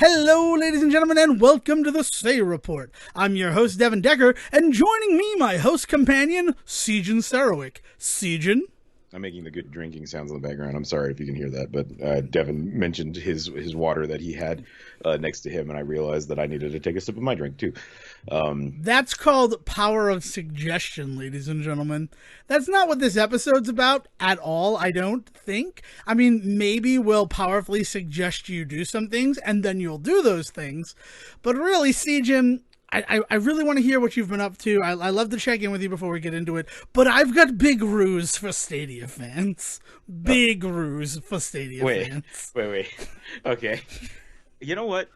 Hello, ladies and gentlemen, and welcome to the Say Report. I'm your host, Devon Decker, and joining me, my host companion, Sejohn Sarowick. Sejohn? I'm making the good drinking sounds in the background. I'm sorry if you can hear that, but Devon mentioned his water that he had next to him, and I realized that I needed to take a sip of my drink, too. That's called power of suggestion, ladies and gentlemen. That's not what this episode's about at all, I don't think. I mean, maybe we'll powerfully suggest you do some things, and then you'll do those things. But really, Sejohn, I really want to hear what you've been up to. I love to check in with you before we get into it. But I've got big ruse for Stadia fans. Big ruse for Stadia fans. Wait. Okay. You know what?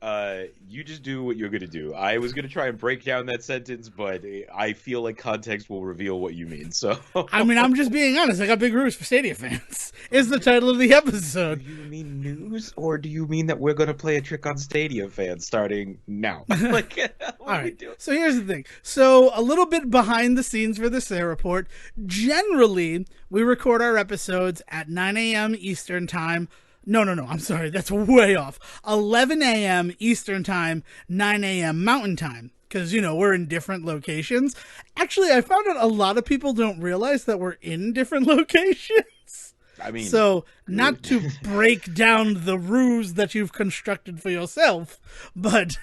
You just do what you're going to do. I was going to try and break down that sentence, but I feel like context will reveal what you mean, so... I mean, I'm just being honest. I got big ruse for Stadia fans. Is the title of the episode. Do you mean news, or do you mean that we're going to play a trick on Stadia fans starting now? Like, what are we doing? So here's the thing. So a little bit behind the scenes for the Say Report. Generally, we record our episodes at 9 a.m. Eastern Time. No, I'm sorry. That's way off. 11 a.m. Eastern Time, 9 a.m. Mountain Time. Because, we're in different locations. Actually, I found out a lot of people don't realize that we're in different locations. I mean... So, not to break down the ruse that you've constructed for yourself, but...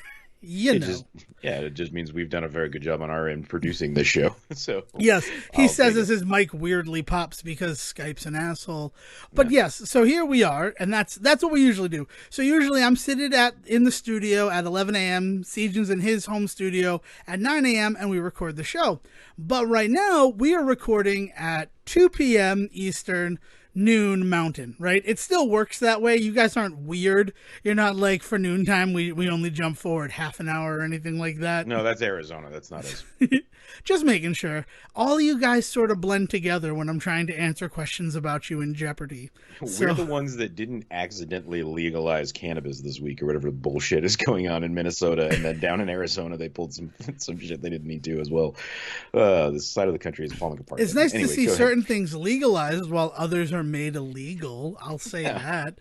It just means we've done a very good job on our end producing this show. So yes, he says as his mic weirdly pops because Skype's an asshole. But yes, so here we are, and that's what we usually do. So usually I'm seated in the studio at 11 a.m. Sejohn's in his home studio at 9 a.m. and we record the show. But right now we are recording at 2 p.m. Eastern, noon Mountain, right? It still works that way. You guys aren't weird. You're not like for noontime we only jump forward half an hour or anything like that. No, that's Arizona. That's not us. Just making sure. All you guys sort of blend together when I'm trying to answer questions about you in Jeopardy. We're the ones that didn't accidentally legalize cannabis this week or whatever bullshit is going on in Minnesota, and then down in Arizona they pulled some shit they didn't need to as well. This side of the country is falling apart. It's nice to see certain things legalized while others are made illegal. I'll say that.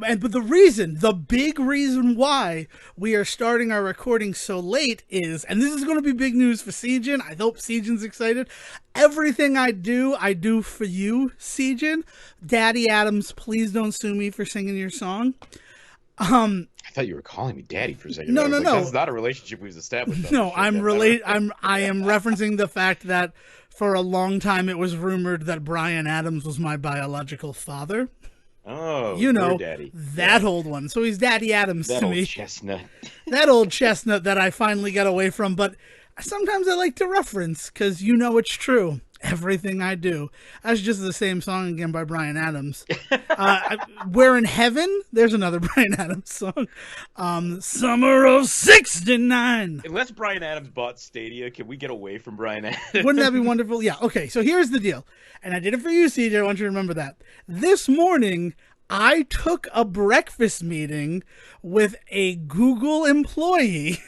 But the big reason why we are starting our recording so late is, and this is going to be big news for Sejohn. I hope Sejohn's excited. Everything I do for you, Sejohn. Daddy Adams, please don't sue me for singing your song. I thought you were calling me daddy for a second. No. That's not a relationship we've established. No, I am referencing the fact that for a long time it was rumored that Bryan Adams was my biological father. Oh, daddy. That old one. So he's Daddy Adams that to old me. Chestnut. That old chestnut that I finally got away from. But sometimes I like to reference because it's true. Everything I do. That's just the same song again by Bryan Adams. We're in Heaven. There's another Bryan Adams song. Summer of '69. Unless Bryan Adams bought Stadia, can we get away from Bryan Adams? Wouldn't that be wonderful? Yeah. Okay. So here's the deal. And I did it for you, CJ. I want you to remember that. This morning, I took a breakfast meeting with a Google employee.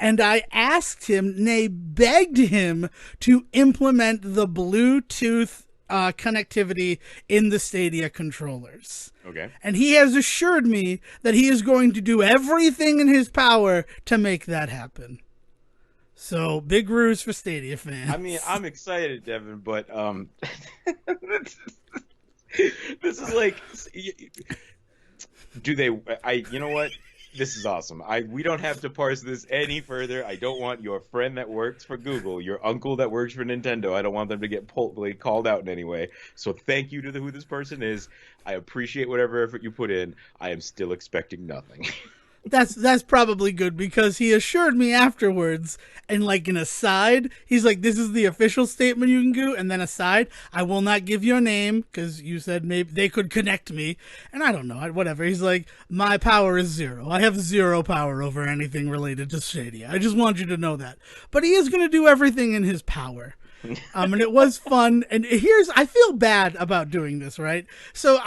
And I asked him, nay, begged him to implement the Bluetooth connectivity in the Stadia controllers. Okay. And he has assured me that he is going to do everything in his power to make that happen. So, big ruse for Stadia fans. I mean, I'm excited, Devon, but this is like, you know what? This is awesome. We don't have to parse this any further. I don't want your friend that works for Google, your uncle that works for Nintendo. I don't want them to get called out in any way. So thank you to who this person is. I appreciate whatever effort you put in. I am still expecting nothing. That's probably good because he assured me afterwards, and like an aside, he's like, this is the official statement you can do, and then aside, I will not give your name because you said maybe they could connect me, and I don't know, whatever. He's like, my power is 0. I have 0 power over anything related to Stadia. I just want you to know that. But he is going to do everything in his power. And it was fun. And I feel bad about doing this, right? So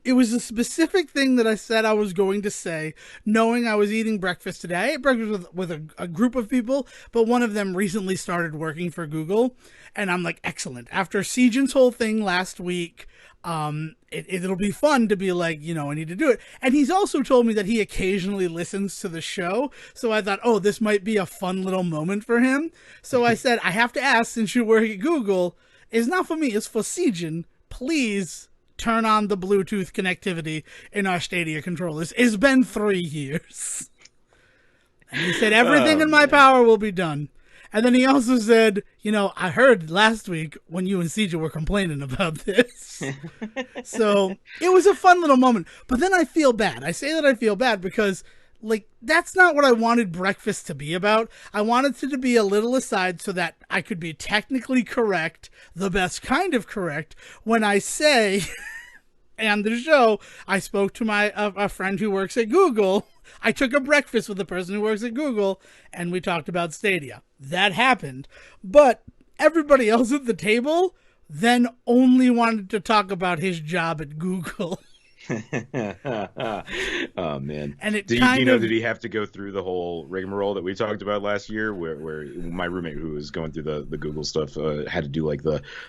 It was a specific thing that I said I was going to say, knowing I was eating breakfast today. I ate breakfast with a group of people, but one of them recently started working for Google. And I'm like, excellent. After Sejohn's whole thing last week, it'll be fun to be like, I need to do it. And he's also told me that he occasionally listens to the show. So I thought, oh, this might be a fun little moment for him. So I said, I have to ask, since you work at Google, it's not for me, it's for Sejohn. Please turn on the Bluetooth connectivity in our Stadia controllers. It's been 3 years. And he said, everything in my power will be done. And then he also said, I heard last week when you and CJ were complaining about this. So it was a fun little moment. But then I feel bad. I say that I feel bad because, that's not what I wanted breakfast to be about. I wanted it to be a little aside so that I could be technically correct, the best kind of correct, when I say, and the show, I spoke to a friend who works at Google. I took a breakfast with the person who works at Google, and we talked about Stadia. That happened. But everybody else at the table then only wanted to talk about his job at Google. Oh man! And did he have to go through the whole rigmarole that we talked about last year, where my roommate who was going through the Google stuff had to do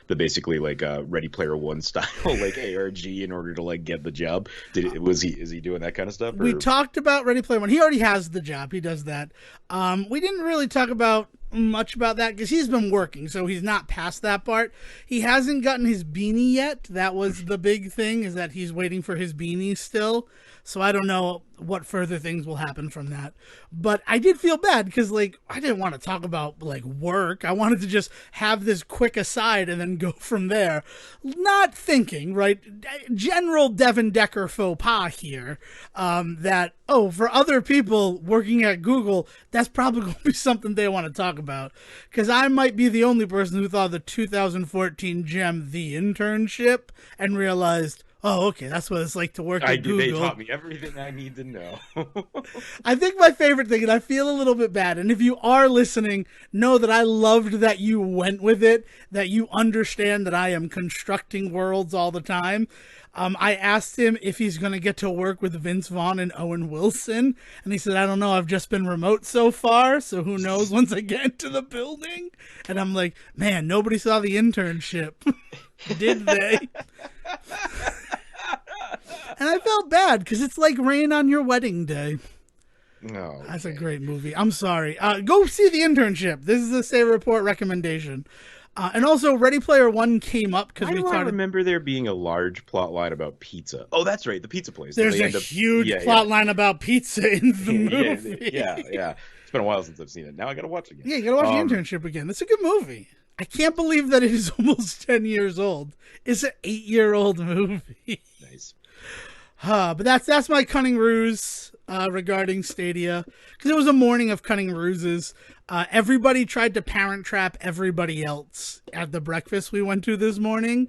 the basically Ready Player One style ARG in order to get the job? Is he doing that kind of stuff? Or? We talked about Ready Player One. He already has the job. He does that. We didn't really talk about much about that because he's been working, so he's not past that part. He hasn't gotten his beanie yet. That was the big thing, is that he's waiting for his beanie still. So I don't know what further things will happen from that. But I did feel bad because, I didn't want to talk about, work. I wanted to just have this quick aside and then go from there. Not thinking, right? General Devon Decker faux pas here, that, for other people working at Google, that's probably going to be something they want to talk about. Because I might be the only person who thought the 2014 gem, The Internship, and realized, oh, okay, that's what it's like to work at Google. They taught me everything I need to know. I think my favorite thing, and I feel a little bit bad, and if you are listening, know that I loved that you went with it, that you understand that I am constructing worlds all the time. I asked him if he's going to get to work with Vince Vaughn and Owen Wilson, and he said, I don't know, I've just been remote so far, so who knows once I get into the building? And I'm like, man, nobody saw The Internship. Did they? And I felt bad because it's like Rain on Your Wedding Day. No, that's a great movie. I'm sorry. Go see The Internship. This is a Say Report recommendation. And also, Ready Player One came up because we I remember there being a large plot line about pizza. Oh, that's right, the pizza place. There's a huge plot line about pizza in the movie. Yeah. It's been a while since I've seen it. Now I got to watch it again. Yeah, you got to watch The Internship again. It's a good movie. I can't believe that it is almost 10 years old. It's an 8-year-old movie. Nice. But that's my cunning ruse regarding Stadia, because it was a morning of cunning ruses. Everybody tried to parent trap everybody else at the breakfast we went to this morning.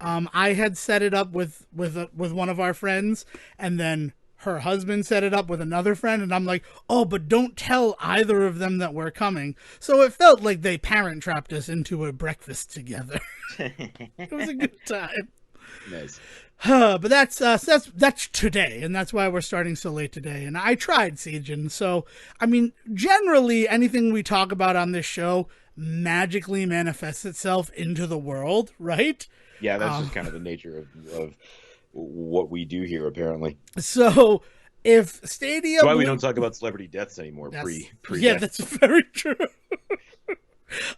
I had set it up with one of our friends, and then her husband set it up with another friend, and I'm like, oh, but don't tell either of them that we're coming. So it felt like they parent trapped us into a breakfast together. It was a good time. Nice. But that's today, and that's why we're starting so late today. And I tried Sejohn, so I mean, generally anything we talk about on this show magically manifests itself into the world, right? Yeah, that's just kind of the nature of what we do here, apparently. So if Stadia, that's why we don't talk about celebrity deaths anymore. Pre yeah, that's very true.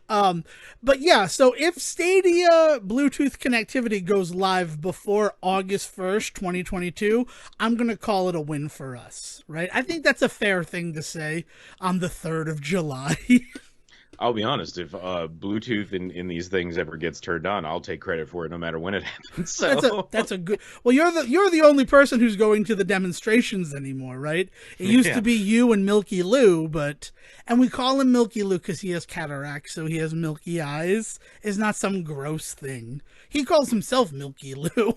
But yeah, so if Stadia Bluetooth connectivity goes live before August 1st, 2022, I'm going to call it a win for us, right? I think that's a fair thing to say on the 3rd of July. I'll be honest, if Bluetooth in these things ever gets turned on, I'll take credit for it no matter when it happens. So. That's a good. Well, you're the only person who's going to the demonstrations anymore, right? It used to be you and Milky Lou, and we call him Milky Lou because he has cataracts, so he has milky eyes. It's not some gross thing. He calls himself Milky Lou.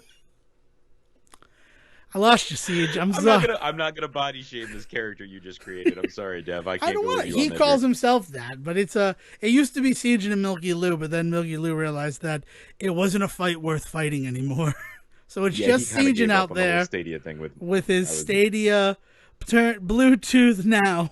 I lost you, Siege. I'm sorry. I'm not gonna body shame this character you just created. I'm sorry, Dev. I can't. I don't want to. He calls himself that, but it used to be Siege and Milky Lou, but then Milky Lou realized that it wasn't a fight worth fighting anymore. So it's Yeah, he just kind of Sejohn gave up out on the whole there Stadia thing with his I was Stadia Bluetooth now.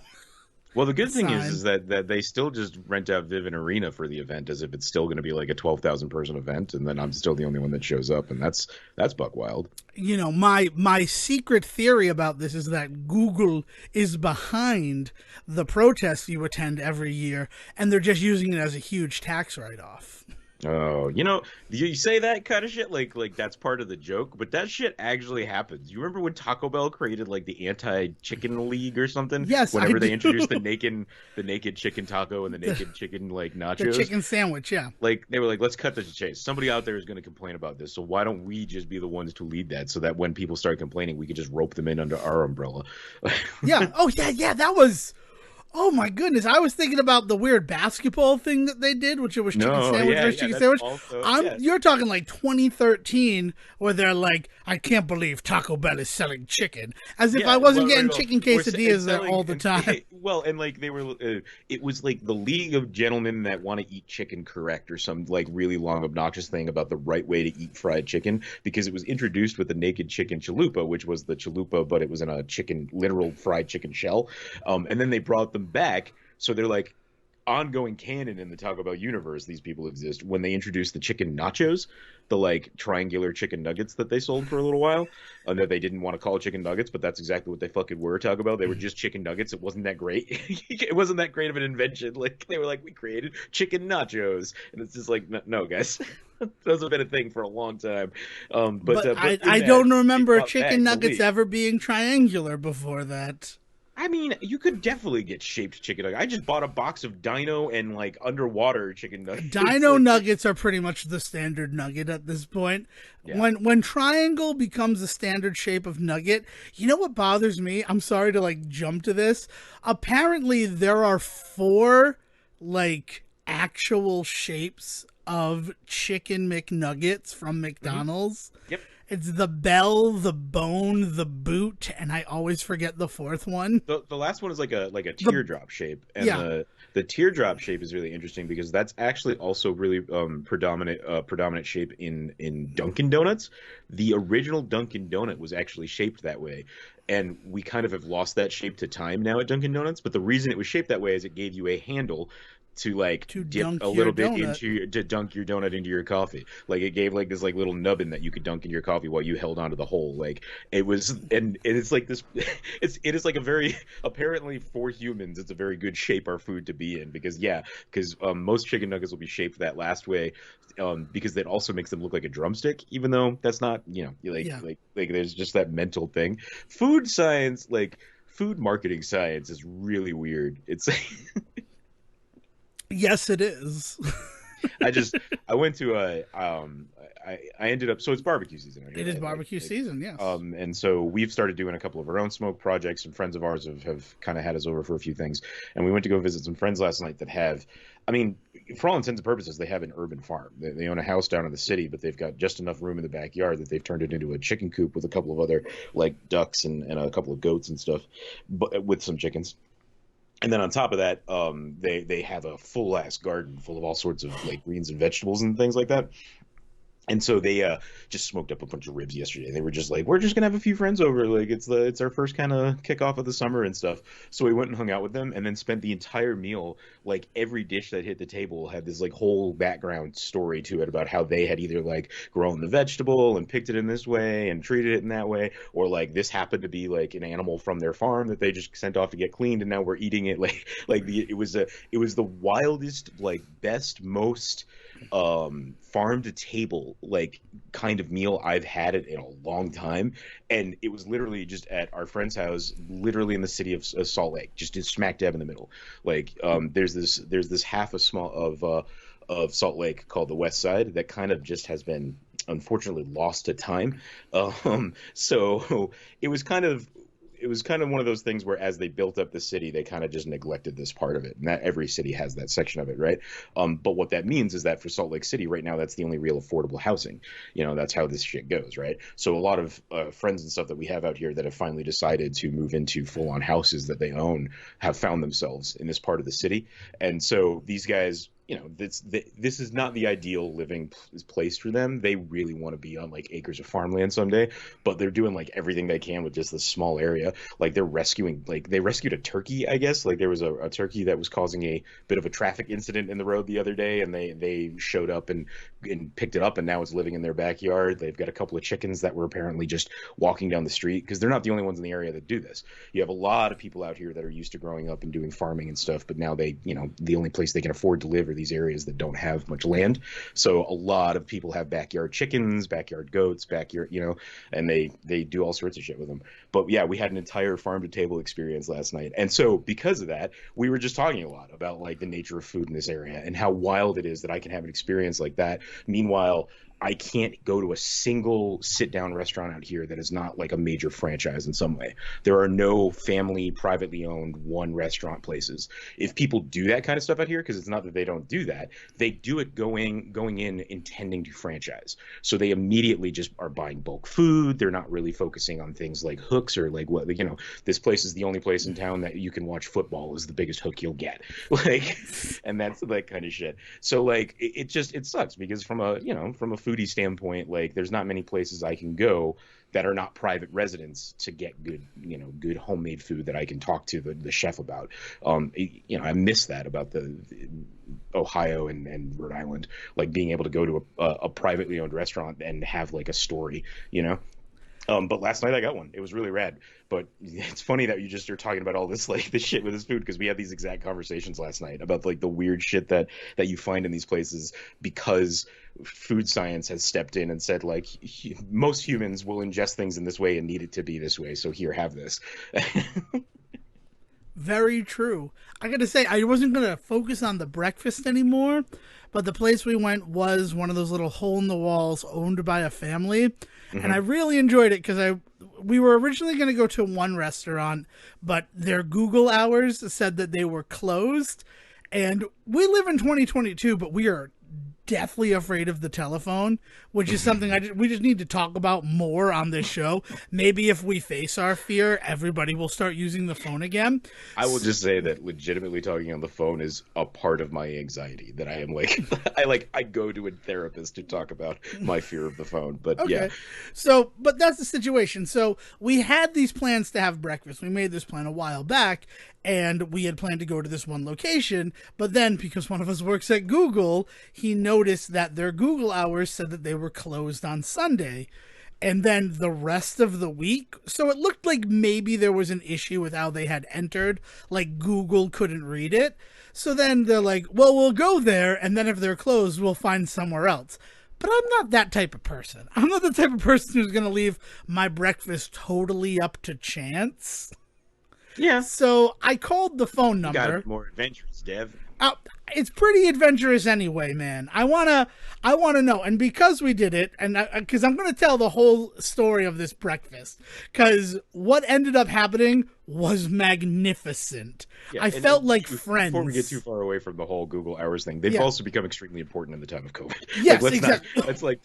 Well, the good thing is Sign. is that they still just rent out Vivid Arena for the event as if it's still going to be like a 12,000 person event, and then I'm still the only one that shows up, and that's buck wild. You know, my secret theory about this is that Google is behind the protests you attend every year, and they're just using it as a huge tax write-off. Oh, you say that kind of shit like that's part of the joke, but that shit actually happens. You remember when Taco Bell created like the anti-chicken league or something? Yes, I Whenever they do. introduced the naked chicken taco and the naked chicken like The nachos, chicken sandwich, yeah. like they were like, let's cut this to chase. Somebody out there is going to complain about this, so why don't we just be the ones to lead that, so that when people start complaining, we could just rope them in under our umbrella. Yeah. Oh, yeah, yeah. That was. Oh my goodness! I was thinking about the weird basketball thing that they did, which it was chicken No, sandwich yeah, versus yeah, chicken that's sandwich. also yeah. You're talking like 2013, where they're like, "I can't believe Taco Bell is selling chicken," as if I Yeah, wasn't well, getting well, chicken or quesadillas there selling all the time. well, and like they were, it was like the League of Gentlemen that want to eat chicken correct, or some like really long obnoxious thing about the right way to eat fried chicken, because it was introduced with the naked chicken chalupa, which was the chalupa, but it was in a chicken, literal fried chicken shell, and then they brought them back, so they're like ongoing canon in the Taco Bell universe. These people exist when they introduced the chicken nachos, the like triangular chicken nuggets that they sold for a little while. That they didn't want to call chicken nuggets, but that's exactly what they fucking were. Taco Bell, they were just chicken nuggets. It wasn't that great. It wasn't that great of an invention. Like they were like, we created chicken nachos, and it's just like, no, guys. Those have been a thing for a long time. But But I in that, don't they remember brought chicken back the nuggets league. ever being triangular before that. I mean, you could definitely get shaped chicken nuggets. I just bought a box of Dino and like underwater chicken nuggets. Dino Like, nuggets are pretty much the standard nugget at this point. yeah. When triangle becomes the standard shape of nugget, you know what bothers me? I'm sorry to like jump to this. Apparently there are 4 like actual shapes of chicken McNuggets from McDonald's. Yep. It's the bell, the bone, the boot, and I always forget the 4th one. The last one is like a The teardrop shape, and yeah. the teardrop shape is really interesting because that's actually also really predominant shape in Dunkin' Donuts. The original Dunkin' Donut was actually shaped that way, and we kind of have lost that shape to time now at Dunkin' Donuts. But the reason it was shaped that way is it gave you a handle to like To dip dunk a your little bit donut. to dunk your donut into your coffee. Like it gave like this like little nubbin that you could dunk in your coffee while you held onto the hole. Like it was, and it's like this. It is like a very, apparently for humans, it's a very good shape our food to be in, because most chicken nuggets will be shaped that last way, because that also makes them look like a drumstick, even though that's not, Yeah. like there's just that mental thing. Food science, like food marketing science, is really weird. It's Yes, it is. I went to I ended up, so it's barbecue season out here, It is right? barbecue season, yes. And so we've started doing a couple of our own smoke projects. Some friends of ours have kind of had us over for a few things, and we went to go visit some friends last night that have, I mean, for all intents and purposes, they have an urban farm. They own a house down in the city, but they've got just enough room in the backyard that they've turned it into a chicken coop with a couple of other like ducks and a couple of goats and stuff, but with some chickens. And then on top of that, they have a full ass garden full of all sorts of like greens and vegetables and things like that. And so they just smoked up a bunch of ribs yesterday. They were just like, we're just gonna have a few friends over, like it's our first kind of kickoff of the summer and stuff. So we went and hung out with them, and then spent the entire meal, like every dish that hit the table had this like whole background story to it about how they had either like grown the vegetable and picked it in this way and treated it in that way, or like this happened to be like an animal from their farm that they just sent off to get cleaned, and now we're eating it. It was the wildest, like best, most farm to table like kind of meal I've had it in a long time. And it was literally just at our friend's house, literally in the city of Salt Lake, just in smack dab in the middle. Like there's this half a small of Salt Lake called the West Side that kind of just has been unfortunately lost to time. So it was kind of one of those things where as they built up the city, they kind of just neglected this part of it. And not every city has that section of it, right? But what that means is that for Salt Lake City right now, that's the only real affordable housing. That's how this shit goes, right? So a lot of friends and stuff that we have out here that have finally decided to move into full-on houses that they own have found themselves in this part of the city. And so these guys this is not the ideal living place for them. They really want to be on like acres of farmland someday, but they're doing like everything they can with just this small area. Like they rescued a turkey, I guess. Like there was a turkey that was causing a bit of a traffic incident in the road the other day, and they showed up and picked it up, and now it's living in their backyard. They've got a couple of chickens that were apparently just walking down the street, because they're not the only ones in the area that do this. You have a lot of people out here that are used to growing up and doing farming and stuff, but now the only place they can afford to live are these areas that don't have much land. So a lot of people have backyard chickens, backyard goats, backyard, and they do all sorts of shit with them. But yeah, we had an entire farm to table experience last night. And so because of that, we were just talking a lot about like the nature of food in this area and how wild it is that I can have an experience like that. Meanwhile, I can't go to a single sit-down restaurant out here that is not like a major franchise in some way. There are no family, privately owned one restaurant places. If people do that kind of stuff out here, because it's not that they don't do that, they do it going in intending to franchise. So they immediately just are buying bulk food. They're not really focusing on things like hooks or like what, this place is the only place in town that you can watch football is the biggest hook you'll get. Like, and that's that kind of shit. So like, it sucks because from a foodie standpoint, like there's not many places I can go that are not private residents to get good homemade food that I can talk to the chef about. I miss that about the Ohio and Rhode Island, like being able to go to a privately owned restaurant and have like a story, But last night I got one. It was really rad. But it's funny that you're talking about all this this shit with this food, because we had these exact conversations last night about like the weird shit that you find in these places, because food science has stepped in and said like most humans will ingest things in this way and need it to be this way. So here, have this. Very true. I gotta say, I wasn't gonna focus on the breakfast anymore, but the place we went was one of those little hole in the walls owned by a family, and I really enjoyed it because we were originally going to go to one restaurant, but their Google hours said that they were closed, and we live in 2022, but we are deathly afraid of the telephone, which is something we just need to talk about more on this show. Maybe if we face our fear, everybody will start using the phone again. I will just say that legitimately talking on the phone is a part of my anxiety, that I am like, I go to a therapist to talk about my fear of the phone, but okay. Yeah. So, but that's the situation. So we had these plans to have breakfast. We made this plan a while back, and we had planned to go to this one location, but then because one of us works at Google, he noticed that their Google hours said that they were closed on Sunday. And then the rest of the week, so it looked like maybe there was an issue with how they had entered, like Google couldn't read it. So then they're like, well, we'll go there, and then if they're closed, we'll find somewhere else. But I'm not that type of person. I'm not the type of person who's going to leave my breakfast totally up to chance. Yeah. So I called the phone number. You got to be more adventurous, Dev. It's pretty adventurous anyway, man. I wanna know, and because we did it, and because I'm gonna tell the whole story of this breakfast, because what ended up happening was magnificent. Yeah, I felt like friends. Before we get too far away from the whole Google hours thing, they've also become extremely important in the time of COVID. Yes, exactly.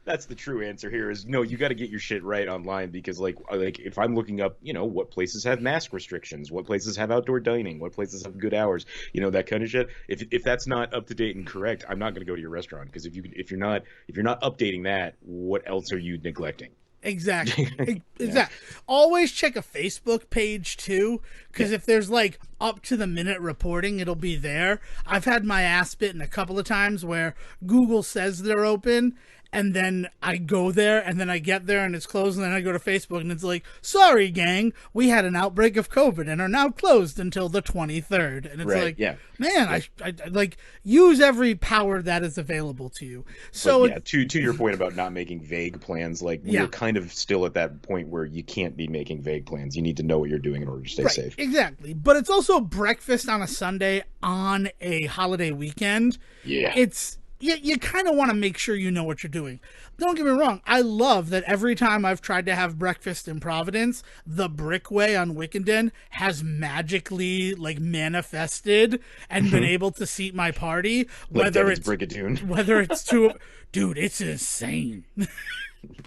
That's the true answer here. Is no, you got to get your shit right online, because like if I'm looking up, what places have mask restrictions, what places have outdoor dining, what places have good hours, that kind of shit. If that's not up to date and correct, I'm not going to go to your restaurant, because if you're not updating that, what else are you neglecting? Exactly. Exactly. Always check a Facebook page too, because if there's like up to the minute reporting, it'll be there. I've had my ass bitten a couple of times where Google says they're open, and then I go there, and then I get there and it's closed, and then I go to Facebook and it's like, sorry gang, we had an outbreak of COVID and are now closed until the 23rd. And it's man, I like use every power that is available to you. So to your point about not making vague plans, like we're kind of still at that point where you can't be making vague plans. You need to know what you're doing in order to stay safe. Exactly. But it's also breakfast on a Sunday on a holiday weekend. Yeah. You kind of want to make sure you know what you're doing. Don't get me wrong. I love that every time I've tried to have breakfast in Providence, the Brickway on Wickenden has magically manifested and been able to seat my party. Whether it's Brigadoon. Whether it's two, dude, it's insane.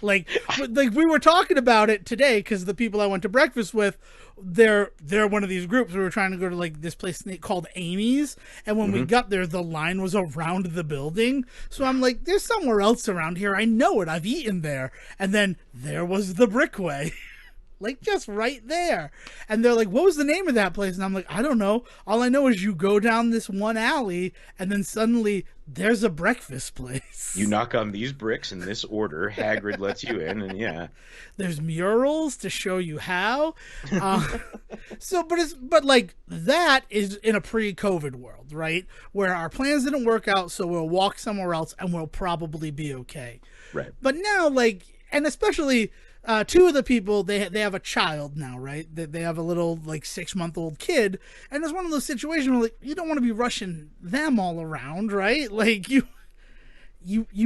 Like we were talking about it today because the people I went to breakfast with, they're one of these groups. We were trying to go to like this place called Amy's, and when we got there, the line was around the building. So I'm like, there's somewhere else around here. I know it. I've eaten there. And then there was the Brickway. Like just right there. And they're like, what was the name of that place? And I'm like, I don't know. All I know is you go down this one alley and then suddenly there's a breakfast place. You knock on these bricks in this order, Hagrid lets you in, and yeah. There's murals to show you how. But like that is in a pre-COVID world, right? Where our plans didn't work out, so we'll walk somewhere else and we'll probably be okay. Right. But now, like, and especially two of the people, they have a child now, right? They have a little like 6-month-old kid, and it's one of those situations where like you don't want to be rushing them all around, right? Like you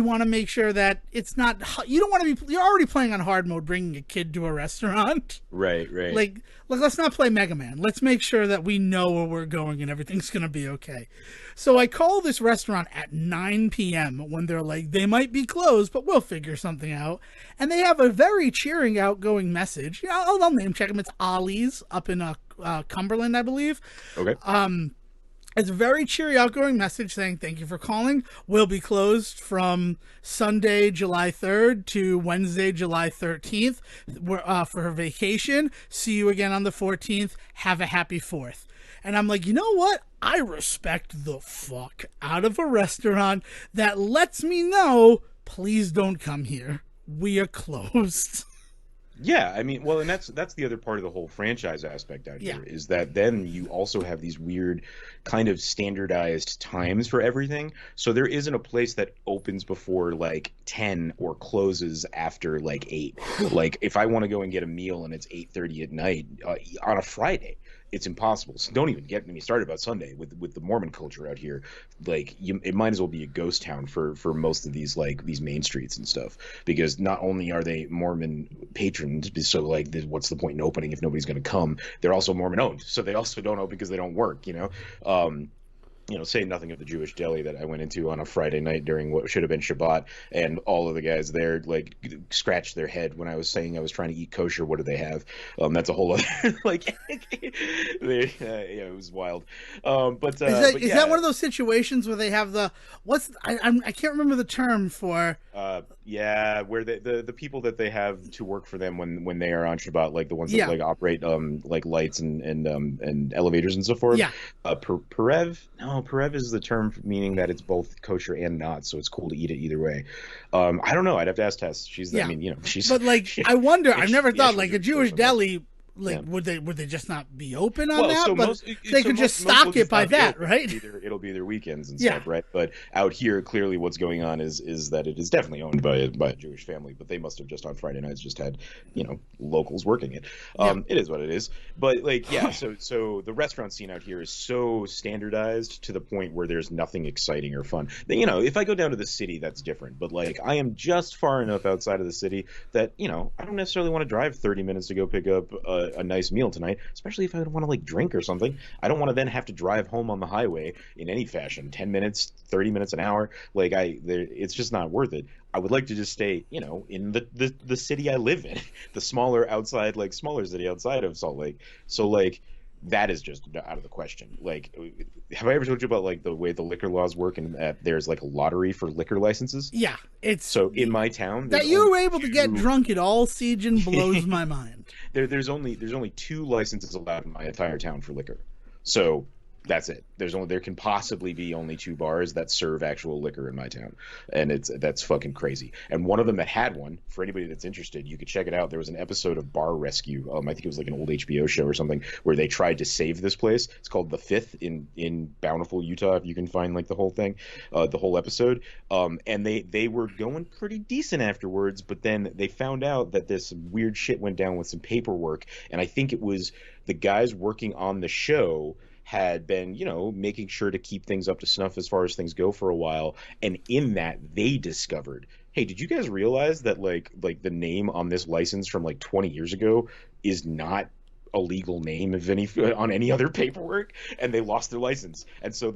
want to make sure that it's not, you don't want to be, you're already playing on hard mode bringing a kid to a restaurant. Right. Like let's not play Mega Man. Let's make sure that we know where we're going and everything's going to be okay. So I call this restaurant at 9 p.m. when they're like, they might be closed, but we'll figure something out. And they have a very cheering, outgoing message. You know, I'll name check them. It's Ollie's up in Cumberland, I believe. Okay. It's a very cheery, outgoing message saying, thank you for calling. We'll be closed from Sunday, July 3rd to Wednesday, July 13th for vacation. See you again on the 14th. Have a happy 4th. And I'm like, you know what? I respect the fuck out of a restaurant that lets me know, please don't come here. We are closed. Yeah, I mean, well, and that's the other part of the whole franchise aspect out here is that then you also have these weird kind of standardized times for everything. So there isn't a place that opens before like 10 or closes after like 8. Like if I want to go and get a meal and it's 8:30 at night on a Friday, it's impossible. So don't even get me started about Sunday with the Mormon culture out here. Like it might as well be a ghost town for most of these like these main streets and stuff, because not only are they Mormon patroned, so like what's the point in opening if nobody's going to come? They're also Mormon owned, so they also don't open because they don't work. Say nothing of the Jewish deli that I went into on a Friday night during what should have been Shabbat, and all of the guys there like scratched their head when I was saying I was trying to eat kosher. What do they have? That's a whole other like. It was wild. Is that one of those situations where they have the I can't remember the term for. Where the people that they have to work for them when they are on Shabbat, like the ones that like operate like lights and elevators and so forth. Yeah. Perev? No, Perev is the term meaning that it's both kosher and not, so it's cool to eat it either way. I don't know. I'd have to ask Tess. She's. But like, I wonder. I've never thought like a Jewish deli. Like would they just not be open on that? So but they could just stock it by that, right? It'll be their weekends and stuff, right? But out here, clearly, what's going on is that it is definitely owned by a Jewish family. But they must have just on Friday nights just had locals working it. It is what it is. But like so the restaurant scene out here is so standardized to the point where there's nothing exciting or fun. If I go down to the city, that's different. But like I am just far enough outside of the city that I don't necessarily want to drive 30 minutes to go pick up a nice meal tonight, especially if I want to like drink or something. I don't want to then have to drive home on the highway in any fashion, 10 minutes, 30 minutes, an hour. Like it's just not worth it. I would like to just stay, in the city I live in, the smaller city outside of Salt Lake. So like that is just out of the question. Like, have I ever told you about like the way the liquor laws work and that there's like a lottery for liquor licenses? Yeah, it's so in my town that you were able to get drunk at all Sejohn blows my mind. There's only 2 licenses allowed in my entire town for liquor, so that's it. There can possibly be only 2 bars that serve actual liquor in my town, and that's fucking crazy. And one of them that had one, for anybody that's interested, you could check it out. There was an episode of Bar Rescue. I think it was like an old HBO show or something where they tried to save this place. It's called The Fifth in Bountiful, Utah. If you can find like the whole thing, the whole episode. And they were going pretty decent afterwards, but then they found out that this weird shit went down with some paperwork, and I think it was the guys working on the show had been, making sure to keep things up to snuff as far as things go for a while. And in that, they discovered, hey, did you guys realize that like the name on this license from like 20 years ago is not a legal name of any on any other paperwork, and they lost their license. And so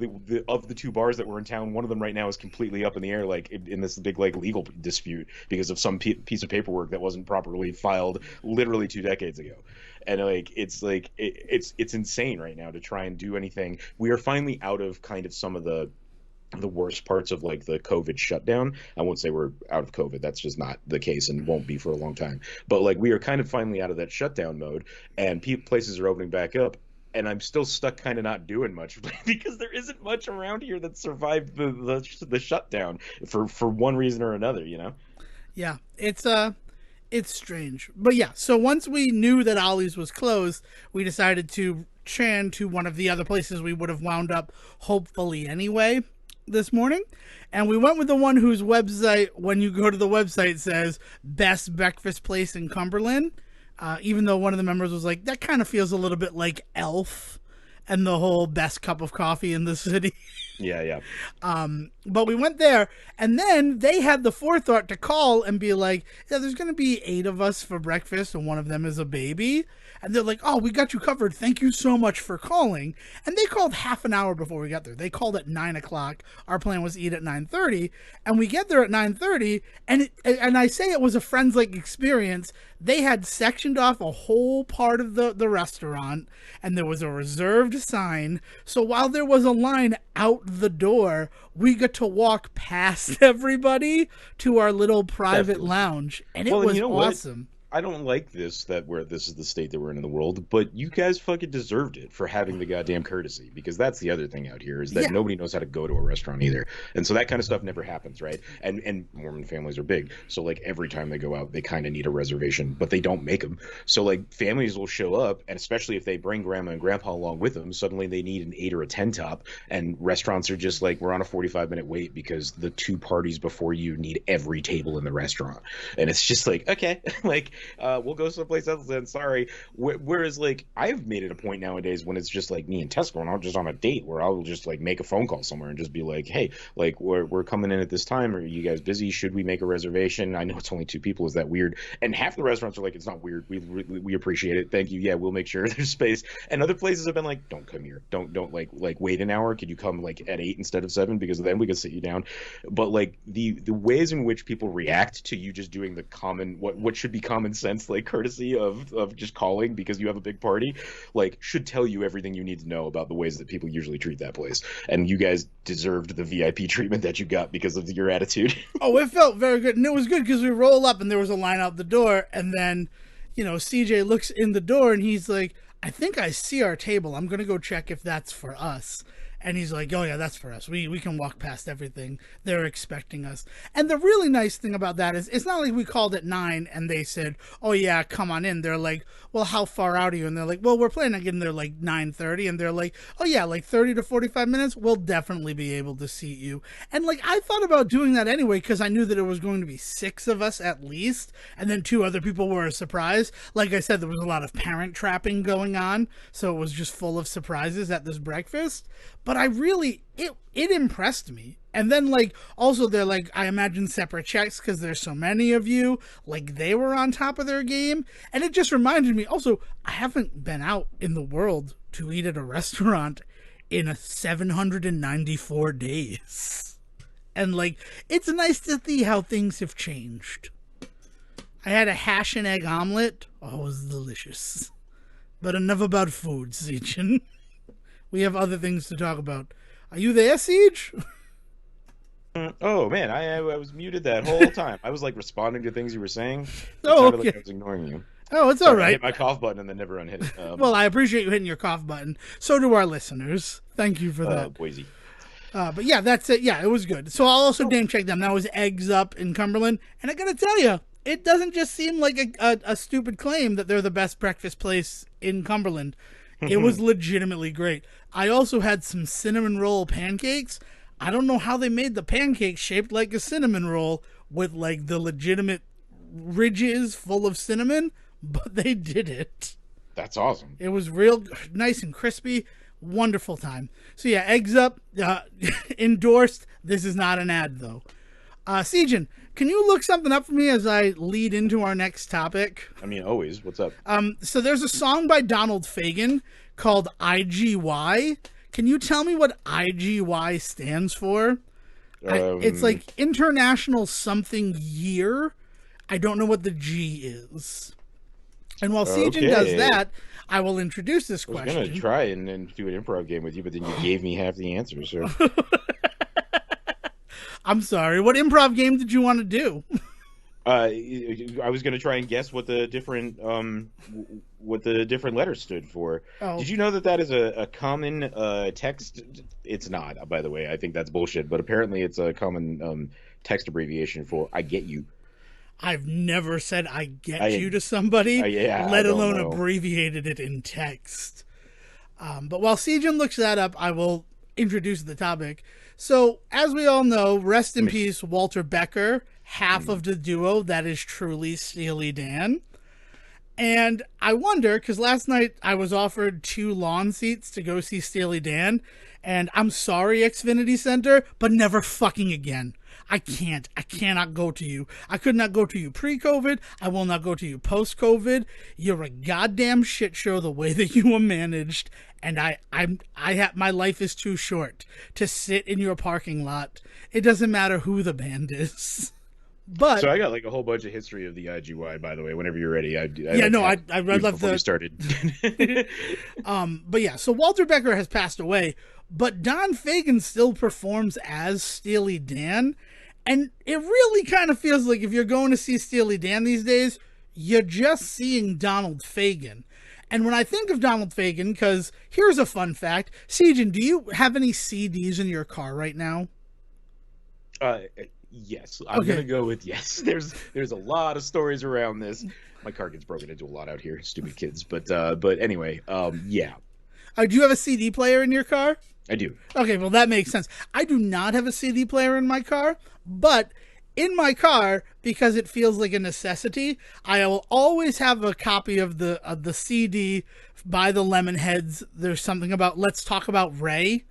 of the two bars that were in town, one of them right now is completely up in the air, like in this big like legal dispute because of some piece of paperwork that wasn't properly filed literally 2 decades ago. And it's insane right now to try and do anything. We are finally out of kind of some of the worst parts of like the COVID shutdown. I won't say we're out of COVID. That's just not the case and won't be for a long time. But like we are kind of finally out of that shutdown mode, and places are opening back up. And I'm still stuck kind of not doing much because there isn't much around here that survived the shutdown for one reason or another, you know? Yeah, it's strange. But yeah, so once we knew that Ollie's was closed, we decided to tran to one of the other places we would have wound up hopefully anyway this morning, and we went with the one whose website, when you go to the website, says best breakfast place in Cumberland, even though one of the members was like, that kind of feels a little bit like Elf and the whole best cup of coffee in the city. Yeah. But we went there, and then they had the forethought to call and be like, yeah, there's going to be 8 of us for breakfast, and one of them is a baby. And they're like, oh, we got you covered. Thank you so much for calling. And they called half an hour before we got there. They called at 9 o'clock. Our plan was to eat at 9:30. And we get there at 9:30. And I say it was a friends-like experience. They had sectioned off a whole part of the restaurant, and there was a reserved sign. So while there was a line out the door, we got to walk past everybody to our little private lounge. And it was awesome. I don't like this is the state that we're in the world, but you guys fucking deserved it for having the goddamn courtesy, because that's the other thing out here is that nobody knows how to go to a restaurant either. And so that kind of stuff never happens, right? And Mormon families are big. So like every time they go out, they kind of need a reservation, but they don't make them. So like families will show up, and especially if they bring grandma and grandpa along with them, suddenly they need an 8 or a 10 top, and restaurants are just like, we're on a 45-minute wait because the 2 parties before you need every table in the restaurant. And it's just like, okay, like, we'll go someplace else then, sorry. Whereas like I've made it a point nowadays when it's just like me and Tess going out just on a date where I'll just like make a phone call somewhere and just be like, hey, like we're coming in at this time, are you guys busy? Should we make a reservation? I know it's only 2 people. Is that weird? And half the restaurants are like, it's not weird, we appreciate it, thank you, yeah, we'll make sure there's space. And other places have been like, don't come here, don't like wait an hour, could you come like at 8 instead of 7, because then we can sit you down. But like the ways in which people react to you just doing the common what should be common sense like courtesy of just calling because you have a big party, like should tell you everything you need to know about the ways that people usually treat that place. And you guys deserved the VIP treatment that you got because of your attitude. Oh, it felt very good. And it was good because we roll up and there was a line out the door, and then, you know, CJ looks in the door and he's like, I think I see our table. I'm going to go check if that's for us. And he's like, oh, yeah, that's for us. We can walk past everything. They're expecting us. And the really nice thing about that is it's not like we called at 9 and they said, oh, yeah, come on in. They're like, well, how far out are you? And they're like, well, we're planning on getting there like 9:30. And they're like, oh, yeah, like 30 to 45 minutes. We'll definitely be able to seat you. And like I thought about doing that anyway because I knew that it was going to be 6 of us at least. And then 2 other people were a surprise. Like I said, there was a lot of parent trapping going on. So it was just full of surprises at this breakfast. But I really, it impressed me. And then, like, also they're like, I imagine separate checks because there's so many of you. Like, they were on top of their game. And it just reminded me, also, I haven't been out in the world to eat at a restaurant in 794 days. And, like, it's nice to see how things have changed. I had a hash and egg omelet. Oh, it was delicious. But enough about food, Sejohn. We have other things to talk about. Are you there, Siege? Oh man, I was muted that whole time. I was like responding to things you were saying. Oh, okay. Like I was ignoring you. Oh, it's all right. I hit my cough button and then never unhit it. Well, I appreciate you hitting your cough button. So do our listeners. Thank you for that. Boise. But yeah, that's it. Yeah, it was good. So I'll also name check them. That was Eggs Up in Cumberland. And I gotta tell you, it doesn't just seem like a stupid claim that they're the best breakfast place in Cumberland. It was legitimately great. I also had some cinnamon roll pancakes. I don't know how they made the pancakes shaped like a cinnamon roll with like the legitimate ridges full of cinnamon, but they did it. That's awesome. It was real nice and crispy. Wonderful time. So yeah, Eggs Up, endorsed. This is not an ad though. Sejohn, Can you look something up for me as I lead into our next topic? I mean, always. What's up? So there's a song by Donald Fagen called IGY. Can you tell me what IGY stands for? It's like International Something Year. I don't know what the G is. And while Sejohn does that, I will introduce this question. I was going to try and do an improv game with you, but then you gave me half the answer, so... I'm sorry. What improv game did you want to do? I was going to try and guess what the different letters stood for. Oh. Did you know that is a common text? It's not, by the way. I think that's bullshit. But apparently, it's a common text abbreviation for "I get you." I've never said "I get you" to somebody, let alone abbreviated it in text. But while Sejohn looks that up, I will introduce the topic. So, as we all know, rest in peace, Walter Becker, half of the duo that is truly Steely Dan. And I wonder, because last night I was offered 2 lawn seats to go see Steely Dan, and I'm sorry, Xfinity Center, but never fucking again. I cannot go to you. I could not go to you pre-COVID. I will not go to you post-COVID. You're a goddamn shit show the way that you were managed. And my life is too short to sit in your parking lot. It doesn't matter who the band is. But so I got like a whole bunch of history of the IGY, by the way. Whenever you're ready, I love the started. But yeah, so Walter Becker has passed away, but Don Fagen still performs as Steely Dan, and it really kind of feels like if you're going to see Steely Dan these days, you're just seeing Donald Fagen. And when I think of Donald Fagen, because here's a fun fact, Sejohn, do you have any CDs in your car right now? Yes, I'm gonna go with yes. There's a lot of stories around this. My car gets broken into a lot out here, stupid kids. But anyway, yeah. Do you have a CD player in your car? I do. Okay, well that makes sense. I do not have a CD player in my car, but in my car, because it feels like a necessity, I will always have a copy of the CD by the Lemonheads. There's something about Let's Talk About Ray.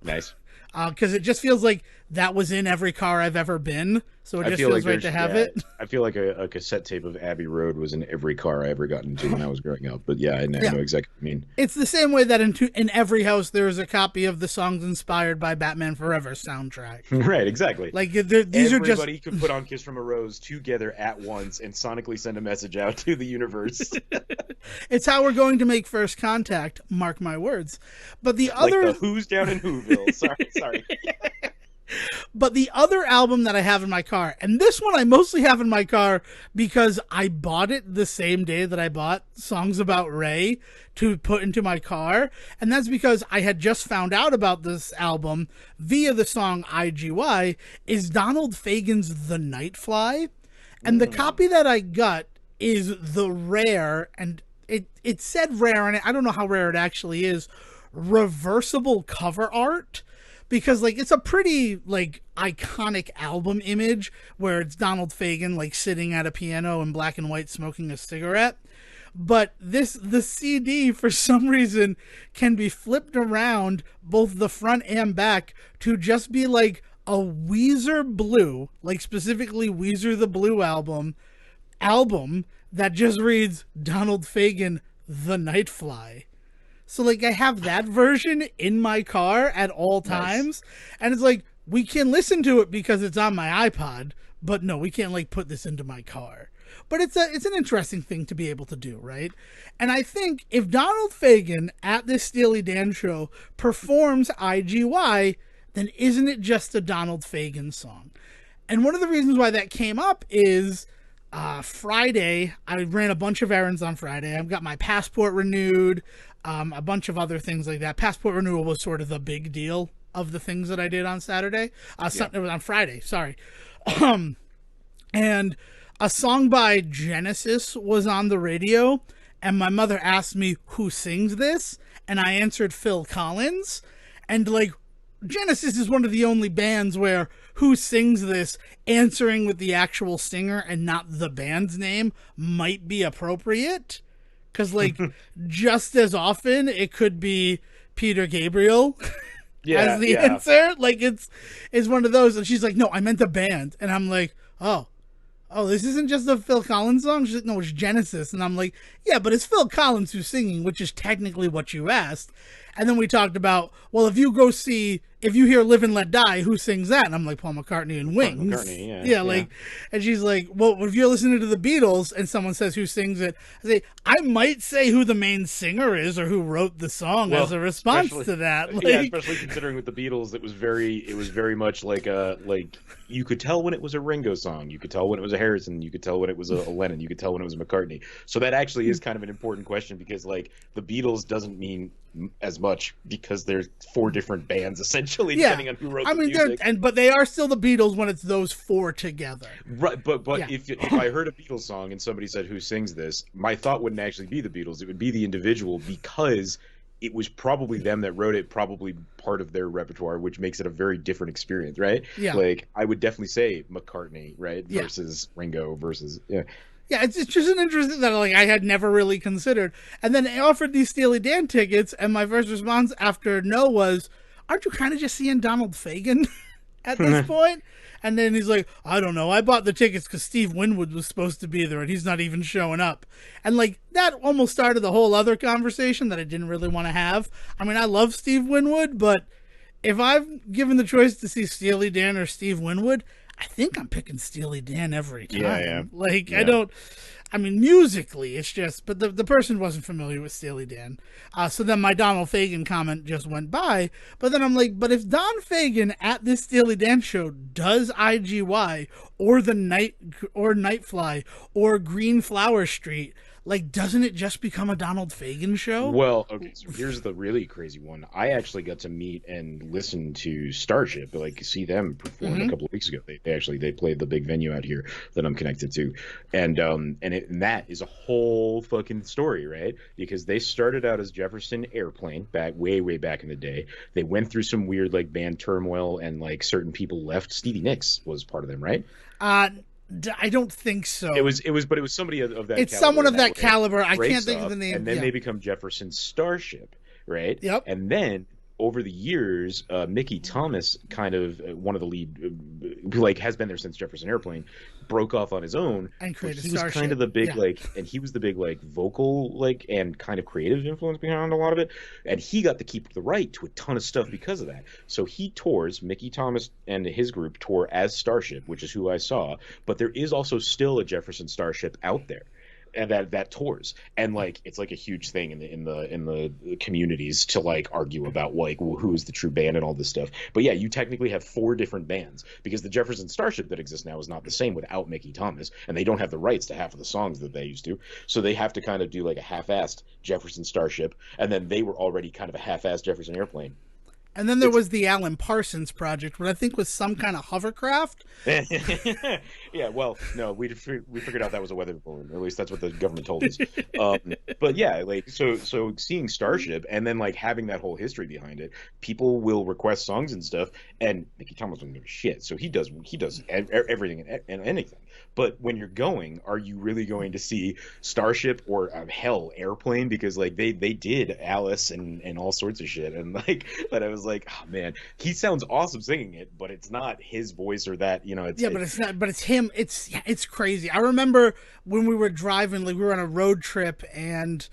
Nice. Because it just feels like that was in every car I've ever been, so it just feels right to have it. I feel like a cassette tape of Abbey Road was in every car I ever got into when I was growing up. But yeah, I know exactly what you mean. It's the same way that in every house there is a copy of the songs inspired by Batman Forever soundtrack. Right, exactly. Like these are just everybody could put on Kiss from a Rose together at once and sonically send a message out to the universe. It's how we're going to make first contact. Mark my words. But the other like the Who's down in Whoville. Sorry. But the other album that I have in my car, and this one I mostly have in my car because I bought it the same day that I bought Songs About Ray to put into my car, and that's because I had just found out about this album via the song IGY, is Donald Fagen's The Nightfly, and the copy that I got is the rare, and it said rare, and I don't know how rare it actually is, reversible cover art. Because, like, it's a pretty, like, iconic album image where it's Donald Fagen, like, sitting at a piano in black and white smoking a cigarette. But the CD, for some reason, can be flipped around both the front and back to just be, like, a Weezer Blue, like, specifically Weezer the Blue album that just reads Donald Fagen, The Nightfly. So, like, I have that version in my car at all times. Nice. And it's like, we can listen to it because it's on my iPod. But no, we can't, like, put this into my car. But it's an interesting thing to be able to do, right? And I think if Donald Fagen at this Steely Dan show performs IGY, then isn't it just a Donald Fagen song? And one of the reasons why that came up is Friday, I ran a bunch of errands on Friday. I've got my passport renewed. A bunch of other things like that. Passport renewal was sort of the big deal of the things that I did on Saturday. It was on Friday, sorry. And a song by Genesis was on the radio, and my mother asked me who sings this, and I answered Phil Collins. And, like, Genesis is one of the only bands where who sings this, answering with the actual singer and not the band's name, might be appropriate. Because, like, just as often, it could be Peter Gabriel as the answer. Like, it's one of those. And she's like, no, I meant the band. And I'm like, oh, oh, this isn't just a Phil Collins song. She's like, no, it's Genesis. And I'm like, yeah, but it's Phil Collins who's singing, which is technically what you asked. And then we talked about, well, if you hear Live and Let Die, who sings that? And I'm like, Paul McCartney and Wings. Paul McCartney, yeah, like, and she's like, well, if you're listening to the Beatles and someone says who sings it, I might say who the main singer is or who wrote the song as a response to that. Like, yeah, especially considering with the Beatles, it was very much like you could tell when it was a Ringo song, you could tell when it was a Harrison, you could tell when it was a Lennon, you could tell when it was a McCartney. So that actually is kind of an important question, because like the Beatles doesn't mean as much because there's 4 different bands essentially, depending on who wrote the music. But they are still the Beatles when it's those 4 together. Right, but if I heard a Beatles song and somebody said who sings this, my thought wouldn't actually be the Beatles. It would be the individual, because it was probably them that wrote it, probably part of their repertoire, which makes it a very different experience, right? Yeah. Like I would definitely say McCartney, right, versus Ringo versus Yeah, it's just an interesting that like I had never really considered. And then I offered these Steely Dan tickets, and my first response after no was, aren't you kind of just seeing Donald Fagen at this point? And then he's like, I don't know. I bought the tickets because Steve Winwood was supposed to be there, and he's not even showing up. And like that almost started the whole other conversation that I didn't really want to have. I mean, I love Steve Winwood, but if I'm given the choice to see Steely Dan or Steve Winwood, I think I'm picking Steely Dan every time. Yeah. Like, yeah. I mean, musically, it's just, but the person wasn't familiar with Steely Dan. So then my Donald Fagen comment just went by. But then I'm like, but if Don Fagen at this Steely Dan show does IGY or Nightfly or Green Flower Street, like, doesn't it just become a Donald Fagen show? Well, okay, so here's the really crazy one. I actually got to meet and listen to Starship, like see them perform a couple of weeks ago. They played the big venue out here that I'm connected to, and that is a whole fucking story, right? Because they started out as Jefferson Airplane way back in the day. They went through some weird like band turmoil, and like certain people left. Stevie Nicks was part of them, right? I don't think so. But it was somebody of that. It's someone of that caliber. I can't think of the name. And then they become Jefferson Starship, right? Yep. And then over the years, Mickey Thomas, kind of one of the lead, who like has been there since Jefferson Airplane, broke off on his own and created He was Starship. kind of the big and he was the big like vocal like and kind of creative influence behind a lot of it, and he got to keep the right to a ton of stuff because of that. So he tours. Mickey Thomas and his group tour as Starship, which is who I saw. But there is also still a Jefferson Starship out there, and that tours, and like it's like a huge thing in the communities to like argue about like who is the true band and all this stuff. But yeah, you technically have 4 different bands, because the Jefferson Starship that exists now is not the same without Mickey Thomas, and they don't have the rights to half of the songs that they used to, so they have to kind of do like a half-assed Jefferson Starship, and then they were already kind of a half-assed Jefferson Airplane. And then there was the Alan Parsons project, which I think was some kind of hovercraft. Yeah, well, no, we figured out that was a weather balloon. Or at least that's what the government told us. But yeah, like so seeing Starship and then like having that whole history behind it, people will request songs and stuff, and Mickey Thomas doesn't give a shit, so he does everything and anything. But when you're going, are you really going to see Starship or hell Airplane? Because like they did Alice and all sorts of shit, and like, but I was like, oh man, he sounds awesome singing it, but it's not his voice or that, you know. But it's not. But it's him. It's crazy. I remember when we were driving, like we were on a road trip, and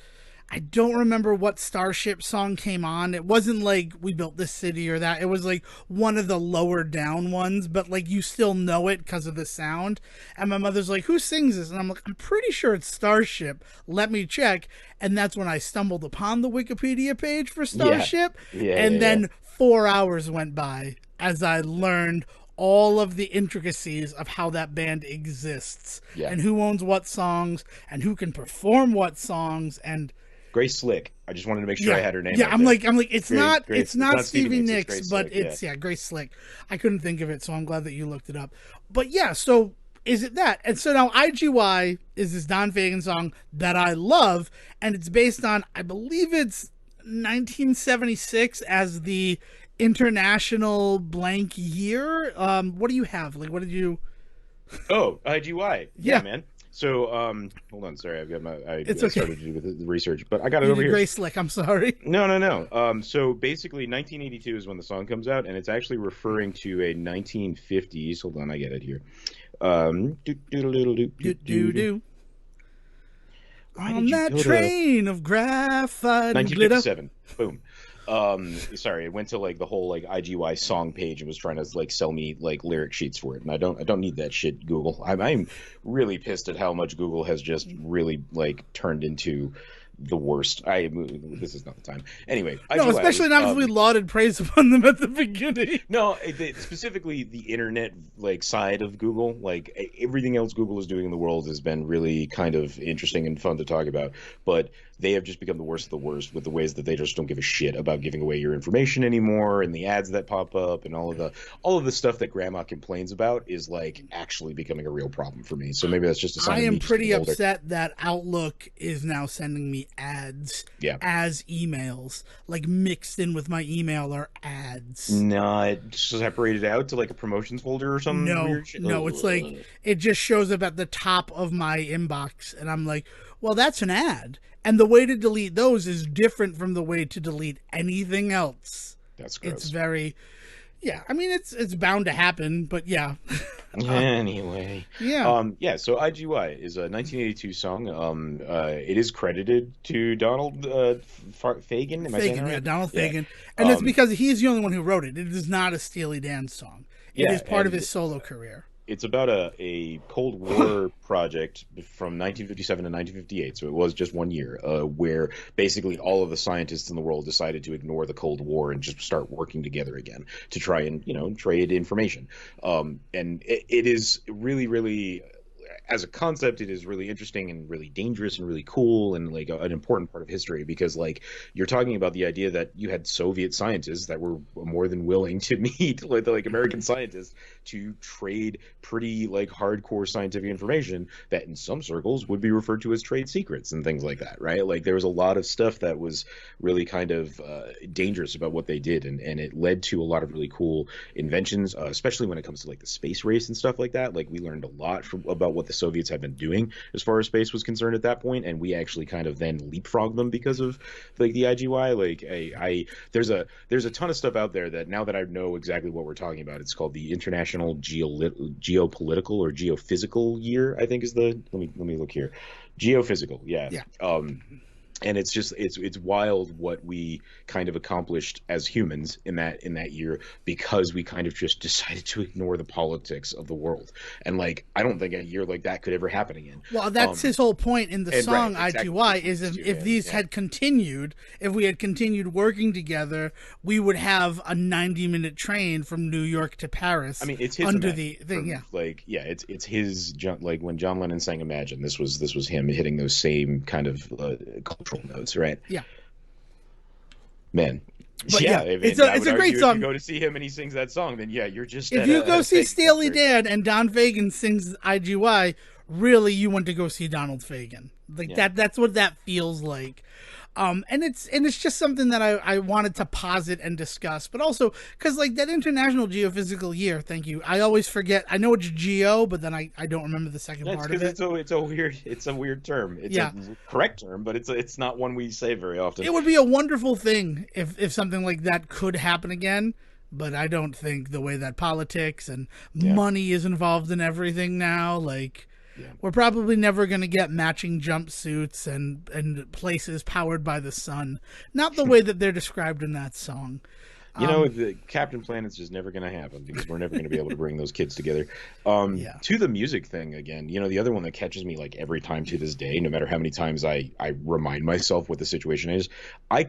I don't remember what Starship song came on. It wasn't like We Built This City or that. It was like one of the lower down ones, but like you still know it because of the sound. And my mother's like, who sings this? And I'm like, I'm pretty sure it's Starship. Let me check. And that's when I stumbled upon the Wikipedia page for Starship. Then 4 hours went by as I learned all of the intricacies of how that band exists and who owns what songs and who can perform what songs. And Grace Slick. I just wanted to make sure I had her name. Yeah, I'm like, it's not Stevie Nicks, but it's Grace Slick. I couldn't think of it, so I'm glad that you looked it up. But yeah, so is it that? And so now IGY is this Don Fagen song that I love, and it's based on, I believe it's 1976 as the international blank year. What do you have? Like, what did you? Oh, IGY. Yeah, man. So, hold on. Sorry, I've got started to do the research, but I got it over here. Grace Slick. I'm sorry. No. So basically, 1982 is when the song comes out, and it's actually referring to a 1950s. Hold on, I get it here. Do do do. Why On did you that go to train of graphite and glitter. 1957? Boom. Sorry, it went to like the whole like IGY song page and was trying to like sell me like lyric sheets for it, and I don't need that shit, Google. I'm really pissed at how much Google has just really like turned into the worst. This is not the time. Anyway, No, IGY especially was, not as we lauded praise upon them at the beginning. no, specifically the internet like side of Google, like everything else Google is doing in the world has been really kind of interesting and fun to talk about, but they have just become the worst of the worst with the ways that they just don't give a shit about giving away your information anymore, and the ads that pop up and all of the stuff that grandma complains about is like actually becoming a real problem for me. So maybe that's just a sign I of am me just pretty getting older. upset that Outlook is now sending me ads Yeah. as emails. Like mixed in with my email are ads. Not separated out to like a promotions folder or some No, weird shit. no, it's like it just shows up at the top of my inbox, and I'm like, well, that's an ad. And the way to delete those is different from the way to delete anything else. That's gross. It's very, yeah. I mean, it's bound to happen, but yeah. Anyway, Yeah. So IGY is a 1982 song. It is credited to Donald Fagen. Am I saying that Fagen, yeah, right? Donald Yeah. Fagen, and it's because he's the only one who wrote it. It is not a Steely Dan song. It Yeah, is part of and his solo career. it's about a Cold War project from 1957 to 1958, so it was just 1 year, where basically all of the scientists in the world decided to ignore the Cold War and just start working together again to try and trade information. And it is really, really, as a concept, it is really interesting and really dangerous and really cool and like an important part of history, because like you're talking about the idea that you had Soviet scientists that were more than willing to meet like American scientists to trade pretty like hardcore scientific information that in some circles would be referred to as trade secrets and things like that, right? Like there was a lot of stuff that was really kind of dangerous about what they did, and it led to a lot of really cool inventions, especially when it comes to like the space race and stuff like that. Like we learned a lot about what the Soviets had been doing as far as space was concerned at that point, and we actually kind of then leapfrogged them because of like the IGY. Like there's a ton of stuff out there that now that I know exactly what we're talking about, it's called the International Geopolitical or Geophysical Year, I think is the let me look here. Geophysical, yeah. And it's just it's wild what we kind of accomplished as humans in that year, because we kind of just decided to ignore the politics of the world. And like I don't think a year like that could ever happen again. Well, that's his whole point in the song, right, exactly. IGY, is if these had continued, if we had continued working together, we would have a 90-minute train from New York to Paris. I mean, it's his under Imagine the thing, from, yeah. Like it's his like when John Lennon sang Imagine, this was him hitting those same kind of cultural notes, right? Yeah. Man. But yeah, it's a great song. If you go to see him and he sings that song, then yeah, you're just if you go see Steely Dan and Don Fagen sings IGY, really you want to go see Donald Fagen. Like that's what that feels like. And it's just something that I wanted to posit and discuss, but also because like that International Geophysical Year, thank you. I always forget. I know it's geo, but then I don't remember the second part of it. It's a weird term. It's a correct term, but it's not one we say very often. It would be a wonderful thing if something like that could happen again, but I don't think the way that politics and money is involved in everything now, like. Yeah. We're probably never going to get matching jumpsuits and places powered by the sun. Not the way that they're described in that song. The Captain Planet's just never going to happen because we're never going to be able to bring those kids together. To the music thing again, the other one that catches me like every time to this day, no matter how many times I remind myself what the situation is, I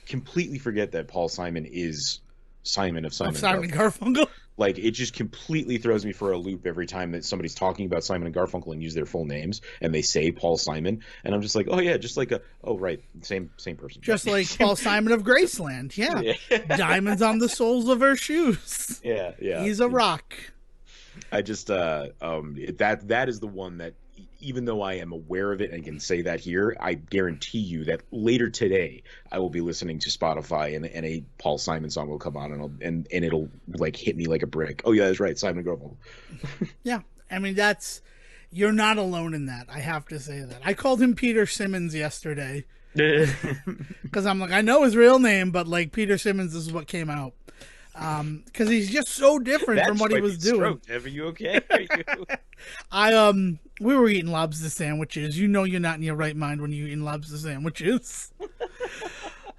completely forget that Paul Simon is Simon of Simon and Garfunkel. Like it just completely throws me for a loop every time that somebody's talking about Simon and Garfunkel and use their full names and they say Paul Simon, and I'm just like, oh yeah, just like right, same person. Just like Paul Simon of Graceland, yeah. Diamonds on the soles of her shoes. Yeah. He's a rock. I just that is the one that, even though I am aware of it and can say that here, I guarantee you that later today I will be listening to Spotify and a Paul Simon song will come on and it'll like hit me like a brick. Oh yeah, that's right, Simon Garfunkel. Yeah, I mean you're not alone in that. I have to say that. I called him Peter Simmons yesterday because I'm like, I know his real name, but like Peter Simmons is what came out. because he's just so different from what he was doing. Are you okay? Are you? We were eating lobster sandwiches. You know, you're not in your right mind when you're eating lobster sandwiches.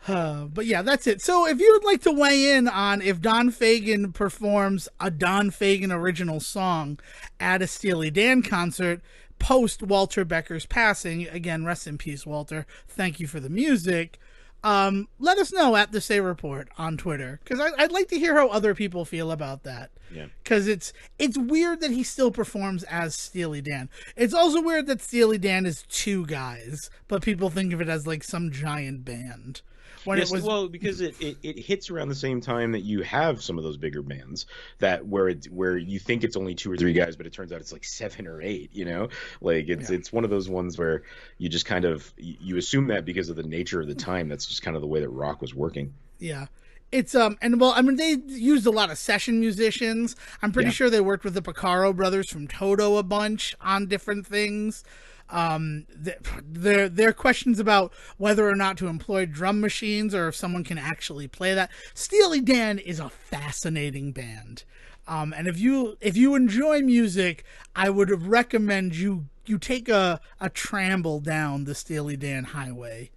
But yeah, that's it. So if you would like to weigh in on if Don Fagen performs a Don Fagen original song at a Steely Dan concert post Walter Becker's passing, again, rest in peace, Walter. Thank you for the music. Let us know at the Say Report on Twitter, because I'd like to hear how other people feel about that. Yeah. Because it's weird that he still performs as Steely Dan. It's also weird that Steely Dan is two guys, but people think of it as like some giant band. Well, because it hits around the same time that you have some of those bigger bands that where you think it's only 2 or 3 guys, but it turns out it's like 7 or 8. You know, like it's one of those ones where you just kind of you assume that because of the nature of the time. That's just kind of the way that rock was working. Yeah. It's and well, I mean, they used a lot of session musicians. I'm pretty sure they worked with the Porcaro brothers from Toto a bunch on different things. There are questions about whether or not to employ drum machines or if someone can actually play that. Steely Dan is a fascinating band. And if you enjoy music, I would recommend you take a tramble down the Steely Dan highway.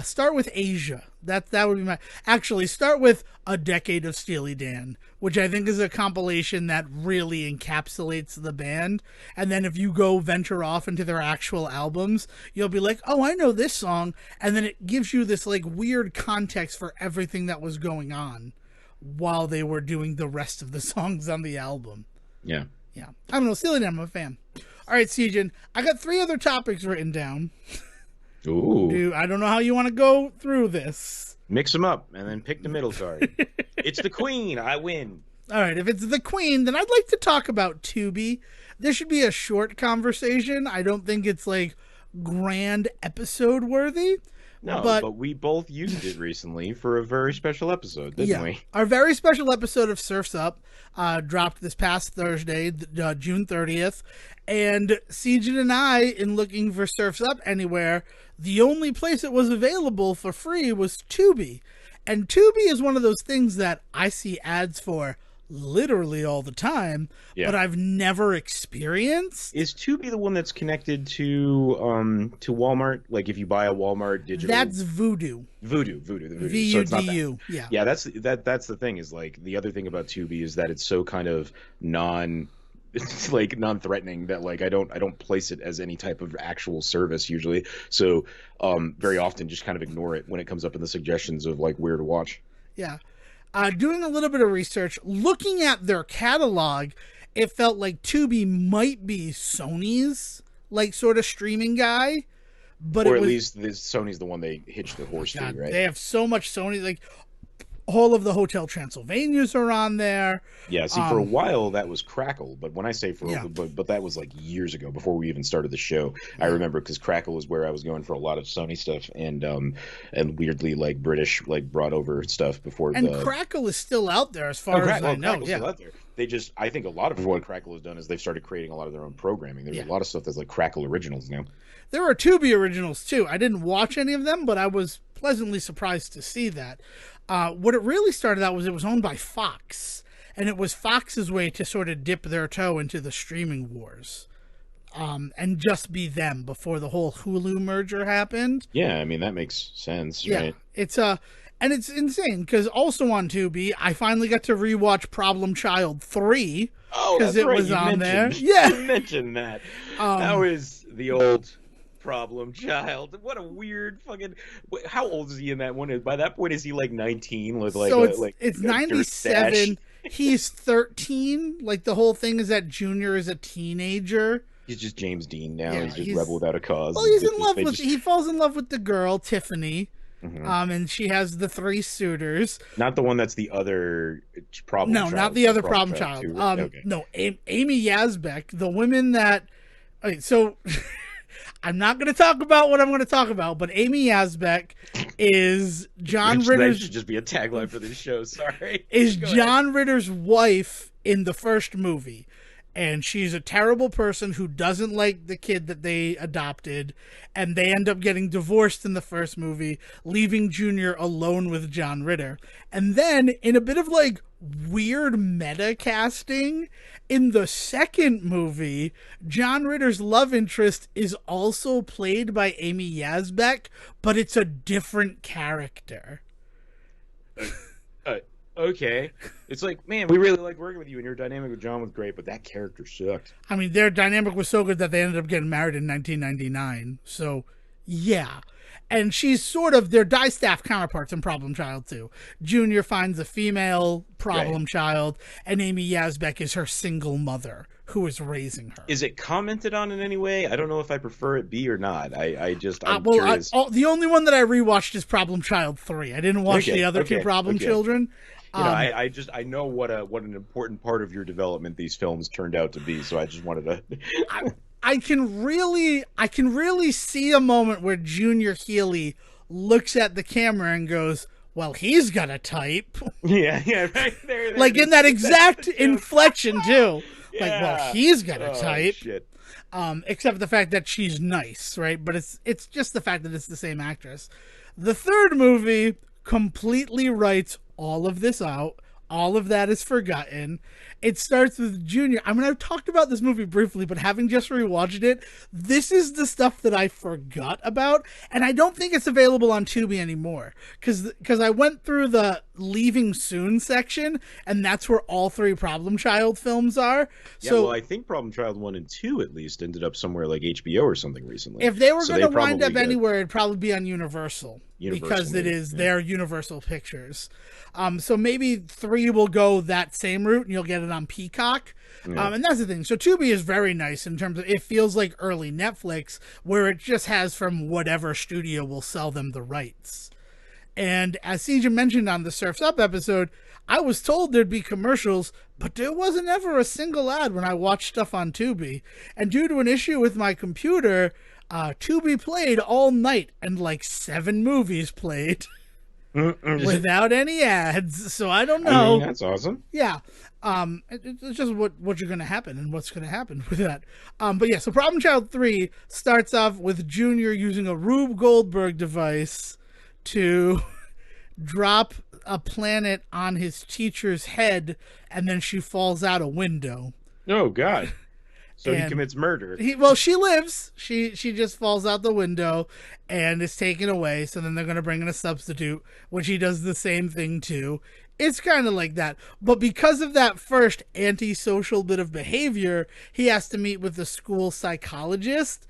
Start with Asia. That would be actually start with A Decade of Steely Dan, which I think is a compilation that really encapsulates the band. And then if you go venture off into their actual albums, you'll be like, oh, I know this song. And then it gives you this like weird context for everything that was going on while they were doing the rest of the songs on the album. Yeah. Yeah. I don't know. Steely Dan, I'm a fan. All right, Sejohn, I got 3 other topics written down. Ooh. Dude, I don't know how you want to go through this. Mix them up and then pick the middle card. It's the Queen. I win. All right, if it's the Queen, then I'd like to talk about Tubi. This should be a short conversation. I don't think it's like grand episode worthy. No, but we both used it recently for a very special episode, didn't we? Our very special episode of Surf's Up dropped this past Thursday, June 30th. And Sejohn and I, in looking for Surf's Up anywhere, the only place it was available for free was Tubi. And Tubi is one of those things that I see ads for literally all the time, but I've never experienced. Is Tubi the one that's connected to Walmart? Like if you buy a Walmart digital, that's Vudu. Vudu. VUDU. So yeah. That's the thing is like the other thing about Tubi is that it's so kind of non-threatening that like I don't place it as any type of actual service usually. So very often just kind of ignore it when it comes up in the suggestions of like where to watch. Yeah. Doing a little bit of research, looking at their catalog, it felt like Tubi might be Sony's like sort of streaming guy, but or at least Sony's the one they hitched the horse to, right? They have so much Sony, like all of the Hotel Transylvanias are on there. Yeah, see, for a while that was Crackle, but when I say but that was like years ago before we even started the show. I remember because Crackle was where I was going for a lot of Sony stuff and weirdly like British like brought over stuff before. And Crackle is still out there as far as I know. Crackle's still out there. They just, I think a lot of what Crackle has done is they've started creating a lot of their own programming. There's a lot of stuff that's like Crackle originals now. There are Tubi originals too. I didn't watch any of them, but I was pleasantly surprised to see that. What it really started out was it was owned by Fox, and it was Fox's way to sort of dip their toe into the streaming wars, and just be them before the whole Hulu merger happened. Yeah, I mean that makes sense, right? It's and it's insane because also on Tubi, I finally got to rewatch Problem Child 3 because it was on there. Yeah, you mentioned that. That was the old Problem Child. What a weird fucking. How old is he in that one? By that point, is he like 19? With like, so it's 97. He's 13. Like the whole thing is that Junior is a teenager. He's just James Dean now. Yeah, he's just Rebel Without a Cause. Well, he's in love with. He falls in love with the girl Tiffany. Mm-hmm. And she has the 3 suitors. Not the one that's the other problem child. No, not the other problem child. Okay. No, Amy Yazbek, the women that. Okay, so I'm not going to talk about what I'm going to talk about, but Amy Yazbek is John Ritter's. That should just be a tagline for this show. Sorry. Is John Ritter's wife in the first movie. And she's a terrible person who doesn't like the kid that they adopted. And they end up getting divorced in the first movie, leaving Junior alone with John Ritter. And then, in a bit of like weird meta casting. In the second movie, John Ritter's love interest is also played by Amy Yazbek, but it's a different character. Okay. It's like, man, we really like working with you, and your dynamic with John was great, but that character sucked. I mean, their dynamic was so good that they ended up getting married in 1999. So, yeah. And she's sort of their die-staff counterparts in Problem Child 2. Junior finds a female problem child, and Amy Yazbek is her single mother who is raising her. Is it commented on in any way? I don't know if I prefer it be or not. I'm curious. The only one that I rewatched is Problem Child 3. I didn't watch the other two Problem Children. I know what an important part of your development these films turned out to be, so I just wanted to. I can really see a moment where Junior Healy looks at the camera and goes, "Well, he's got a type." Yeah, right there. Like in that exact inflection too. Yeah. Like, well, he's got a type. Shit. Except the fact that she's nice, right? But it's just the fact that it's the same actress. The third movie completely writes all of this out. All of that is forgotten. It starts with Junior. I mean, I've talked about this movie briefly, but having just rewatched it, this is the stuff that I forgot about, and I don't think it's available on Tubi anymore. Because I went through the Leaving Soon section, and that's where all three Problem Child films are. Yeah, well, I think Problem Child 1 and 2 at least ended up somewhere like HBO or something recently. If they were going to wind up anywhere, it'd probably be on Universal because it is their Universal Pictures. So maybe 3 will go that same route, and you'll get it on Peacock. Yeah. And that's the thing. So Tubi is very nice in terms of it feels like early Netflix, where it just has from whatever studio will sell them the rights. And as Sejohn mentioned on the Surf's Up episode, I was told there'd be commercials, but there wasn't ever a single ad when I watched stuff on Tubi. And due to an issue with my computer, Tubi played all night, and like 7 movies played. Without any ads, so I don't know. I mean, that's awesome. Yeah, it's just what you're going to happen and what's going to happen with that. But yeah, so Problem Child 3 starts off with Junior using a Rube Goldberg device to drop a planet on his teacher's head, and then she falls out a window. Oh God. So he commits murder. She lives. She just falls out the window and is taken away. So then they're going to bring in a substitute, which he does the same thing to. It's kind of like that. But because of that first antisocial bit of behavior, he has to meet with the school psychologist,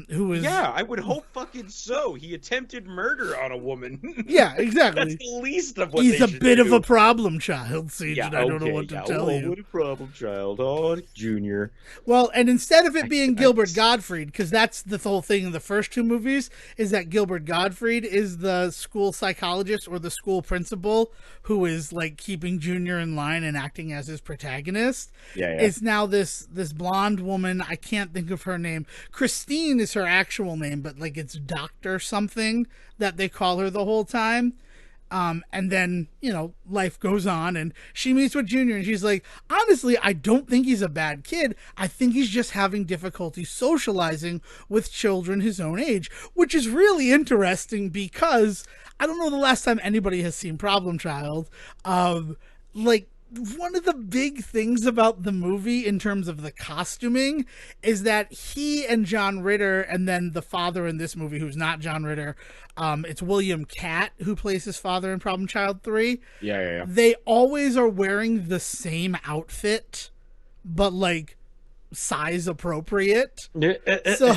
who is... Yeah, I would hope fucking so. He attempted murder on a woman. Yeah, exactly. That's the least of what he's a bit do. of a problem child, Sejohn. Yeah, I don't know what to tell you. What a problem child. Oh, Junior. Well, and instead of it being Gilbert Gottfried, because that's the whole thing in the first 2 movies, is that Gilbert Gottfried is the school psychologist or the school principal who is like keeping Junior in line and acting as his protagonist. Yeah. It's now this blonde woman. I can't think of her name. Christine is her actual name, but like it's Dr. something that they call her the whole time. And then, life goes on and she meets with Junior and she's like, honestly, I don't think he's a bad kid. I think he's just having difficulty socializing with children his own age, which is really interesting because I don't know the last time anybody has seen Problem Child. One of the big things about the movie in terms of the costuming is that he and John Ritter, and then the father in this movie, who's not John Ritter, it's William Catt who plays his father in Problem Child 3. Yeah. They always are wearing the same outfit, but like size appropriate. So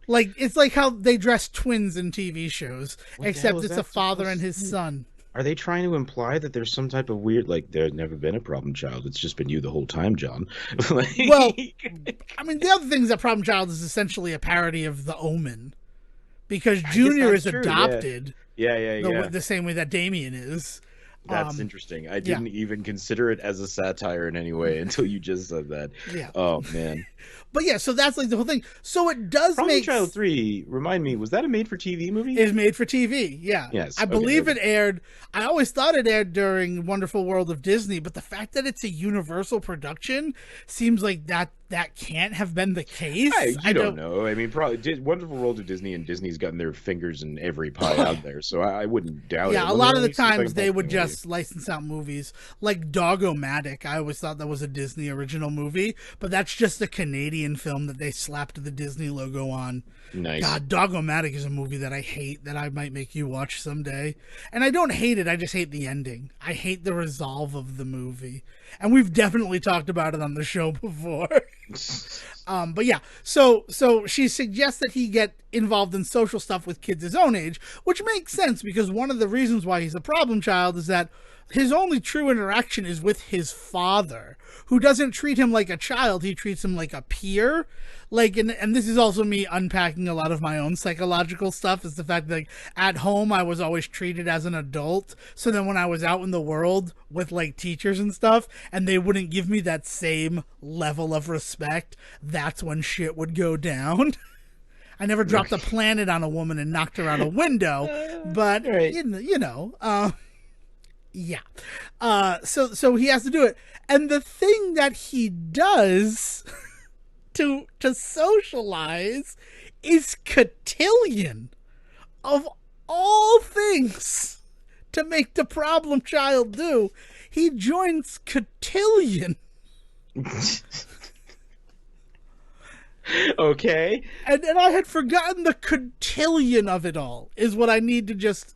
like it's like how they dress twins in TV shows, except it's a father and his son. Are they trying to imply that there's some type of weird, like, there's never been a problem child? It's just been you the whole time, John. Well, I mean, the other thing is that Problem Child is essentially a parody of The Omen. Because Junior is adopted. Yeah. The same way that Damien is. That's interesting. I didn't even consider it as a satire in any way until you just said that. Yeah. Oh, man. But yeah, so that's like the whole thing. So it does Problem Child 3, remind me, was that a made-for-TV movie? It's made for TV, yeah. Yes. I believe it aired, I always thought it aired during Wonderful World of Disney, but the fact that it's a Universal production seems like that that can't have been the case. I don't know. I mean, probably Wonderful World of Disney, and Disney's gotten their fingers in every pie out there, so I wouldn't doubt it. Yeah, a lot of the times they would just license out movies. Like Dog-O-Matic, I always thought that was a Disney original movie, but that's just a Canadian film that they slapped the Disney logo on. Nice. God, Dog-O-Matic is a movie that I hate, that I might make you watch someday. And I don't hate it, I just hate the ending. I hate the resolve of the movie. And we've definitely talked about it on the show before. But yeah, so she suggests that he get involved in social stuff with kids his own age, which makes sense because one of the reasons why he's a problem child is that his only true interaction is with his father, who doesn't treat him like a child. He treats him like a peer. Like, and this is also me unpacking a lot of my own psychological stuff, is the fact that, like, at home I was always treated as an adult. So then when I was out in the world with, like, teachers and stuff, and they wouldn't give me that same level of respect, that's when shit would go down. I never dropped a planet on a woman and knocked her out a window, but, right. Yeah. So he has to do it. And the thing that he does to socialize is cotillion. Of all things to make the problem child do, he joins cotillion. Okay. And I had forgotten the cotillion of it all, is what I need to just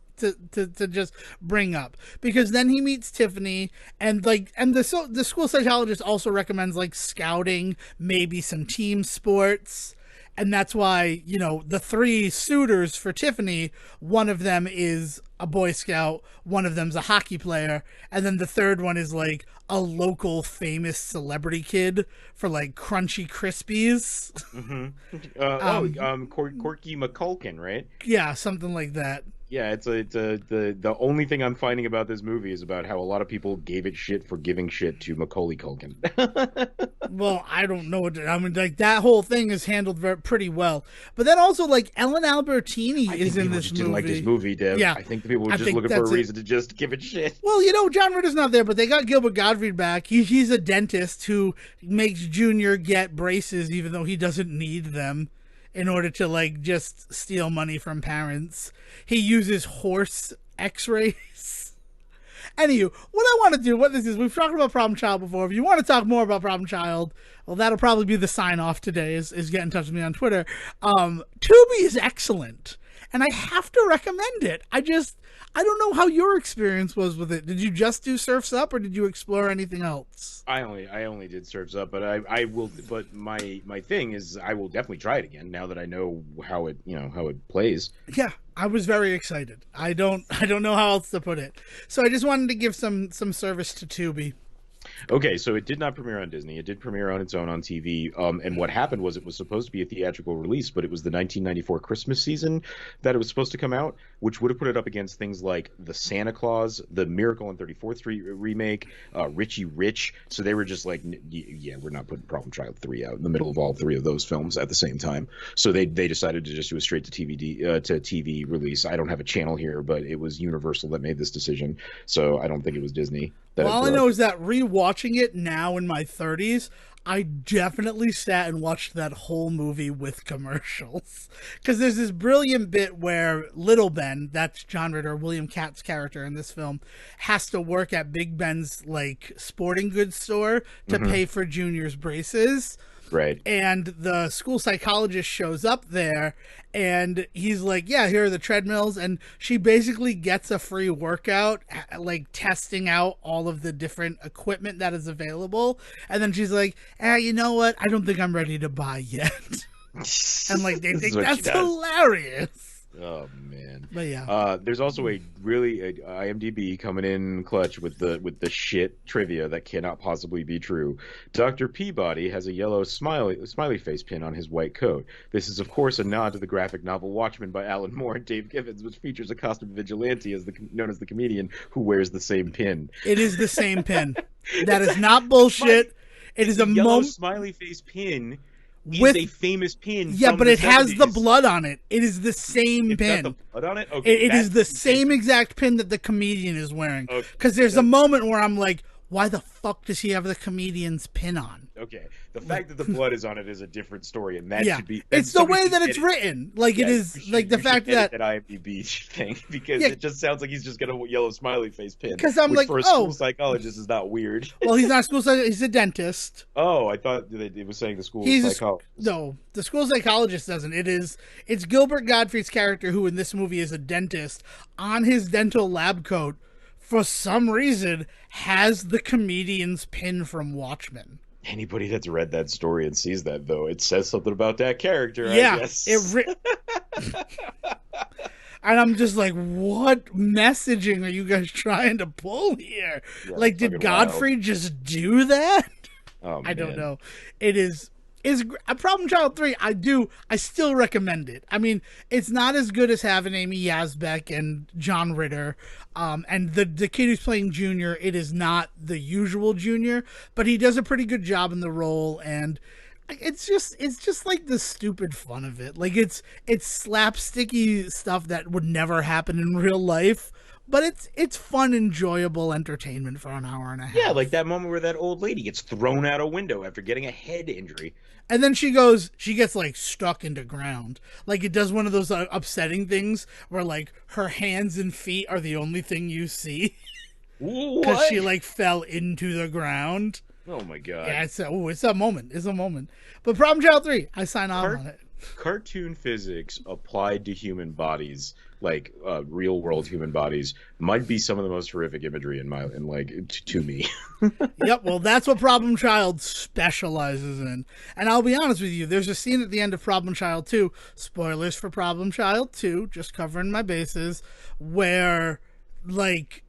just bring up, because then he meets Tiffany, and the school psychologist also recommends like scouting, maybe some team sports, and that's why, you know, the three suitors for Tiffany, one of them is a Boy Scout, one of them's a hockey player, and then the third one is like a local famous celebrity kid for like Crunchy Krispies. Mm-hmm. Corky McCulkin, right? Yeah, something like that. Yeah, the only thing I'm finding about this movie is about how a lot of people gave it shit for giving shit to Macaulay Culkin. Well, I don't know what I mean. Like, that whole thing is handled pretty well. But then also, like, Ellen Albertini is in this movie. Didn't like this movie, Dev. Yeah, I think the people were just looking for a reason to just give it shit. Well, you know, John Ritter's not there, but they got Gilbert Gottfried back. He's a dentist who makes Junior get braces even though he doesn't need them, in order to, like, just steal money from parents. He uses horse x-rays. Anywho, what I want to do, we've talked about Problem Child before. If you want to talk more about Problem Child, well, that'll probably be the sign-off today, is get in touch with me on Twitter. Tubi is excellent, and I have to recommend it. I don't know how your experience was with it. Did you just do Surf's Up, or did you explore anything else? I only did Surf's Up, but I will. But my thing is, I will definitely try it again now that I know how it plays. Yeah, I was very excited. I don't know how else to put it. So I just wanted to give some service to Tubi. Okay, so it did not premiere on Disney. It did premiere on its own on TV. And what happened was, it was supposed to be a theatrical release, but it was the 1994 Christmas season that it was supposed to come out, which would have put it up against things like the Santa Claus, the Miracle on 34th Street remake, Richie Rich. So they were just like, yeah, we're not putting Problem Child 3 out in the middle of all three of those films at the same time. So they decided to just do a straight to TV release. I don't have a channel here, but it was Universal that made this decision. So I don't think it was Disney. Well, all I know is that rewatching it now in my 30s, I definitely sat and watched that whole movie with commercials. Because there's this brilliant bit where Little Ben, that's John Ritter, William Katt's character in this film, has to work at Big Ben's, like, sporting goods store to pay for Junior's braces. Right. And the school psychologist shows up there, and he's like, yeah, here are the treadmills. And she basically gets a free workout, like testing out all of the different equipment that is available. And then she's like, you know what? I don't think I'm ready to buy yet. And, like, they think that's hilarious. Oh man! But yeah, there's also a IMDb coming in clutch with the shit trivia that cannot possibly be true. Dr. Peabody has a yellow smiley face pin on his white coat. This is, of course, a nod to the graphic novel Watchmen by Alan Moore and Dave Gibbons, which features a costumed vigilante known as the comedian who wears the same pin. It is the same pin. That is not bullshit. It is a yellow smiley face pin. With a famous pin. Yeah, but it has the blood on it. It is the same pin. Got the blood on it? Okay, it is the same exact pin that the comedian is wearing. Because there's a moment where I'm like, why the fuck does he have the comedian's pin on? Okay, the fact that the blood is on it is a different story, and that Yeah, should be. it's the way that it's written. Like it is, like the fact that IMDb thing, because it just sounds like he's just gonna yellow smiley face pin. Because I'm which like, for a school psychologist is not weird. Well, he's not a school psychologist. He's a dentist. Oh, I thought it was saying the school psychologist. No, the school psychologist doesn't. It's Gilbert Gottfried's character, who in this movie is a dentist, on his dental lab coat, for some reason, has the comedian's pin from Watchmen. Anybody that's read that story and sees that, though, it says something about that character, yeah, I guess. And I'm just like, what messaging are you guys trying to pull here? Yeah, like, did Godfrey just do that? Oh, I don't know. It is a Problem Child 3. I still recommend it. I mean, it's not as good as having Amy Yazbek and John Ritter. And the kid who's playing Junior, it is not the usual Junior, but he does a pretty good job in the role. And it's just like the stupid fun of it. Like it's slapsticky stuff that would never happen in real life. But it's fun, enjoyable entertainment for an hour and a half. Yeah, like that moment where that old lady gets thrown out a window after getting a head injury. And then she gets like stuck into ground. Like it does one of those upsetting things where like her hands and feet are the only thing you see. Because she like fell into the ground. Oh my god. Yeah, it's a moment. It's a moment. But Problem Child 3, I sign off on it. Cartoon physics applied to human bodies, like real world human bodies, might be some of the most horrific imagery to me. Yep, well, that's what Problem Child specializes in. And I'll be honest with you, there's a scene at the end of Problem Child 2, spoilers for Problem Child 2, just covering my bases, where like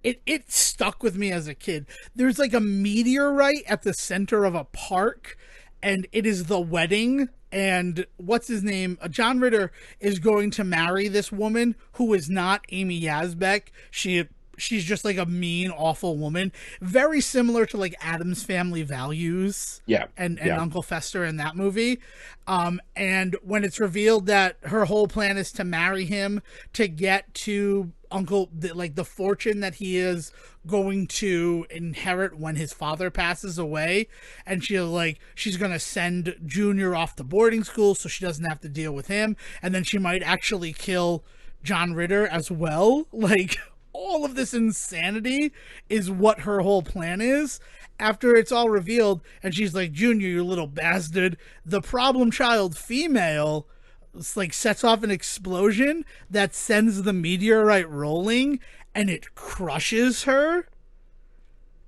it stuck with me as a kid. There's like a meteorite at the center of a park, and it is the wedding, and what's his name? John Ritter is going to marry this woman who is not Amy Yazbek. She's just like a mean, awful woman. Very similar to like Addams Family Values. Yeah. And Uncle Fester in that movie. And when it's revealed that her whole plan is to marry him to get to the fortune that he is going to inherit when his father passes away, and she's gonna send Junior off to boarding school so she doesn't have to deal with him, and then she might actually kill John Ritter as well. Like, all of this insanity is what her whole plan is. After it's all revealed, and she's like, Junior, you little bastard, the Problem Child female like sets off an explosion that sends the meteorite rolling, and it crushes her.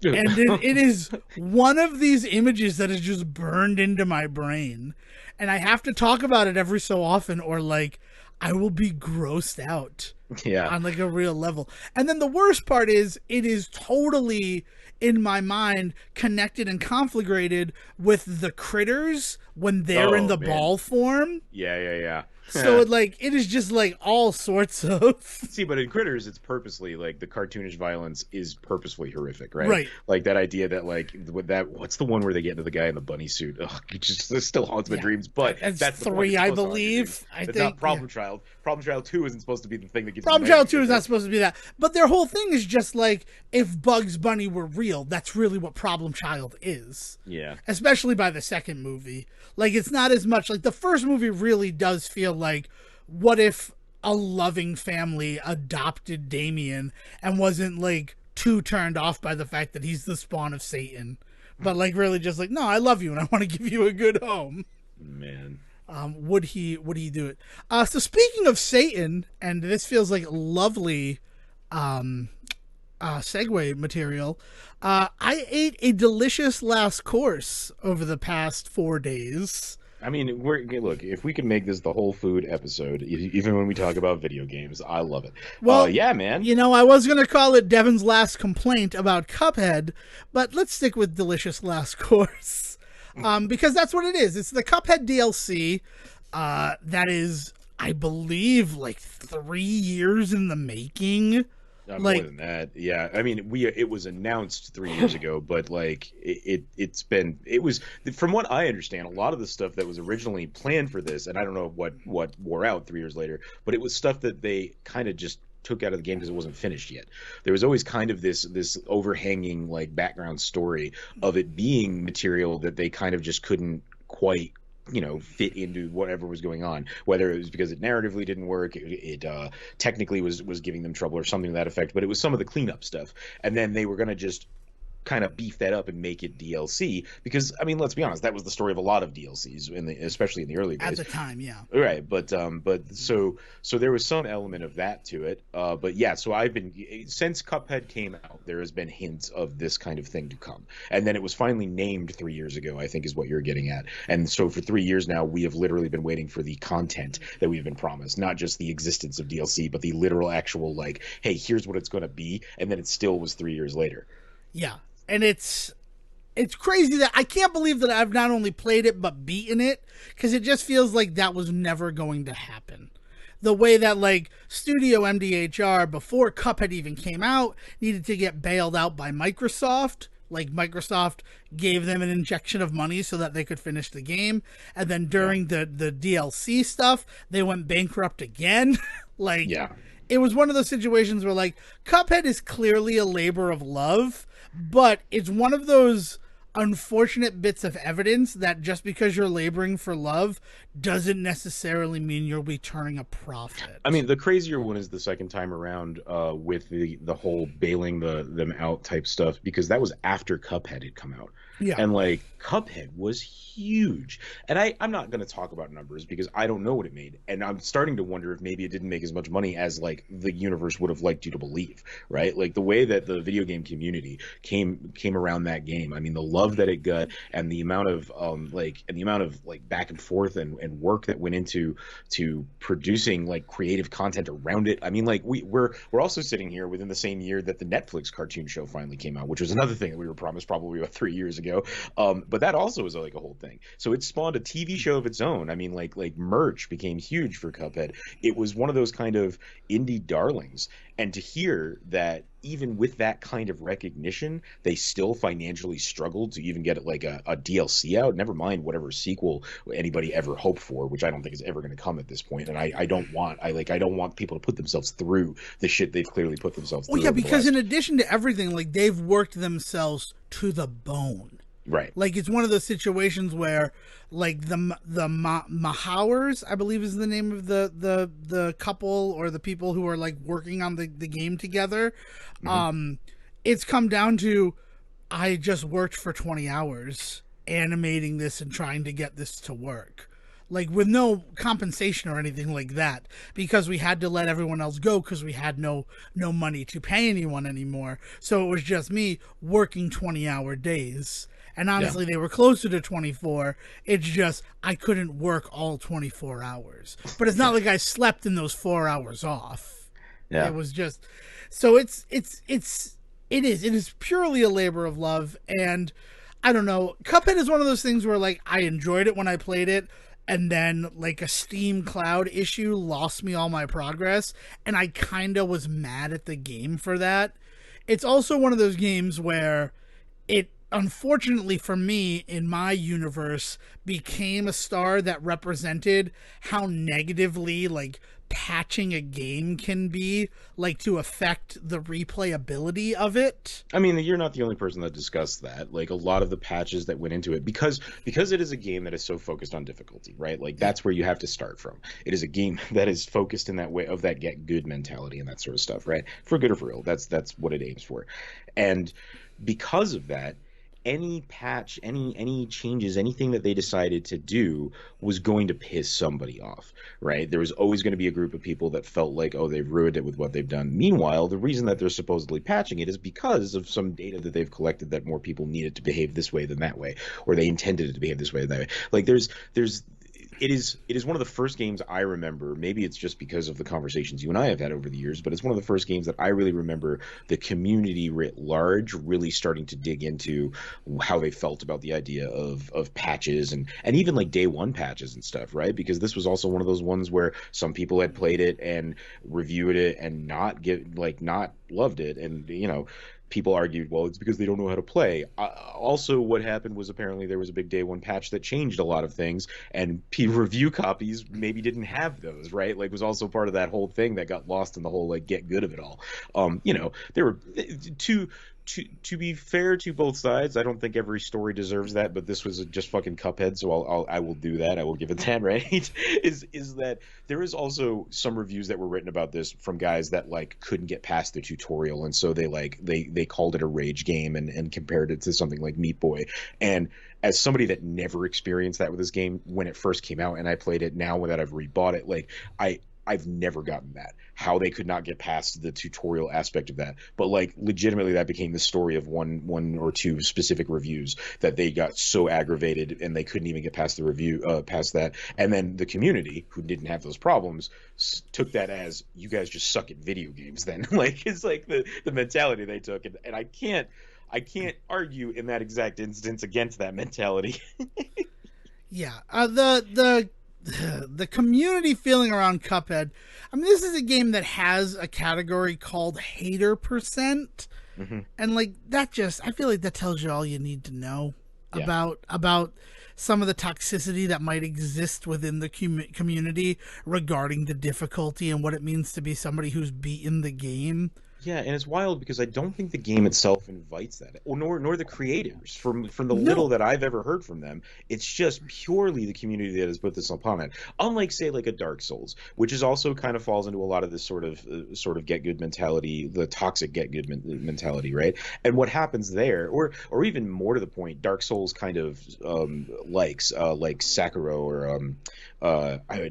And it is one of these images that is just burned into my brain, and I have to talk about it every so often, or like I will be grossed out. Yeah, on like a real level. And then the worst part is it is totally in my mind connected and conflagrated with the critters when they're in the ball form. Yeah. So it is just like all sorts of see, but in Critters it's purposely like the cartoonish violence is purposefully horrific, right? Right. Like that idea that like with that, what's the one where they get into the guy in the bunny suit? Ugh, it still haunts my dreams. But that's 3, I believe. I think not Problem Child. Problem Child 2 isn't supposed to be the thing that gets Problem Child 2 is not supposed to be that. But their whole thing is just like, if Bugs Bunny were real, that's really what Problem Child is. Yeah. Especially by the second movie. Like, it's not as much like the first movie really does feel like, what if a loving family adopted Damien and wasn't like too turned off by the fact that he's the spawn of Satan, but like really just like, no, I love you and I want to give you a good home. Man. Would he do it? So speaking of Satan, and this feels like lovely segue material, I ate a delicious last course over the past 4 days. I mean, look, if we can make this the whole food episode, even when we talk about video games, I love it. Well, yeah, man. You know, I was going to call it Devon's last complaint about Cuphead, but let's stick with delicious last course. Because that's what it is. It's the Cuphead DLC that is, I believe, like 3 years in the making. More than that, yeah. I mean, it was announced 3 years ago, but like it was from what I understand, a lot of the stuff that was originally planned for this, and I don't know what wore out 3 years later, but it was stuff that they kind of just took out of the game because it wasn't finished yet. There was always kind of this overhanging like background story of it being material that they kind of just couldn't quite fit into whatever was going on, whether it was because it narratively didn't work, it technically was giving them trouble or something to that effect, but it was some of the cleanup stuff. And then they were going to just kind of beef that up and make it DLC, because I mean, let's be honest, that was the story of a lot of DLCs especially in the early days at the time. Yeah, right. But so there was some element of that to it. But yeah, so I've been, since Cuphead came out, there has been hints of this kind of thing to come, and then it was finally named 3 years ago, I think is what you're getting at. And so for 3 years now, we have literally been waiting for the content that we've been promised, not just the existence of DLC, but the literal actual, like, hey, here's what it's going to be, and then it still was 3 years later. Yeah. And it's crazy that I can't believe that I've not only played it but beaten it, because it just feels like that was never going to happen. The way that like Studio MDHR, before Cuphead even came out, needed to get bailed out by Microsoft. Like Microsoft gave them an injection of money so that they could finish the game, and then during the DLC stuff, they went bankrupt again. Like, yeah. It was one of those situations where like Cuphead is clearly a labor of love, but it's one of those unfortunate bits of evidence that just because you're laboring for love doesn't necessarily mean you'll be turning a profit. I mean, the crazier one is the second time around with the whole bailing them out type stuff, because that was after Cuphead had come out. Yeah. And like Cuphead was huge. And I'm not going to talk about numbers because I don't know what it made. And I'm starting to wonder if maybe it didn't make as much money as like the universe would have liked you to believe, right? Like the way that the video game community came around that game. I mean, the love that it got and the amount of back and forth and work that went into producing like creative content around it. I mean, like we're also sitting here within the same year that the Netflix cartoon show finally came out, which was another thing that we were promised probably about 3 years ago. But that also was like a whole thing. So it spawned a TV show of its own. I mean, like merch became huge for Cuphead. It was one of those kind of indie darlings. And to hear that even with that kind of recognition, they still financially struggled to even get like a DLC out, never mind whatever sequel anybody ever hoped for, which I don't think is ever going to come at this point. And I don't want people to put themselves through the shit they've clearly put themselves through. Well, yeah, because in addition to everything, like they've worked themselves to the bone. Right. Like it's one of those situations where like the Mahowers, I believe is the name of the couple or the people who are like working on the game together. Mm-hmm. It's come down to, I just worked for 20 hours animating this and trying to get this to work. Like with no compensation or anything like that, because we had to let everyone else go because we had no money to pay anyone anymore. So it was just me working 20-hour days. And honestly, They were closer to 24. It's just I couldn't work all 24 hours. But it's not like I slept in those 4 hours off. Yeah. It was just so it is purely a labor of love. And I don't know, Cuphead is one of those things where like I enjoyed it when I played it, and then like a Steam Cloud issue lost me all my progress, and I kind of was mad at the game for that. It's also one of those games where it, unfortunately for me, in my universe, became a star that represented how negatively like patching a game can be, like to affect the replayability of it. I mean, you're not the only person that discussed that. Like a lot of the patches that went into it, because it is a game that is so focused on difficulty, right? Like that's where you have to start from. It is a game that is focused in that way of that get good mentality and that sort of stuff, right? For good or for ill, that's what it aims for. And because of that, any patch, any changes, anything that they decided to do was going to piss somebody off, right? There was always going to be a group of people that felt like, oh, they've ruined it with what they've done. Meanwhile, the reason that they're supposedly patching it is because of some data that they've collected that more people needed to behave this way than that way, or they intended it to behave this way than that way. Like it is one of the first games I remember, maybe it's just because of the conversations you and I have had over the years, but it's one of the first games that I really remember the community writ large really starting to dig into how they felt about the idea of patches and even like day one patches and stuff, right? Because this was also one of those ones where some people had played it and reviewed it and not loved it, and people argued, well, it's because they don't know how to play. Also, what happened was apparently there was a big day one patch that changed a lot of things, and review copies maybe didn't have those, right? Like, was also part of that whole thing that got lost in the whole like get good of it all. There were two. To be fair to both sides, I don't think every story deserves that, but this was just fucking Cuphead, so I will do that. I will give it that, right? Is that there is also some reviews that were written about this from guys that like couldn't get past the tutorial, and so they called it a rage game and compared it to something like Meat Boy. And as somebody that never experienced that with this game when it first came out, and I played it now that I've rebought it, like I've never gotten that, how they could not get past the tutorial aspect of that. But like legitimately that became the story of one or two specific reviews, that they got so aggravated and they couldn't even get past the review past that. And then the community, who didn't have those problems, took that as, you guys just suck at video games then. Like, it's like the mentality they took. And I can't argue in that exact instance against that mentality. Yeah. The community feeling around Cuphead. I mean, this is a game that has a category called hater percent. Mm-hmm. And like that, I feel like that tells you all you need to know about some of the toxicity that might exist within the community regarding the difficulty and what it means to be somebody who's beaten the game. Yeah, and it's wild because I don't think the game itself invites that, or nor the creators. From the little that I've ever heard from them, it's just purely the community that has put this upon it. Unlike, say, like a Dark Souls, which is also kind of falls into a lot of this sort of get good mentality, the toxic get good mentality, right? And what happens there, or even more to the point, Dark Souls kind of likes like Sakura or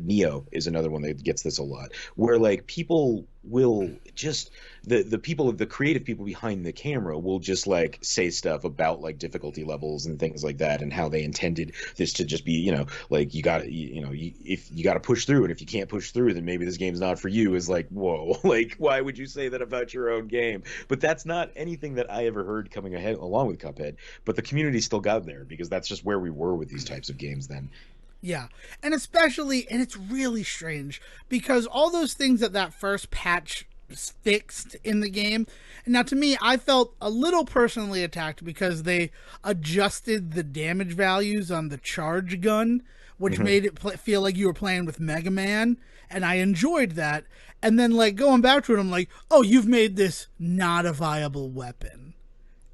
Neo is another one that gets this a lot, where like people will just the creative people behind the camera will just like say stuff about like difficulty levels and things like that, and how they intended this to just be, like you got if you got to push through, and if you can't push through, then maybe this game's not for you. Is like, whoa, like why would you say that about your own game? But that's not anything that I ever heard coming ahead along with Cuphead. But the community still got there because that's just where we were with these types of games then. Yeah, and it's really strange because all those things that first patch fixed in the game. And now to me, I felt a little personally attacked because they adjusted the damage values on the charge gun, which made it feel like you were playing with Mega Man, and I enjoyed that. And then like going back to it, I'm like, oh, you've made this not a viable weapon.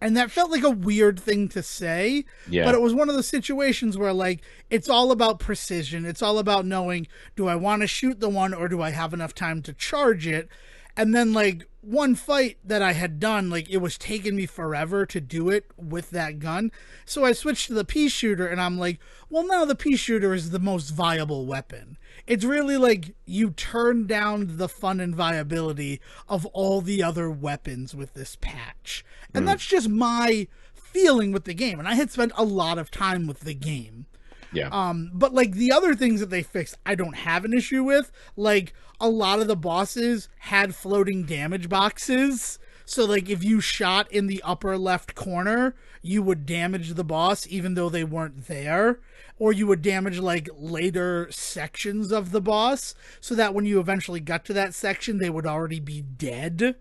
And that felt like a weird thing to say, but it was one of those situations where, like, it's all about precision. It's all about knowing, do I want to shoot the one or do I have enough time to charge it? And then, like, one fight that I had done, like, it was taking me forever to do it with that gun. So I switched to the pea shooter, and I'm like, well, now the pea shooter is the most viable weapon. It's really like you turn down the fun and viability of all the other weapons with this patch. And that's just my feeling with the game. And I had spent a lot of time with the game. Yeah. But like the other things that they fixed, I don't have an issue with. Like a lot of the bosses had floating damage boxes. So like if you shot in the upper left corner, you would damage the boss even though they weren't there. Or you would damage like later sections of the boss so that when you eventually got to that section, they would already be dead.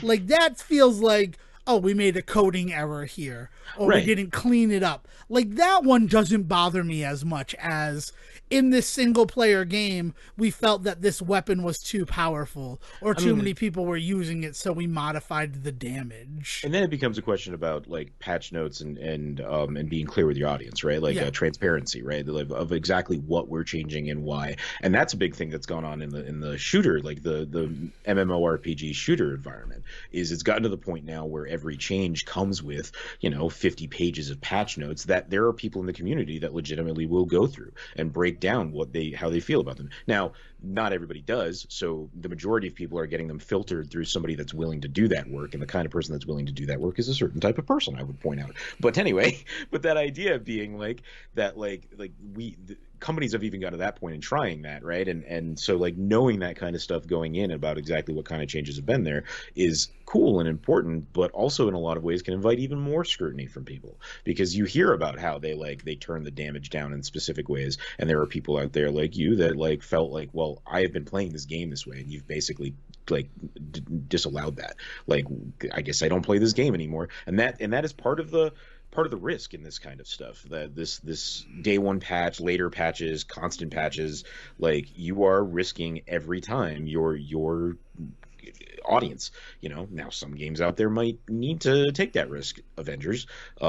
Like that feels like, oh, we made a coding error here, or we didn't clean it up. Like that one doesn't bother me as much as in this single player game, we felt that this weapon was too powerful or too many people were using it. So we modified the damage. And then it becomes a question about like patch notes and being clear with your audience, right? Like transparency, right? Of exactly what we're changing and why. And that's a big thing that's gone on in the shooter, like the MMORPG shooter environment, is it's gotten to the point now where every change comes with, 50 pages of patch notes that there are people in the community that legitimately will go through and break down how they feel about them. Now, not everybody does, so the majority of people are getting them filtered through somebody that's willing to do that work, and the kind of person that's willing to do that work is a certain type of person, I would point out. But anyway, but that idea being like that, companies have even got to that point in trying that, right? And so like knowing that kind of stuff going in about exactly what kind of changes have been there is cool and important, but also in a lot of ways can invite even more scrutiny from people, because you hear about how they turn the damage down in specific ways, and there are people out there like you that like felt like, well, well, I have been playing this game this way, and you've basically like disallowed that. Like, I guess I don't play this game anymore, and that is part of the risk in this kind of stuff. That this day one patch, later patches, constant patches, like you are risking every time your audience. Now some games out there might need to take that risk, Avengers,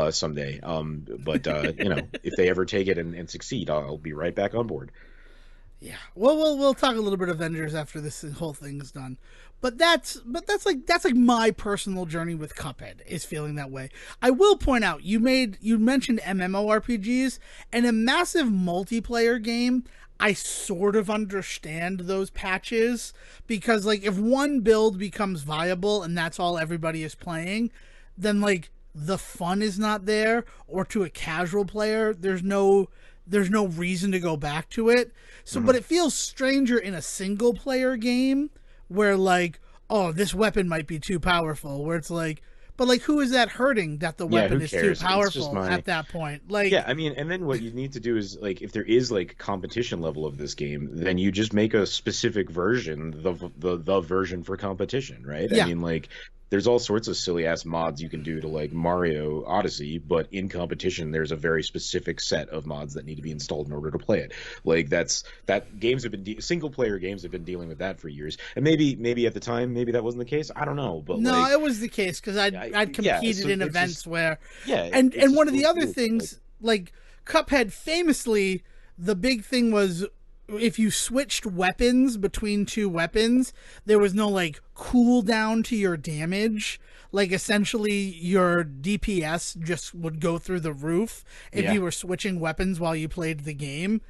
someday. But if they ever take it and succeed, I'll be right back on board. Yeah. Well, we'll talk a little bit of Avengers after this whole thing is done. But that's like my personal journey with Cuphead is feeling that way. I will point out you mentioned MMORPGs, and a massive multiplayer game. I sort of understand those patches because like if one build becomes viable and that's all everybody is playing, then like the fun is not there, or to a casual player there's no reason to go back to it. So but it feels stranger in a single player game where like, oh, this weapon might be too powerful, where it's like, but like, who is that hurting that the weapon is too powerful at that point? Like, yeah, I mean, and then what you need to do is like, if there is like competition level of this game, then you just make a specific version, the version for competition, right? Yeah. I mean, like, there's all sorts of silly ass mods you can do to like Mario Odyssey, but in competition, there's a very specific set of mods that need to be installed in order to play it. Like games have been single player games have been dealing with that for years, and maybe at the time maybe that wasn't the case. I don't know, but no, like, it was the case because I'd competed in events where and it's one of the cool, other things like Cuphead famously, the big thing was if you switched weapons between two weapons, there was no like cooldown to your damage. Like essentially your DPS just would go through the roof if you were switching weapons while you played the game.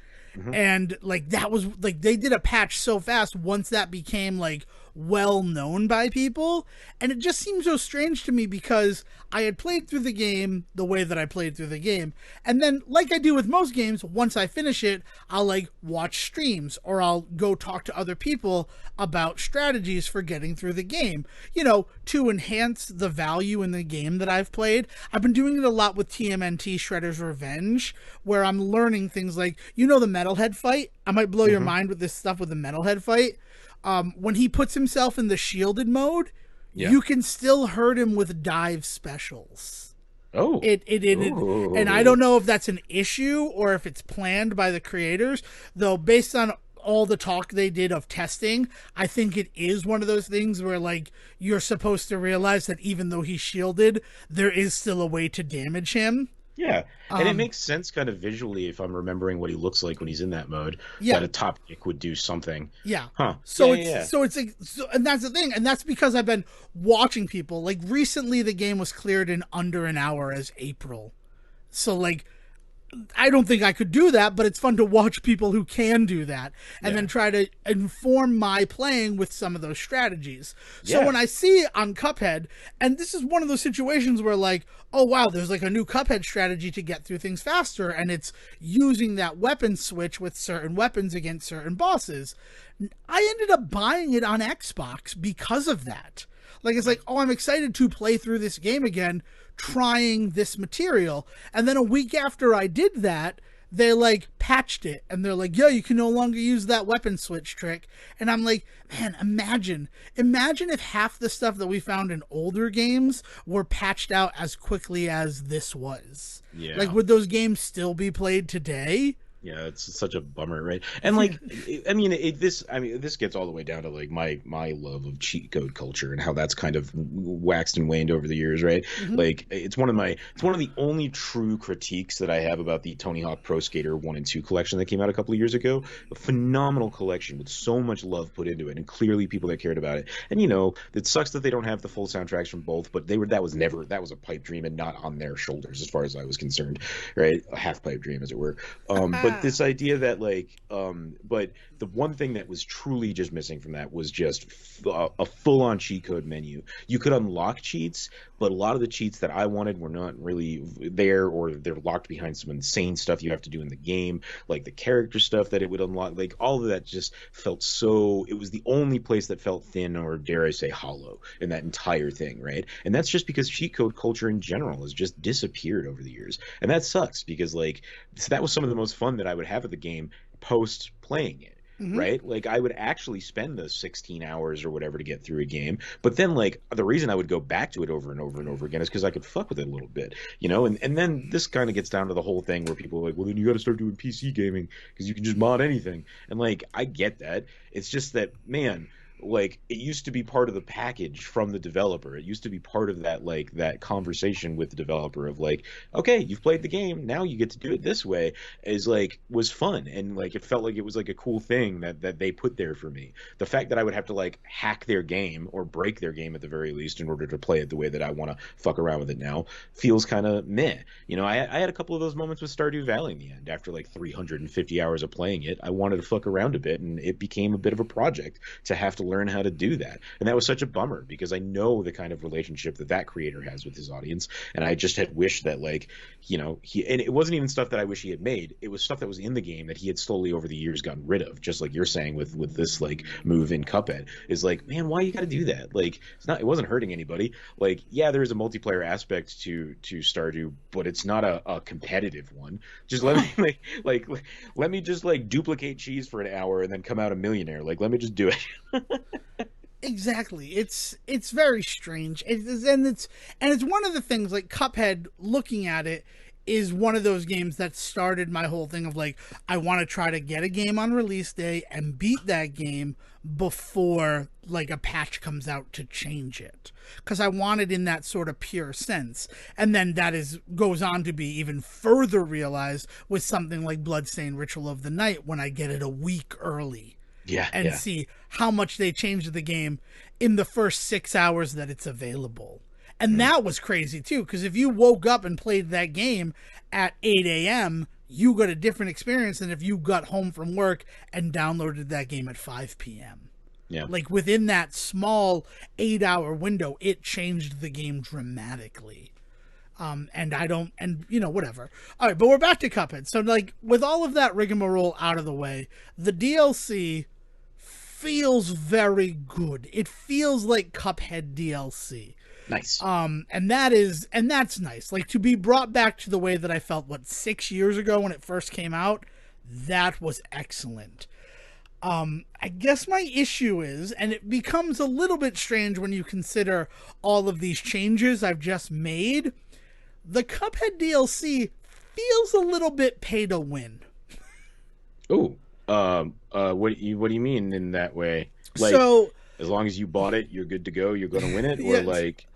And like that was like they did a patch so fast once that became like well known by people, and it just seems so strange to me because I had played through the game the way that I played through the game, and then like I do with most games, once I finish it I'll like watch streams or I'll go talk to other people about strategies for getting through the game, to enhance the value in the game that I've played. I've been doing it a lot with TMNT Shredder's Revenge, where I'm learning things like the Metalhead fight. I might blow your mind with this stuff with the Metalhead fight. When he puts himself in the shielded mode, you can still hurt him with dive specials. Oh, and I don't know if that's an issue or if it's planned by the creators, though based on all the talk they did of testing, I think it is one of those things where like you're supposed to realize that even though he's shielded, there is still a way to damage him. Yeah, and it makes sense kind of visually if I'm remembering what he looks like when he's in that mode. Yeah. That a top kick would do something. Yeah. Huh. So it's like, and that's the thing, and that's because I've been watching people. Like recently, the game was cleared in under an hour as April. So like, I don't think I could do that, but it's fun to watch people who can do that and then try to inform my playing with some of those strategies. So when I see on Cuphead, and this is one of those situations where like, oh wow, there's like a new Cuphead strategy to get through things faster, and it's using that weapon switch with certain weapons against certain bosses. I ended up buying it on Xbox because of that. Like, it's like, oh, I'm excited to play through this game again, trying this material. And then a week after I did that, they like patched it and they're like, yeah, you can no longer use that weapon switch trick. And I'm like, man, imagine if half the stuff that we found in older games were patched out as quickly as this was. Yeah. Like, would those games still be played today? Yeah, it's such a bummer, right? And like, this gets all the way down to like my love of cheat code culture and how that's kind of waxed and waned over the years, right? Like, it's one of the only true critiques that I have about the Tony Hawk Pro Skater 1 and 2 collection that came out a couple of years ago. A phenomenal collection with so much love put into it, and clearly people that cared about it. And it sucks that they don't have the full soundtracks from both, but that was a pipe dream and not on their shoulders as far as I was concerned, right? A half pipe dream, as it were. But this idea that like but the one thing that was truly just missing from that was just a full-on cheat code menu. You could unlock cheats, but a lot of the cheats that I wanted were not really there, or they're locked behind some insane stuff you have to do in the game, like the character stuff that it would unlock. Like, all of that just felt so, it was the only place that felt thin, or dare I say hollow, in that entire thing, right? And that's just because cheat code culture in general has just disappeared over the years, and that sucks because like that was some of the most fun that I would have at the game post playing it. right? Like I would actually spend the 16 hours or whatever to get through a game. But then like the reason I would go back to it over and over and over again is because I could fuck with it a little bit, you know? And then this kind of gets down to the whole thing where people are like, well, then you got to start doing PC gaming because you can just mod anything. And like I get that. It's just that, man, like it used to be part of the package from the developer. It used to be part of that like that conversation with the developer of like, okay, you've played the game, now you get to do it this way, is like was fun, and like it felt like it was like a cool thing that they put there for me. The fact that I would have to like hack their game or break their game at the very least in order to play it the way that I want to fuck around with it now feels kind of meh. You know, I had a couple of those moments with Stardew Valley in the end. After like 350 hours of playing it, I wanted to fuck around a bit, and it became a bit of a project to have to learn how to do that. And that was such a bummer because I know the kind of relationship that creator has with his audience, and I just had wished that like, you know, and it wasn't even stuff that I wish he had made. It was stuff that was in the game that he had slowly over the years gotten rid of, just like you're saying with this like move in Cuphead. Is like, man, why you got to do that? Like it wasn't hurting anybody. Like, yeah, there is a multiplayer aspect to Stardew, but it's not a competitive one. Just let me let me just like duplicate cheese for an hour and then come out a millionaire. Like, let me just do it. Exactly. It's very strange. And it's one of the things, like Cuphead, looking at it, is one of those games that started my whole thing of like, I want to try to get a game on release day and beat that game before like a patch comes out to change it, because I want it in that sort of pure sense. And then that goes on to be even further realized with something like Bloodstained Ritual of the Night, when I get it a week early. And see how much they changed the game in the first 6 hours that it's available. And that was crazy too, because if you woke up and played that game at 8 a.m., you got a different experience than if you got home from work and downloaded that game at 5 p.m. Yeah. Like within that small 8-hour window, it changed the game dramatically. And you know, whatever. All right, but we're back to Cuphead. So like with all of that rigmarole out of the way, the DLC feels very good. It feels like Cuphead DLC. Nice. And that's nice. Like to be brought back to the way that I felt 6 years ago when it first came out, that was excellent. I guess my issue is, and it becomes a little bit strange when you consider all of these changes I've just made, the Cuphead DLC feels a little bit pay to win. Oh, what do you mean in that way? Like, so, as long as you bought it, you're good to go. You're going to win it, or yes. like.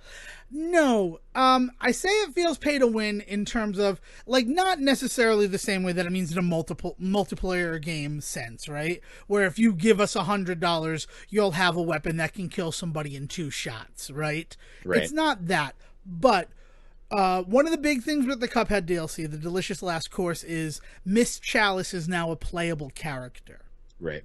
No, I say it feels pay to win in terms of like not necessarily the same way that it means in a multiplayer game sense, right? Where if you give us $100, you'll have a weapon that can kill somebody in 2 shots, right? It's not that, but one of the big things with the Cuphead DLC, the Delicious Last Course, is Miss Chalice is now a playable character. Right.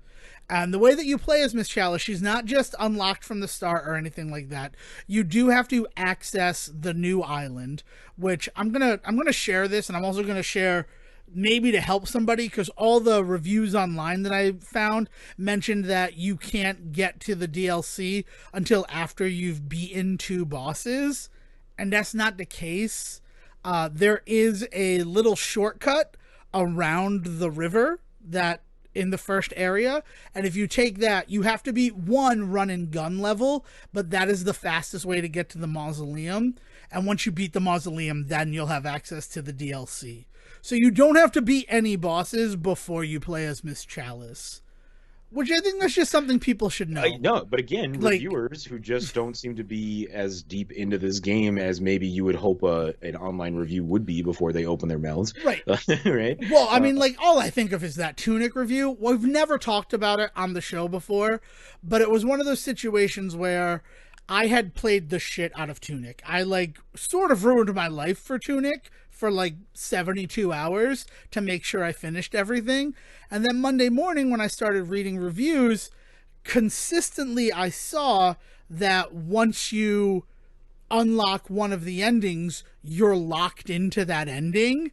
And the way that you play as Miss Chalice, she's not just unlocked from the start or anything like that. You do have to access the new island, which I'm gonna share this, and I'm also gonna share maybe to help somebody, because all the reviews online that I found mentioned that you can't get to the DLC until after you've beaten 2 bosses, and that's not the case. There is a little shortcut around the river that in the first area, and if you take that, you have to be run and gun level, but that is the fastest way to get to the mausoleum. And once you beat the mausoleum, then you'll have access to the DLC. So you don't have to beat any bosses before you play as Miss Chalice, which I think that's just something people should know. No, but again, reviewers who just don't seem to be as deep into this game as maybe you would hope an online review would be before they open their mouths. Right. Right? Well, I mean, like, all I think of is that Tunic review. We've never talked about it on the show before, but it was one of those situations where I had played the shit out of Tunic. I, like, sort of ruined my life for Tunic for like 72 hours to make sure I finished everything. And then Monday morning when I started reading reviews, consistently I saw that once you unlock one of the endings, you're locked into that ending.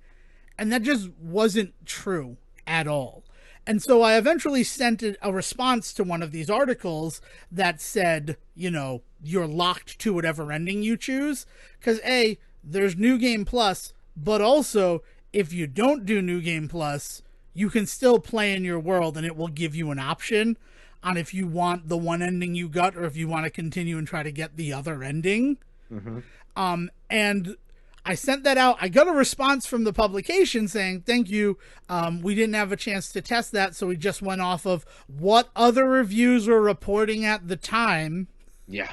And that just wasn't true at all. And so I eventually sent a response to one of these articles that said, you know, you're locked to whatever ending you choose. Because there's New Game Plus, but also, if you don't do New Game Plus, you can still play in your world, and it will give you an option on if you want the one ending you got or if you want to continue and try to get the other ending. Mm-hmm. And I sent that out. I got a response from the publication saying, thank you. We didn't have a chance to test that, so we just went off of what other reviews were reporting at the time. Yeah.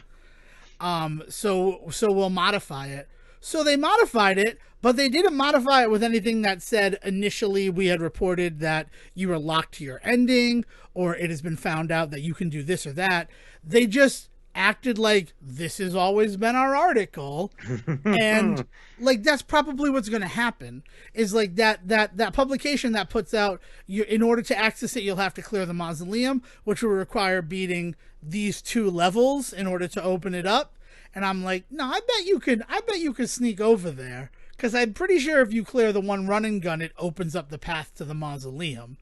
So we'll modify it. So they modified it, but they didn't modify it with anything that said initially we had reported that you were locked to your ending, or it has been found out that you can do this or that. They just acted like this has always been our article. And like, that's probably what's going to happen is like that publication that puts out in order to access it, you'll have to clear the mausoleum, which will require beating these 2 levels in order to open it up. And I'm like, no, I bet you could sneak over there, because I'm pretty sure if you clear the one run and gun, it opens up the path to the mausoleum.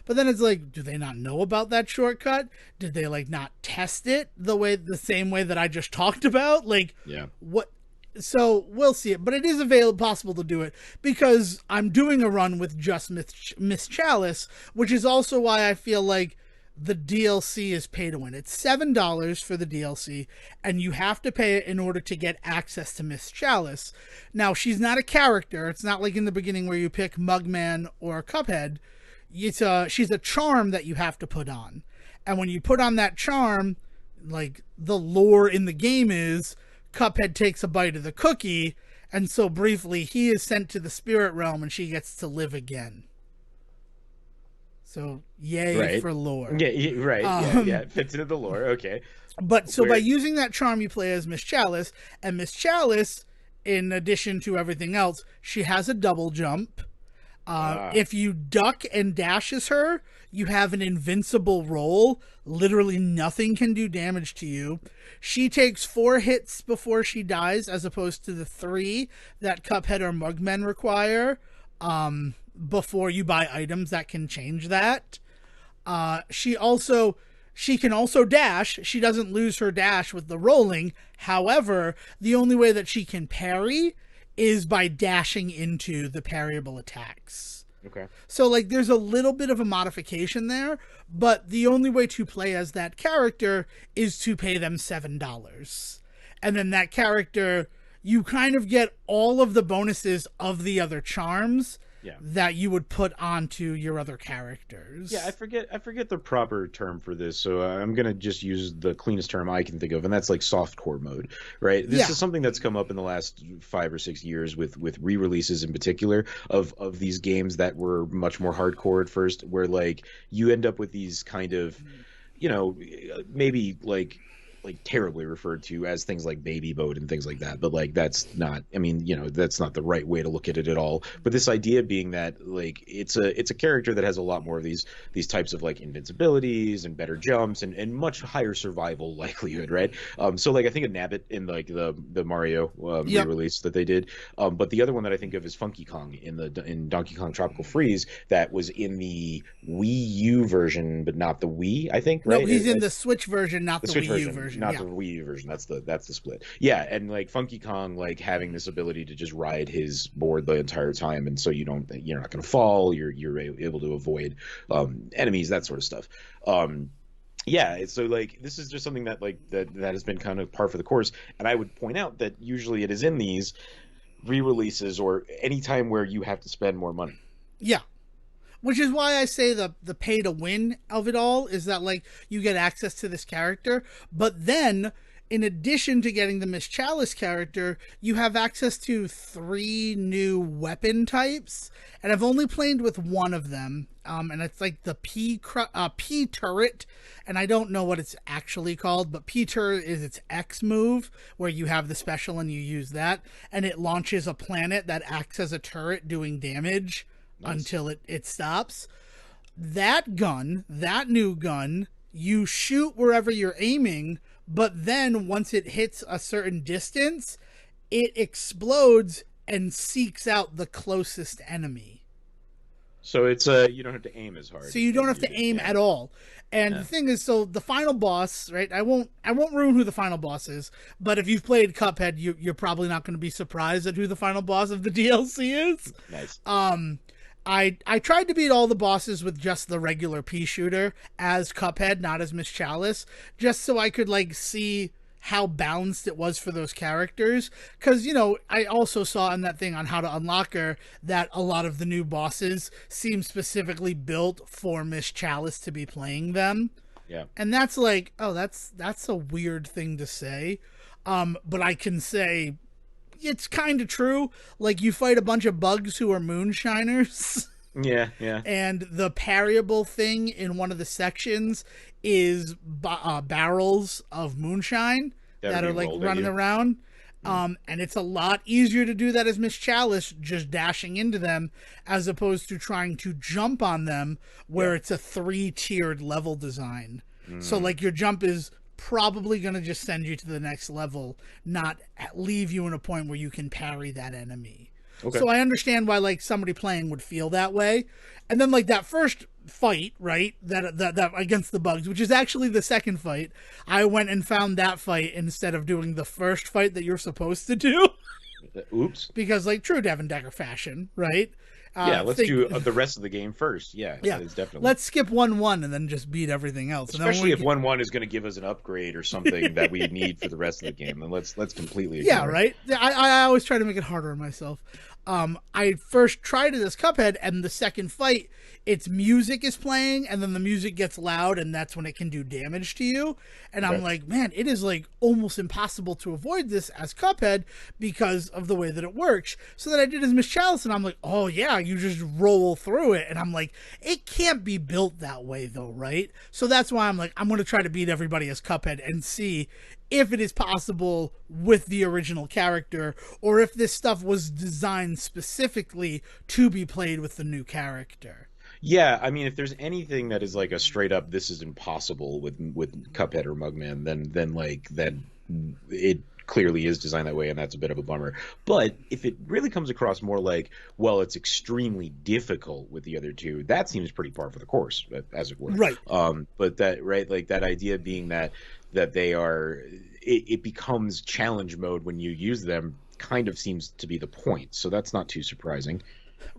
But then it's like, do they not know about that shortcut? Did they like not test it the same way that I just talked about? Like, yeah, what? So we'll see it, but it is possible to do it because I'm doing a run with just Miss Chalice, which is also why I feel like the DLC is pay to win. It's $7 for the DLC, and you have to pay it in order to get access to Miss Chalice. Now, she's not a character. It's not like in the beginning where you pick Mugman or Cuphead. She's a charm that you have to put on. And when you put on that charm, like the lore in the game is Cuphead takes a bite of the cookie, and so briefly he is sent to the spirit realm and she gets to live again. So yay for lore. Yeah, right. Yeah, it fits into the lore. Okay. But so by using that charm, you play as Miss Chalice, and Miss Chalice, in addition to everything else, she has a double jump. If you duck and dashes her, you have an invincible roll. Literally nothing can do damage to you. She takes 4 hits before she dies, as opposed to the 3 that Cuphead or Mugmen require before you buy items that can change that. She can also dash. She doesn't lose her dash with the rolling. However, the only way that she can parry is by dashing into the parryable attacks. Okay. So, like, there's a little bit of a modification there, but the only way to play as that character is to pay them $7. And then that character, you kind of get all of the bonuses of the other charms that you would put onto your other characters. Yeah, I forget the proper term for this, so I'm gonna just use the cleanest term I can think of, and that's like softcore mode, right? This is something that's come up in the last 5 or 6 years with re-releases in particular of these games that were much more hardcore at first, where like you end up with these kind of, you know, maybe like terribly referred to as things like baby mode and things like that, but like that's not, I mean, you know, that's not the right way to look at it at all. But this idea being that like it's a character that has a lot more of these types of like invincibilities and better jumps and much higher survival likelihood, right? So like I think of Nabbit in like the Mario re-release that they did, but the other one that I think of is Funky Kong in Donkey Kong Tropical Freeze, that was in the Wii U version but not the Wii, I think, right? No, he's in the Switch version, not the Wii U version. Not the Wii U version. That's the split. Yeah, and like Funky Kong, like having this ability to just ride his board the entire time, and so you're not going to fall. You're able to avoid enemies, that sort of stuff. Yeah, so like this is just something that like that has been kind of par for the course, and I would point out that usually it is in these re-releases or any time where you have to spend more money. Yeah. Which is why I say the pay to win of it all is that like you get access to this character, but then in addition to getting the Miss Chalice character, you have access to 3 new weapon types, and I've only played with one of them, and it's like the P turret, and I don't know what it's actually called, but P turret is its X move, where you have the special and you use that, and it launches a planet that acts as a turret doing damage. Nice. Until it stops. That new gun, you shoot wherever you're aiming, but then once it hits a certain distance, it explodes and seeks out the closest enemy. So it's you don't have to aim as hard. So you don't have to aim at all. And the thing is, so the final boss, right? I won't ruin who the final boss is, but if you've played Cuphead, you're probably not going to be surprised at who the final boss of the DLC is. Nice. I tried to beat all the bosses with just the regular pea shooter as Cuphead, not as Miss Chalice, just so I could like see how balanced it was for those characters. Because, you know, I also saw in that thing on How to Unlock Her that a lot of the new bosses seem specifically built for Miss Chalice to be playing them. Yeah. And that's like, oh, that's a weird thing to say. But I can say it's kind of true. Like, you fight a bunch of bugs who are moonshiners. Yeah, yeah. And the parryable thing in one of the sections is barrels of moonshine that are like running around. And it's a lot easier to do that as Miss Chalice, just dashing into them, as opposed to trying to jump on them, where it's a 3-tiered level design. So like your jump is probably going to just send you to the next level, not leave you in a point where you can parry that enemy. Okay. So I understand why like somebody playing would feel that way. And then like that first fight, right, that against the bugs, which is actually the second fight, I went and found that fight instead of doing the first fight that you're supposed to do. Oops. Because like true Devon Decker fashion, right? Yeah, let's do the rest of the game first. Yeah, it's definitely. Let's skip 1-1 and then just beat everything else. Especially if 1-1 is going to give us an upgrade or something that we need for the rest of the game. Then let's completely ignore. Yeah, right. I always try to make it harder on myself. I first tried it as Cuphead, and the second fight, its music is playing, and then the music gets loud, and that's when it can do damage to you. And I'm like, man, it is like almost impossible to avoid this as Cuphead because of the way that it works. So then I did as Miss Chalice, and I'm like, oh yeah, you just roll through it. And I'm like, it can't be built that way though, right? So that's why I'm like, I'm going to try to beat everybody as Cuphead and see if it is possible with the original character, or if this stuff was designed specifically to be played with the new character. Yeah, I mean, if there's anything that is like a straight up this is impossible with Cuphead or Mugman, then it clearly is designed that way, and that's a bit of a bummer. But if it really comes across more like, well, it's extremely difficult with the other two, that seems pretty par for the course, as it were. Right. But that, right, like that idea being that they are, it becomes challenge mode when you use them, kind of seems to be the point. So that's not too surprising.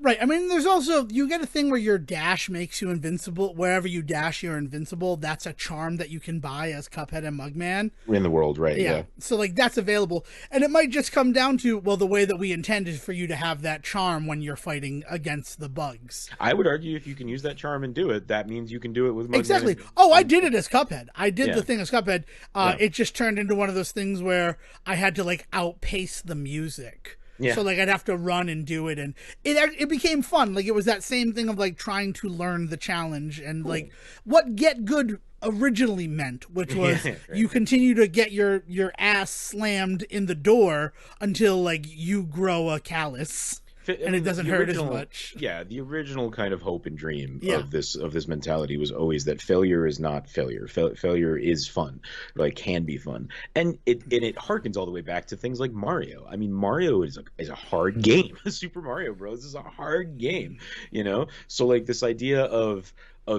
Right. I mean, there's also, you get a thing where your dash makes you invincible. Wherever you dash, you're invincible. That's a charm that you can buy as Cuphead and Mugman. In the world, right, yeah. So, like, that's available. And it might just come down to, well, the way that we intend is for you to have that charm when you're fighting against the bugs. I would argue if you can use that charm and do it, that means you can do it with Mugman. Exactly. Oh, I did it as Cuphead. I did the thing as Cuphead. It just turned into one of those things where I had to, like, outpace the music. Yeah. So like I'd have to run and do it, and it became fun. Like it was that same thing of like trying to learn the challenge and like what Get Good originally meant, which was you continue to get your ass slammed in the door until like you grow a callus. And it doesn't hurt as much. Yeah, the original kind of hope and dream of this mentality was always that failure is not failure. Failure is fun, like can be fun, and it harkens all the way back to things like Mario. I mean, Mario is a hard game. Super Mario Bros. Is a hard game, you know. So like this idea of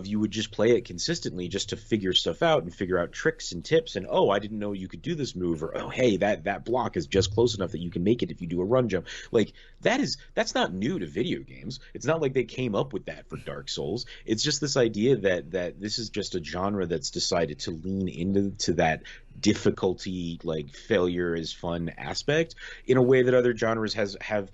you would just play it consistently just to figure stuff out and figure out tricks and tips and, oh, I didn't know you could do this move, or, oh, hey, that block is just close enough that you can make it if you do a run jump. Like that's not new to video games. It's not like they came up with that for Dark Souls. It's just this idea that this is just a genre that's decided to lean into that difficulty, like failure is fun aspect in a way that other genres have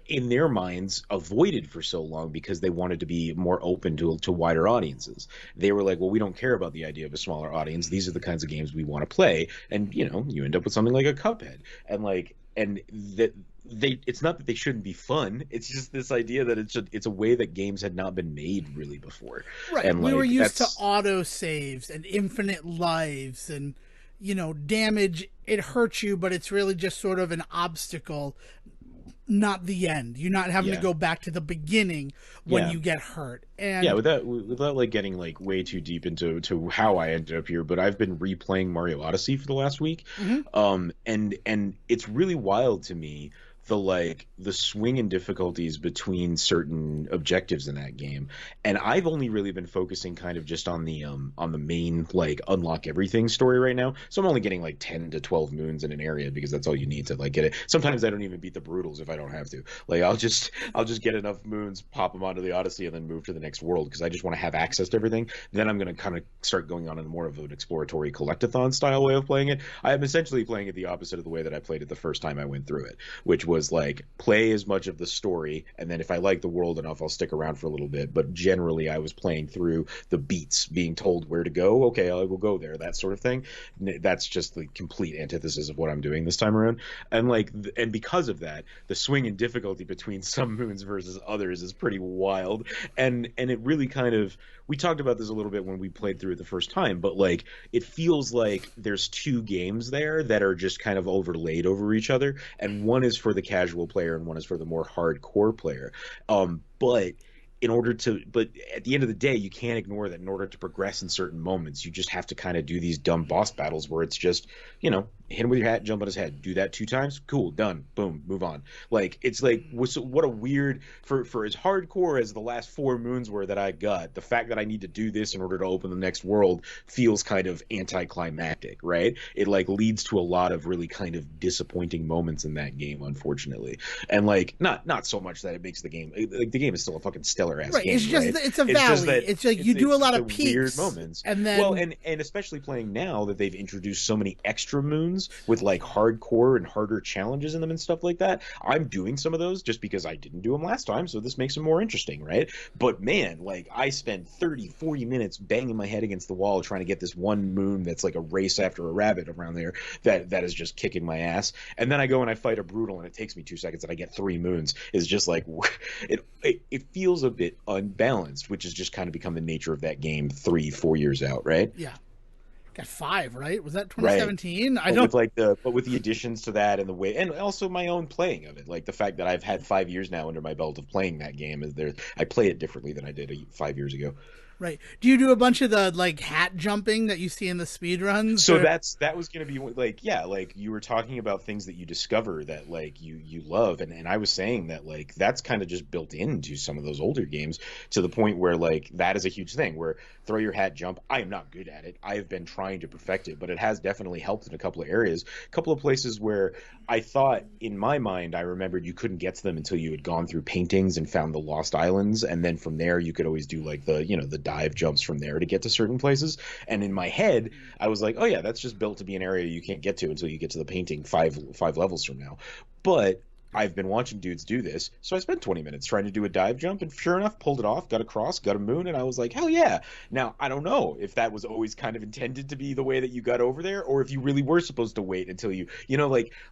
in their minds avoided for so long because they wanted to be more open to wider audiences. They were like, well, we don't care about the idea of a smaller audience. These are the kinds of games we want to play. And, you know, you end up with something like a Cuphead. And it's not that they shouldn't be fun. It's just this idea that it's a way that games had not been made really before. Right. And we were used to auto saves and infinite lives and, you know, damage. It hurts you, but it's really just sort of an obstacle, not the end. You're not having to go back to the beginning when you get hurt. And without like getting like way too deep into how I ended up here, but I've been replaying Mario Odyssey for the last week. And it's really wild to me the swing in difficulties between certain objectives in that game. And I've only really been focusing kind of just on the main like unlock everything story right now. So I'm only getting like 10 to 12 moons in an area because that's all you need to like get it. Sometimes I don't even beat the brutals if I don't have to. Like I'll just get enough moons, pop them onto the Odyssey, and then move to the next world because I just want to have access to everything. Then I'm going to kind of start going on in more of an exploratory collectathon style way of playing it. I am essentially playing it the opposite of the way that I played it the first time I went through it, which was like play as much of the story, and then if I like the world enough, I'll stick around for a little bit. But generally, I was playing through the beats, being told where to go. Okay, I will go there, that sort of thing. That's just the complete antithesis of what I'm doing this time around. And like, and because of that, the swing in difficulty between some moons versus others is pretty wild. And it really kind of, we talked about this a little bit when we played through it the first time, but like it feels like there's two games there that are just kind of overlaid over each other, and one is for the casual player and one is for the more hardcore player. But at the end of the day, you can't ignore that in order to progress in certain moments, you just have to kind of do these dumb boss battles where it's just, hit him with your hat, jump on his head, do that 2 times, cool, done, boom, move on. Like, it's like, what a weird, for as hardcore as the last 4 moons were that I got, the fact that I need to do this in order to open the next world feels kind of anticlimactic, right? It like leads to a lot of really kind of disappointing moments in that game, unfortunately. And like, not so much that it makes the game, like the game is still a fucking stellar ass right. game, It's just right? it's a valley. It's like you do a lot of peaks, weird moments, and then and especially playing now that they've introduced so many extra moons with like hardcore and harder challenges in them and stuff like that. I'm doing some of those just because I didn't do them last time, so this makes them more interesting, right? But man, like I spend 30-40 minutes banging my head against the wall trying to get this one moon that's like a race after a rabbit around there that is just kicking my ass, and then I go and I fight a brutal and it takes me 2 seconds and I get 3 moons. Is just like it feels a bit unbalanced, which has just kind of become the nature of that game 3-4 years out, right? Yeah. Got 5, right? Was that 2017? Right. I don't. With the additions to that and the way, and also my own playing of it, like the fact that I've had 5 years now under my belt of playing that game, I play it differently than I did 5 years ago. Right. Do you do a bunch of the like hat jumping that you see in the speed runs? So that was going to be like, yeah, like you were talking about things that you discover that like you love, and I was saying that like that's kind of just built into some of those older games to the point where like that is a huge thing where throw your hat jump. I am not good at it. I have been trying to perfect it, but it has definitely helped in a couple of areas, a couple of places where I thought in my mind I remembered you couldn't get to them until you had gone through paintings and found the lost islands, and then from there you could always do like the dive jumps from there to get to certain places. And in my head I was like, oh yeah, that's just built to be an area you can't get to until you get to the painting five levels from now. But I've been watching dudes do this, so I spent 20 minutes trying to do a dive jump, and sure enough, pulled it off, got across, got a moon, and I was like, hell yeah. Now, I don't know if that was always kind of intended to be the way that you got over there, or if you really were supposed to wait until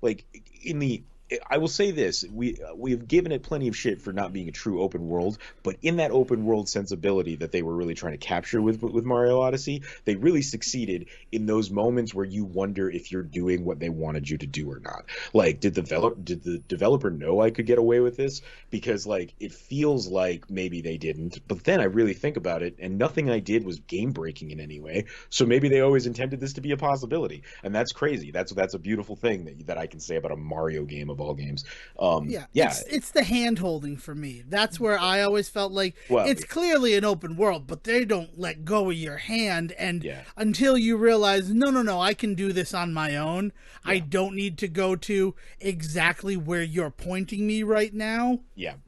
like in the I will say this: we have given it plenty of shit for not being a true open world, but in that open world sensibility that they were really trying to capture with Mario Odyssey, they really succeeded in those moments where you wonder if you're doing what they wanted you to do or not. Like, did the developer know I could get away with this? Because like it feels like maybe they didn't, but then I really think about it, and nothing I did was game breaking in any way. So maybe they always intended this to be a possibility, and that's crazy. That's a beautiful thing that I can say about a Mario game of all games. It's the hand holding for me. That's where I always felt like it's clearly an open world, but they don't let go of your hand, and until you realize no, I can do this on my own. I don't need to go to exactly where you're pointing me right now.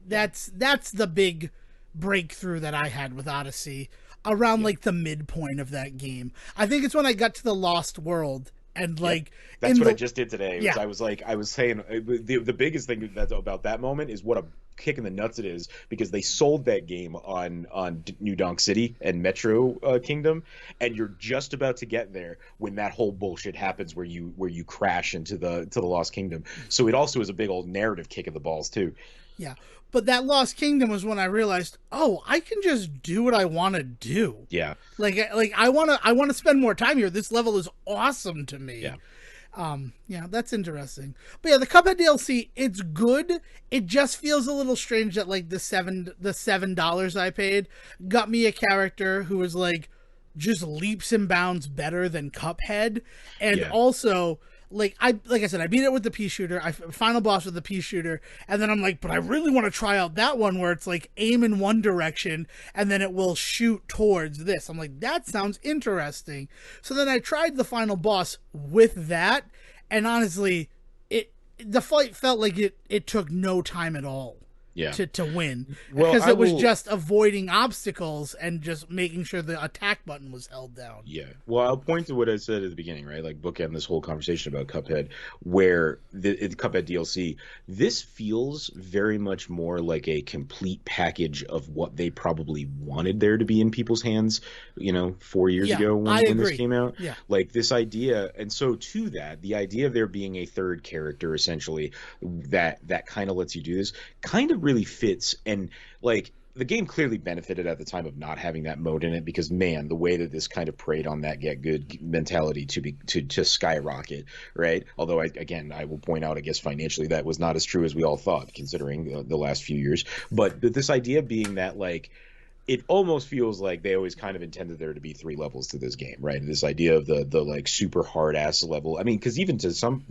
That's the big breakthrough that I had with Odyssey around like the midpoint of that game. I think it's when I got to the Lost World. And like that's what I just did today. I was saying the biggest thing about that moment is what a kick in the nuts it is, because they sold that game on New Donk City and Metro Kingdom, and you're just about to get there when that whole bullshit happens where you crash into the Lost Kingdom. So it also is a big old narrative kick in the balls too. Yeah. But that Lost Kingdom was when I realized, I can just do what I want to do. Yeah. Like I want to spend more time here. This level is awesome to me. Yeah. That's interesting. But yeah, the Cuphead DLC, it's good. It just feels a little strange that like the $7 I paid got me a character who was like just leaps and bounds better than Cuphead, and also like I said, I beat it with the pea shooter. I final boss with the pea shooter, and then I'm like, but I really want to try out that one where it's like aim in one direction and then it will shoot towards this. I'm like, that sounds interesting. So then I tried the final boss with that, and honestly, the fight felt like it took no time at all. Yeah. To win, Well, because it was just avoiding obstacles and just making sure the attack button was held down. Yeah. Well, I'll point to what I said at the beginning, right? Like bookend this whole conversation about Cuphead, where the Cuphead DLC, this feels very much more like a complete package of what they probably wanted there to be in people's hands, 4 years ago when this came out. Yeah. Like this idea, and so to that, the idea of there being a third character essentially that kind of lets you do this kind of really fits. And like the game clearly benefited at the time of not having that mode in it, because man, the way that this kind of preyed on that get good mentality to skyrocket, right? Although I will point out, I guess financially that was not as true as we all thought, considering the last few years. But this idea being that like it almost feels like they always kind of intended there to be 3 levels to this game, right? This idea of the like super hard ass level. I mean, because even to some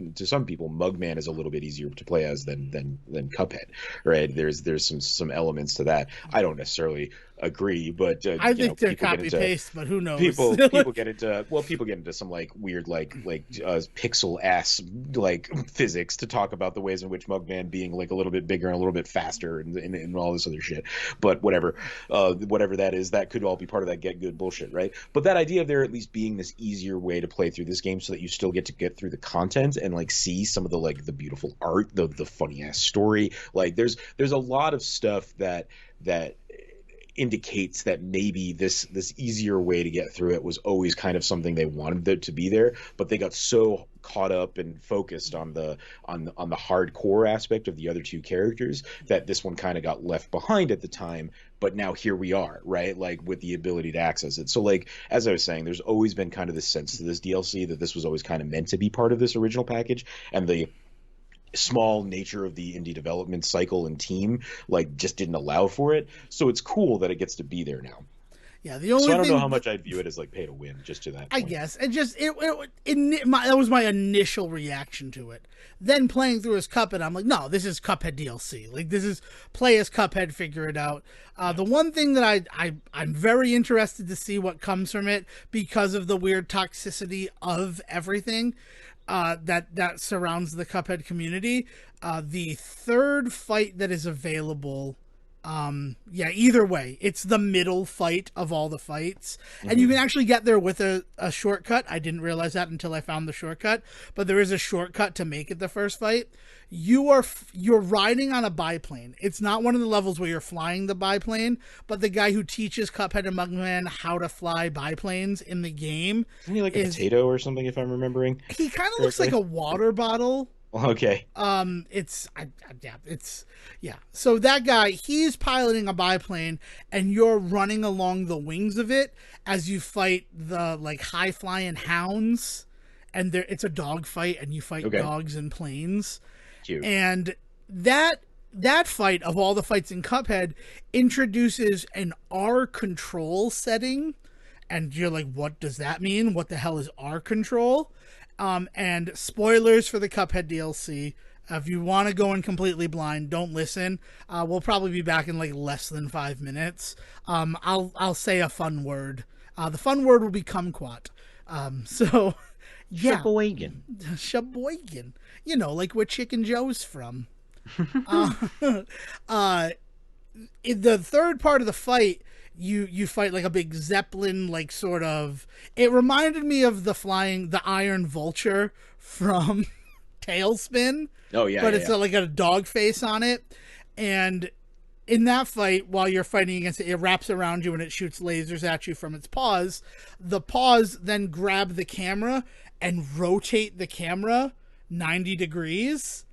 people, Mugman is a little bit easier to play as than Cuphead, right? There's some elements to that. I don't necessarily agree, but I think they're copy paste, but who knows? People get into some like weird like pixel ass like physics to talk about the ways in which Mugman being like a little bit bigger and a little bit faster and all this other shit. But whatever that is, that could all be part of that get good bullshit, right? But that idea of there at least being this easier way to play through this game so that you still get through the content and like see some of the like the beautiful art, the funny ass story. Like there's a lot of stuff that indicates that maybe this easier way to get through it was always kind of something they wanted to be there, but they got so caught up and focused on the hardcore aspect of the other 2 characters that this one kind of got left behind at the time. But now here we are, right? Like with the ability to access it. So like, as I was saying, there's always been kind of this sense to this DLC that this was always kind of meant to be part of this original package, and the small nature of the indie development cycle and team like just didn't allow for it. So it's cool that it gets to be there now. Yeah, the only so I don't know how much I'd view it as like pay to win, just to that point. I guess that was my initial reaction to it. Then playing through as Cuphead, I'm like, no, this is Cuphead DLC. Like this is play as Cuphead, figure it out. The one thing that I'm very interested to see what comes from it, because of the weird toxicity of everything that surrounds the Cuphead community. The third fight that is available, either way, it's the middle fight of all the fights. Mm-hmm. And you can actually get there with a shortcut. I didn't realize that until I found the shortcut, but there is a shortcut to make it the first fight. You're riding on a biplane. It's not one of the levels where you're flying the biplane, but the guy who teaches Cuphead and Mugman how to fly biplanes in the game. Isn't he like a potato or something, if I'm remembering? He kind of looks like a water bottle. Okay. So that guy, he's piloting a biplane, and you're running along the wings of it as you fight the like high flying hounds, and it's a dog fight, and you fight dogs and planes. Cute. And that fight, of all the fights in Cuphead, introduces an R control setting, and you're like, what does that mean? What the hell is R control? And spoilers for the Cuphead DLC. If you want to go in completely blind, don't listen. We'll probably be back in like less than 5 minutes. I'll say a fun word. The fun word will be kumquat. So yeah, Sheboygan. Like where Chicken Joe's from. In the third part of the fight, you fight like a big zeppelin, like sort of. It reminded me of the Iron Vulture from Tailspin. Oh yeah, but it's like a dog face on it, and in that fight, while you're fighting against it, it wraps around you and it shoots lasers at you from its paws. The paws then grab the camera and rotate the camera 90 degrees,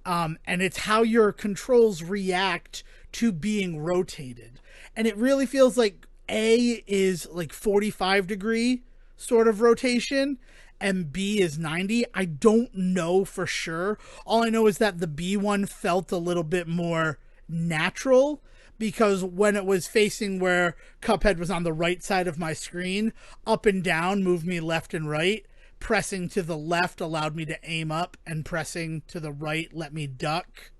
and it's how your controls react to being rotated. And it really feels like A is like 45-degree sort of rotation, and B is 90. I don't know for sure. All I know is that the B one felt a little bit more natural, because when it was facing where Cuphead was on the right side of my screen, up and down moved me left and right pressing to the left allowed me to aim up, and pressing to the right let me duck.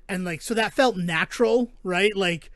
And like, so that felt natural, right? Like,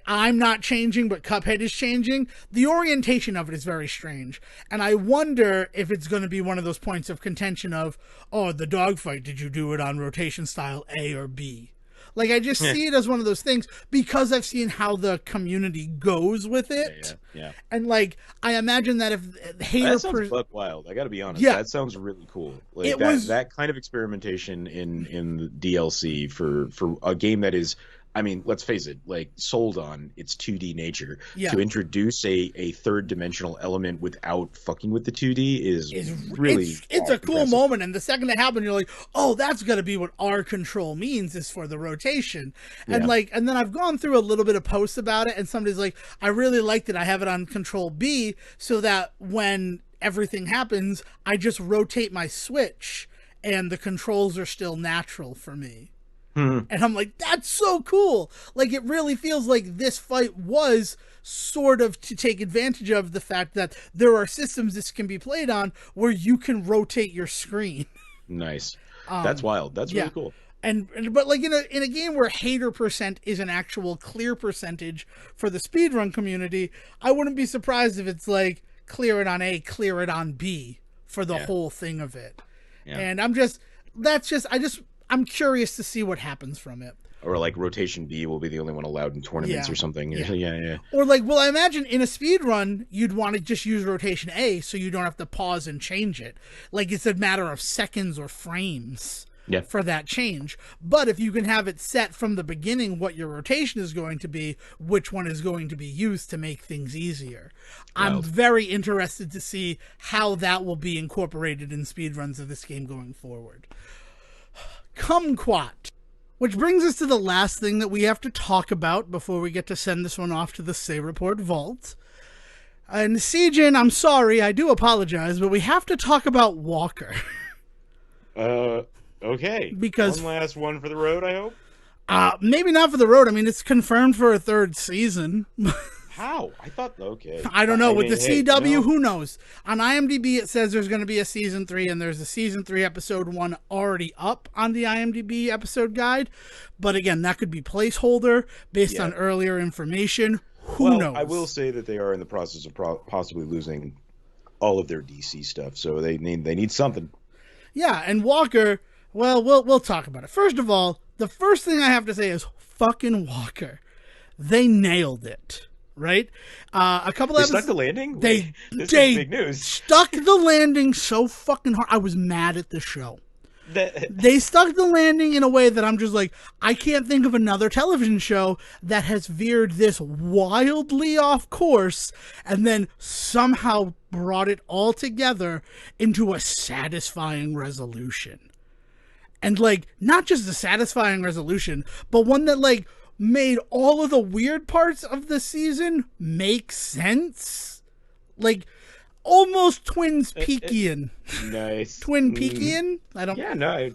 I'm not changing, but Cuphead is changing. The orientation of it is very strange. And I wonder if it's going to be one of those points of contention of, oh, the dogfight, did you do it on rotation style A or B? Like, I just see it as one of those things because I've seen how the community goes with it. Yeah. And, like, I imagine that if That sounds buck wild. I got to be honest. Yeah. That sounds really cool. Like, that kind of experimentation in the DLC for a game that is, I mean, let's face it, like, sold on its 2D nature. Yeah. To introduce a third-dimensional element without fucking with the 2D is really it's a cool moment. And the second it happened, you're like, oh, that's got to be what R control means, is for the rotation. And like, and then I've gone through a little bit of posts about it, and somebody's like, I really liked it. I have it on control B so that when everything happens, I just rotate my Switch and the controls are still natural for me. And I'm like, that's so cool. Like, it really feels like this fight was sort of to take advantage of the fact that there are systems this can be played on where you can rotate your screen. Nice. That's wild. That's really cool. But like in a game where hater percent is an actual clear percentage for the speedrun community, I wouldn't be surprised if it's like clear it on A, clear it on B for the whole thing of it. Yeah. And I'm curious to see what happens from it. Or like rotation B will be the only one allowed in tournaments or something. Yeah. Or like, well, I imagine in a speed run, you'd want to just use rotation A so you don't have to pause and change it. Like, it's a matter of seconds or frames for that change. But if you can have it set from the beginning what your rotation is going to be, which one is going to be used to make things easier. Wild. I'm very interested to see how that will be incorporated in speedruns of this game going forward. Kumquat. Which brings us to the last thing that we have to talk about before we get to send this one off to the Say Report vault. And Sejohn, I'm sorry, I do apologize, but we have to talk about Walker. Okay. Because one last one for the road, I hope? Maybe not for the road. I mean, it's confirmed for a third season. How? I thought, okay. I don't know. With the CW, who knows? On IMDb, it says there's going to be a season 3, and there's a season 3 episode 1 already up on the IMDb episode guide. But again, that could be placeholder based on earlier information. Who knows? I will say that they are in the process of possibly losing all of their DC stuff, so they need something. Yeah, and Walker, well, we'll talk about it. First of all, the first thing I have to say is fucking Walker. They nailed it. Right? A couple episodes. They stuck the landing? This is big news. Stuck the landing so fucking hard. I was mad at the show. They stuck the landing in a way that I'm just like, I can't think of another television show that has veered this wildly off course and then somehow brought it all together into a satisfying resolution. And like, not just a satisfying resolution, but one that like made all of the weird parts of the season make sense. Like, almost Twin Peakian. Nice. Twin Peakian? I don't... Yeah, no,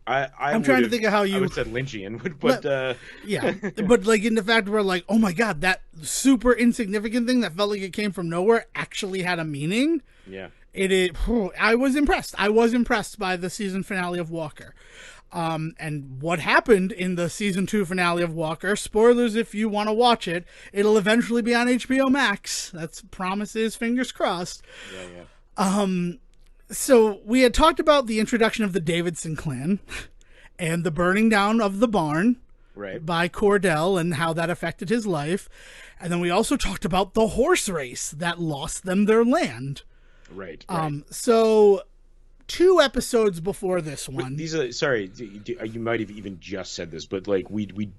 I'm trying to think of how you... I would have said Lynchian, but... Yeah, but like in the fact where like, oh my god, that super insignificant thing that felt like it came from nowhere actually had a meaning. Yeah. I was impressed. I was impressed by the season finale of Walker. And what happened in the season 2 finale of Walker, spoilers if you want to watch it, it'll eventually be on HBO Max. That's promises, fingers crossed. Yeah. So we had talked about the introduction of the Davidson clan and the burning down of the barn by Cordell and how that affected his life. And then we also talked about the horse race that lost them their land. Right. So 2 episodes before this one. These are, sorry, you might have even just said this, but like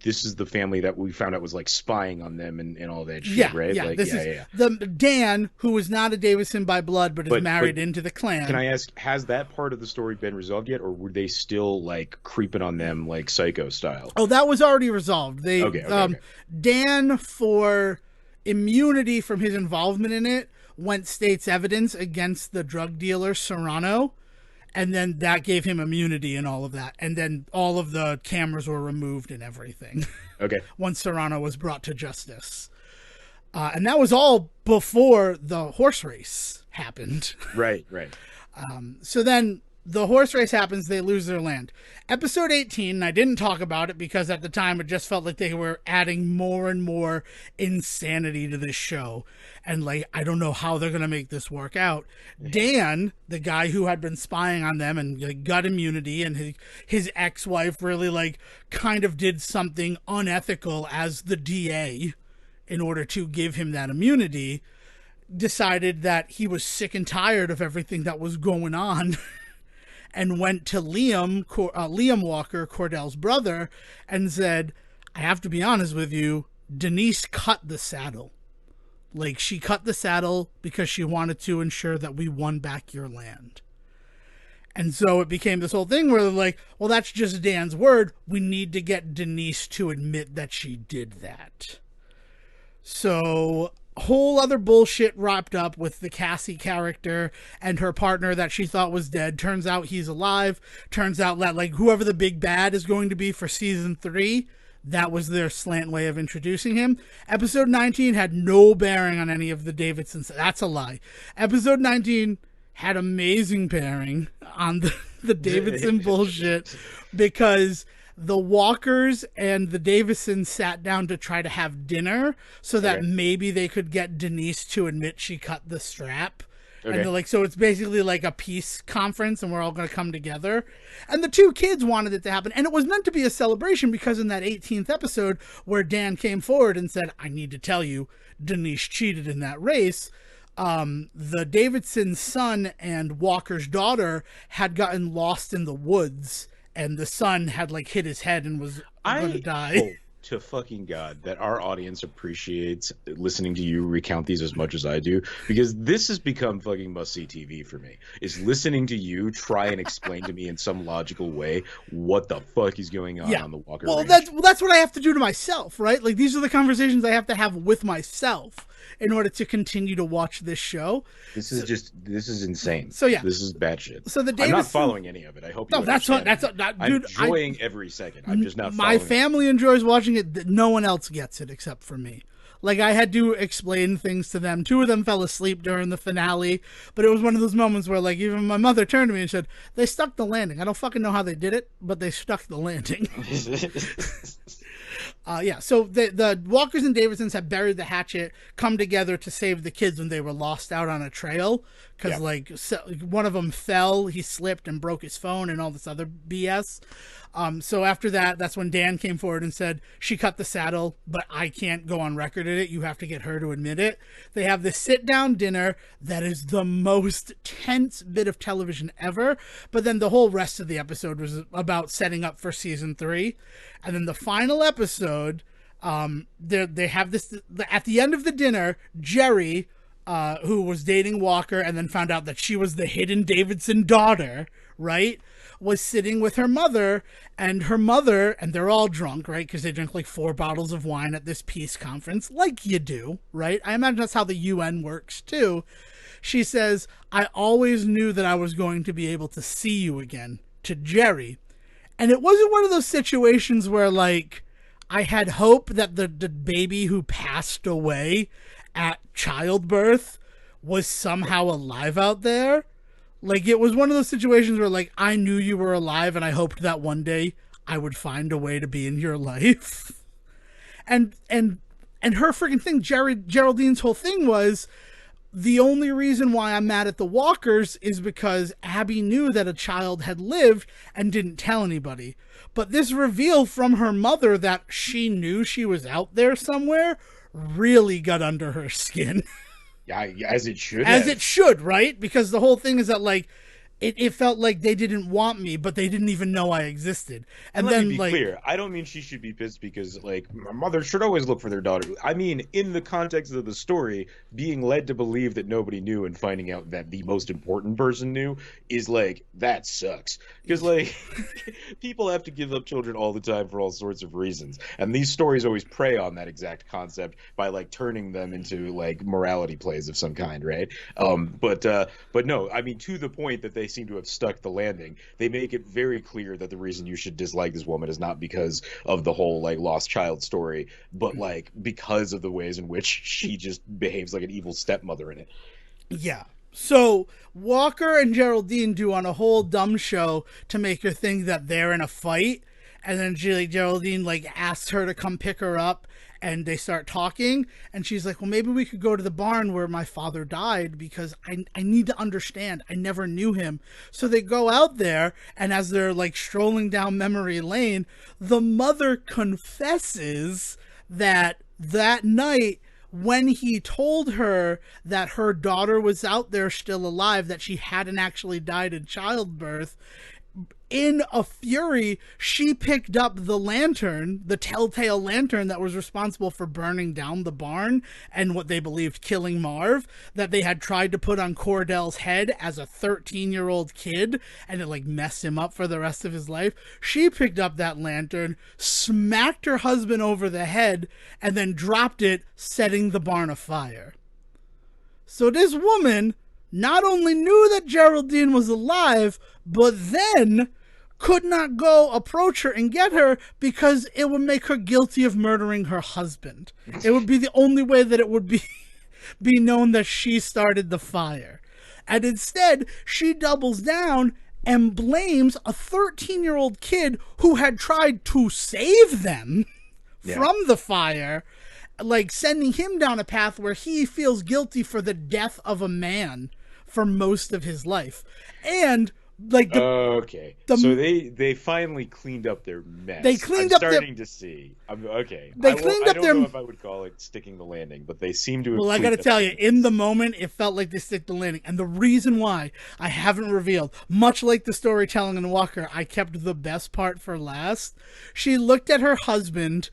this is the family that we found out was like spying on them and all that shit, right? Yeah, like, this is the Dan, who is not a Davidson by blood, but is married into the clan. Can I ask, has that part of the story been resolved yet, or were they still like creeping on them like Psycho style? Oh, that was already resolved. Okay. Dan, for immunity from his involvement in it, went state's evidence against the drug dealer Serrano. And then that gave him immunity and all of that. And then all of the cameras were removed and everything. Okay. Once Serrano was brought to justice. And that was all before the horse race happened. Right. So then the horse race happens, they lose their land. Episode 18, I didn't talk about it because at the time it just felt like they were adding more and more insanity to this show. And like, I don't know how they're going to make this work out. Dan, the guy who had been spying on them and like, got immunity, and his ex-wife really like kind of did something unethical as the DA in order to give him that immunity, decided that he was sick and tired of everything that was going on and went to Liam Walker, Cordell's brother, and said, I have to be honest with you, Denise cut the saddle. Like, she cut the saddle because she wanted to ensure that we won back your land. And so it became this whole thing where they're like, well, that's just Dan's word. We need to get Denise to admit that she did that. So whole other bullshit wrapped up with the Cassie character and her partner that she thought was dead. Turns out he's alive. Turns out that like whoever the big bad is going to be for season 3, that was their slant way of introducing him. Episode 19 had no bearing on any of the Davidsons. That's a lie. Episode 19 had amazing bearing on the Davidson bullshit, because the Walkers and the Davidsons sat down to try to have dinner so that maybe they could get Denise to admit she cut the strap. And they're like, so it's basically like a peace conference and we're all going to come together. And the two kids wanted it to happen. And it was meant to be a celebration because in that 18th episode where Dan came forward and said, I need to tell you, Denise cheated in that race, the Davidson's son and Walker's daughter had gotten lost in the woods. And the son had like hit his head and was going to die. Hope to fucking God that our audience appreciates listening to you recount these as much as I do, because this has become fucking must-see TV for me, is listening to you try and explain to me in some logical way what the fuck is going on the Walker Ranch. That's what I have to do to myself, right? Like, these are the conversations I have to have with myself in order to continue to watch this show. This is insane. So yeah, this is bad shit. So I'm not following any of it. I hope you understand. I'm enjoying every second. I'm just not following. My family enjoys watching it. No one else gets it except for me. Like, I had to explain things to them. 2 of them fell asleep during the finale, but it was one of those moments where, like, even my mother turned to me and said, they stuck the landing. I don't fucking know how they did it, but they stuck the landing. So the Walkers and Davidsons have buried the hatchet, come together to save the kids when they were lost out on a trail. Because, one of them fell, he slipped and broke his phone and all this other BS. So after that, that's when Dan came forward and said, she cut the saddle, but I can't go on record at it. You have to get her to admit it. They have this sit-down dinner that is the most tense bit of television ever. But then the whole rest of the episode was about setting up for season 3. And then the final episode, they have this, at the end of the dinner, Jerry, who was dating Walker and then found out that she was the hidden Davidson daughter, right, was sitting with her mother, and they're all drunk, right, because they drink like 4 bottles of wine at this peace conference, like you do, right? I imagine that's how the UN works too. She says, I always knew that I was going to be able to see you again, to Jerry. And it wasn't one of those situations where, like, I had hope that the baby who passed away at childbirth was somehow alive out there. Like, it was one of those situations where, like, I knew you were alive and I hoped that one day I would find a way to be in your life. And her freaking thing, Geraldine's whole thing was, the only reason why I'm mad at the Walkers is because Abby knew that a child had lived and didn't tell anybody. But this reveal from her mother that she knew she was out there somewhere really got under her skin. Yeah, as it should. As it should, right? Because the whole thing is that, like, it felt like they didn't want me, but they didn't even know I existed. And let then, me be like, clear, I don't mean she should be pissed because, like, my mother should always look for their daughter. I mean, in the context of the story, being led to believe that nobody knew and finding out that the most important person knew is, like, that sucks. Because, like, people have to give up children all the time for all sorts of reasons. And these stories always prey on that exact concept by, like, turning them into, like, morality plays of some kind, right? But no, I mean, to the point that they seem to have stuck the landing. They make it very clear that the reason you should dislike this woman is not because of the whole like lost child story, but like because of the ways in which she just behaves like an evil stepmother in it. Yeah. So Walker and Geraldine do on a whole dumb show to make her think that they're in a fight. And then Geraldine like asks her to come pick her up, and they start talking. And she's like, well, maybe we could go to the barn where my father died, because I need to understand. I never knew him. So they go out there, and as they're like strolling down memory lane, the mother confesses that night, when he told her that her daughter was out there still alive, that she hadn't actually died in childbirth, in a fury, she picked up the lantern, the telltale lantern that was responsible for burning down the barn and what they believed killing Marv, that they had tried to put on Cordell's head as a 13-year-old kid, and it like messed him up for the rest of his life. She picked up that lantern, smacked her husband over the head, and then dropped it, setting the barn afire. So this woman not only knew that Geraldine was alive, but then could not go approach her and get her because it would make her guilty of murdering her husband. It would be the only way that it would be known that she started the fire. And instead, she doubles down and blames a 13-year-old kid who had tried to save them from the fire, like sending him down a path where he feels guilty for the death of a man for most of his life. And like so they finally cleaned up their mess. They cleaned up starting to see. Okay. They cleaned up I don't know if I would call it sticking the landing, but they seem to have. Well, I got to tell you, in the moment, it felt like they stick the landing. And the reason why I haven't revealed, much like the storytelling in Walker, I kept the best part for last. She looked at her husband,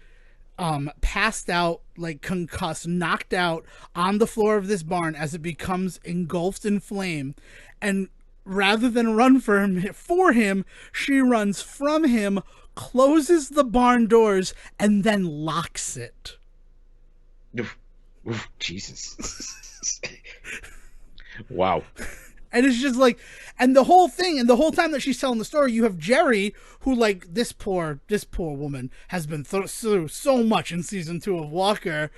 passed out, like concussed, knocked out on the floor of this barn as it becomes engulfed in flame, and rather than run for him, she runs from him, closes the barn doors, and then locks it. Jesus. Wow. And it's just like, and the whole thing, and the whole time that she's telling the story, you have Jerry, who like this poor woman has been through so much in season 2 of Walker,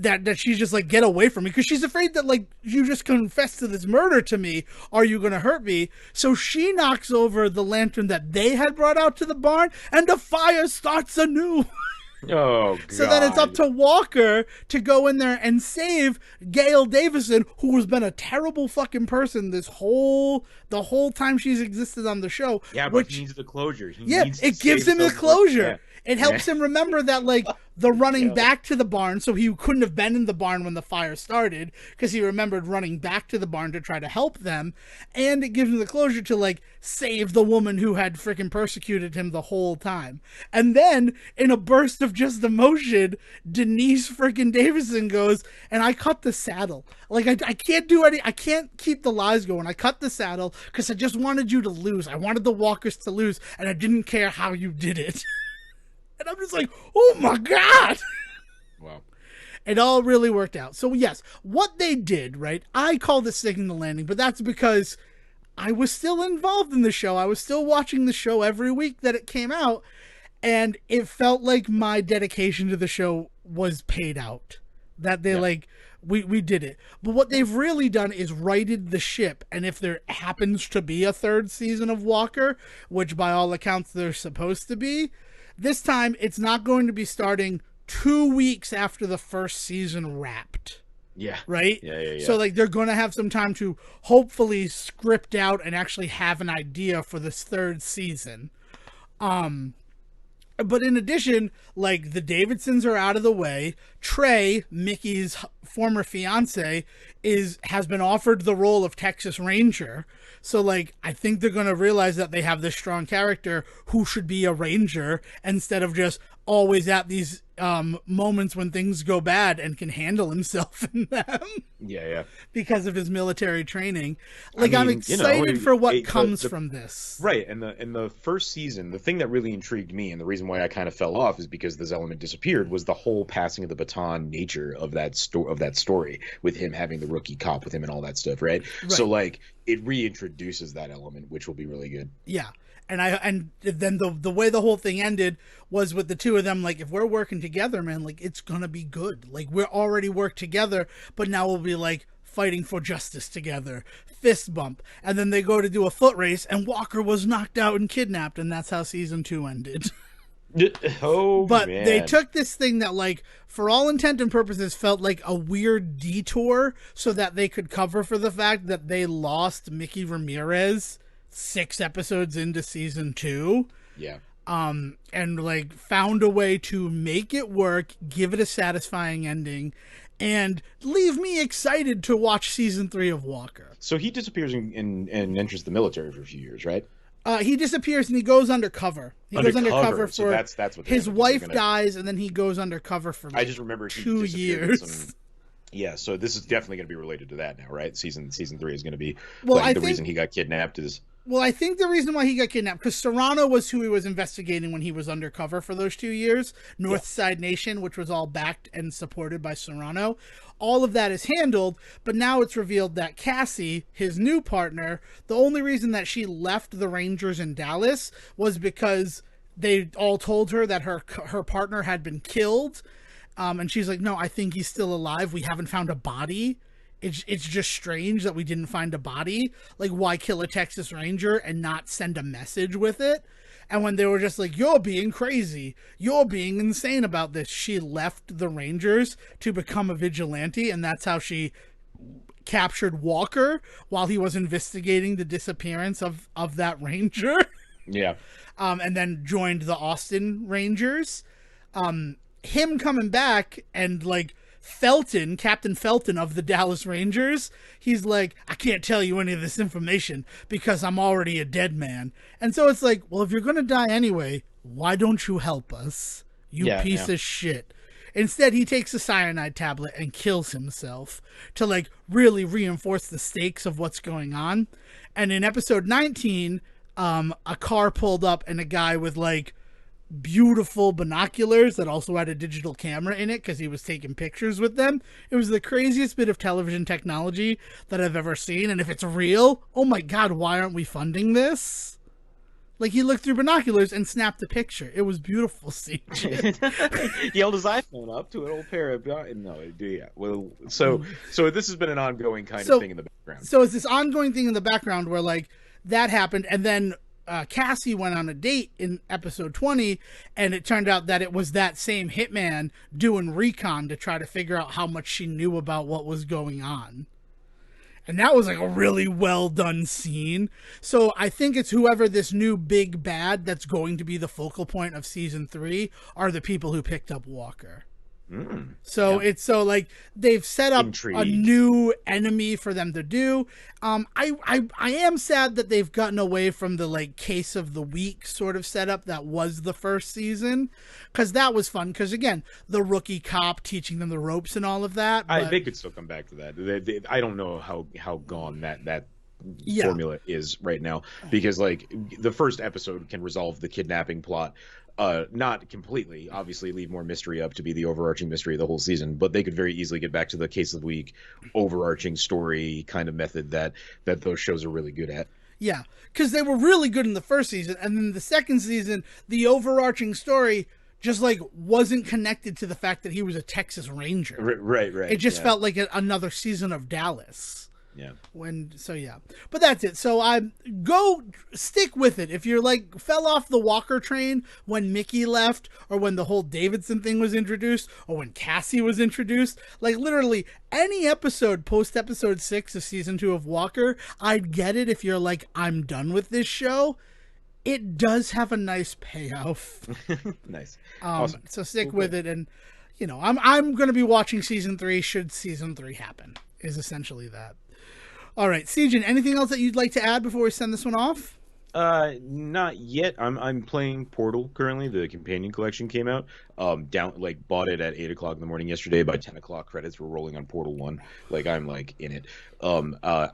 that she's just like, get away from me, because she's afraid that like, you just confessed to this murder to me, are you gonna hurt me? So she knocks over the lantern that they had brought out to the barn, and the fire starts anew. Oh, God. So then it's up to Walker to go in there and save Gail Davison, who has been a terrible fucking person the whole time she's existed on the show. Yeah, but he needs the closure. It gives him the closure. Yeah. It helps him remember that, like, the running back to the barn, so he couldn't have been in the barn when the fire started, because he remembered running back to the barn to try to help them, and it gives him the closure to, like, save the woman who had freaking persecuted him the whole time. And then, in a burst of just emotion, Denise freaking Davison goes, and I cut the saddle. Like, I can't do I can't keep the lies going. I cut the saddle, because I just wanted you to lose. I wanted the Walkers to lose, and I didn't care how you did it. And I'm just like, oh my God. Wow. It all really worked out. So yes, what they did, right? I call this sticking the landing, but that's because I was still involved in the show. I was still watching the show every week that it came out. And it felt like my dedication to the show was paid out. That they we did it. But what they've really done is righted the ship. And if there happens to be a third season of Walker, which by all accounts there's supposed to be, this time, it's not going to be starting 2 weeks after the first season wrapped. Yeah. Right? Yeah. So, like, they're going to have some time to hopefully script out and actually have an idea for this third season. But in addition, like, the Davidsons are out of the way. Trey, Mickey's former fiance, has been offered the role of Texas Ranger. So, like, I think they're going to realize that they have this strong character who should be a ranger instead of just always at these moments when things go bad and can handle himself in them. Yeah. Because of his military training. Like, I I'm mean, excited for what comes from this. Right, and the first season, the thing that really intrigued me, and the reason why I kind of fell off, is because this element disappeared, was the whole passing of the baton nature of that story, with him having the rookie cop with him and all that stuff, right? So like, it reintroduces that element, which will be really good. Yeah. And then the way the whole thing ended was with the two of them, like, if we're working together, man, like, it's gonna be good. Like, we're already worked together, but now we'll be like fighting for justice together, fist bump. And then they go to do a foot race, and Walker was knocked out and kidnapped, and that's how season 2 ended. But they took this thing that, like, for all intent and purposes felt like a weird detour so that they could cover for the fact that they lost Mickey Ramirez 6 episodes into season 2. Yeah. And like found a way to make it work, give it a satisfying ending, and leave me excited to watch season 3 of Walker. So he disappears and enters the military for a few years, right? He disappears and he goes undercover. Goes undercover for, so that's what his wife dies, and then he goes undercover for like I just remember 2 years. Yeah, so this is definitely going to be related to that now, right? Season 3 is going to be reason he got kidnapped is. Well, I think the reason why he got kidnapped, because Serrano was who he was investigating when he was undercover for those 2 years. Northside Nation, which was all backed and supported by Serrano. All of that is handled, but now it's revealed that Cassie, his new partner, the only reason that she left the Rangers in Dallas was because they all told her that her partner had been killed. And she's like, no, I think he's still alive. We haven't found a body. It's just strange that we didn't find a body. Like, why kill a Texas Ranger and not send a message with it? And when they were just like, you're being crazy, you're being insane about this, she left the Rangers to become a vigilante, and that's how she captured Walker while he was investigating the disappearance of that Ranger. Yeah. And then joined the Austin Rangers. Him coming back and, like, Captain Felton of the Dallas Rangers, he's like, I can't tell you any of this information because I'm already a dead man. And so it's like, well, if you're going to die anyway, why don't you help us? You piece of shit. Instead, he takes a cyanide tablet and kills himself to, like, really reinforce the stakes of what's going on. And in episode 19, a car pulled up and a guy with, like, beautiful binoculars that also had a digital camera in it because he was taking pictures with them. It was the craziest bit of television technology that I've ever seen, and if it's real, oh my god, why aren't we funding this? Like, he looked through binoculars and snapped a picture. It was beautiful, CJ. He held his iPhone up to an old pair of well, so this has been an ongoing kind of thing in the background. So it's this ongoing thing in the background where, like, that happened, and then Cassie went on a date in episode 20, and it turned out that it was that same hitman doing recon to try to figure out how much she knew about what was going on. And that was like a really well done scene. So I think it's whoever this new big bad that's going to be the focal point of season 3 are the people who picked up Walker. It's so like they've set up a new enemy for them to do. I am sad that they've gotten away from the like case of the week sort of setup that was the first season, because that was fun. Because again, the rookie cop teaching them the ropes and all of that. They could still come back to that. I don't know how gone that formula is right now, because like the first episode can resolve the kidnapping plot. Not completely, obviously leave more mystery up to be the overarching mystery of the whole season, but they could very easily get back to the case of the week overarching story kind of method that those shows are really good at. Yeah, because they were really good in the first season, and then the second season, the overarching story just like wasn't connected to the fact that he was a Texas Ranger. Right. It just felt like another season of Dallas. Yeah. But that's it. So go stick with it. If you're like fell off the Walker train when Mickey left, or when the whole Davidson thing was introduced, or when Cassie was introduced, like literally any episode post episode 6 of season 2 of Walker, I'd get it if you're like, I'm done with this show. It does have a nice payoff. Nice. Awesome. So stick with it, and I'm going to be watching season 3 should season 3 happen. Is essentially that. All right, Sejohn, anything else that you'd like to add before we send this one off? Not yet. I'm playing Portal currently. The companion collection came out. Bought it at 8 o'clock in the morning yesterday. By 10 o'clock, credits were rolling on Portal 1. Like I'm like in it. I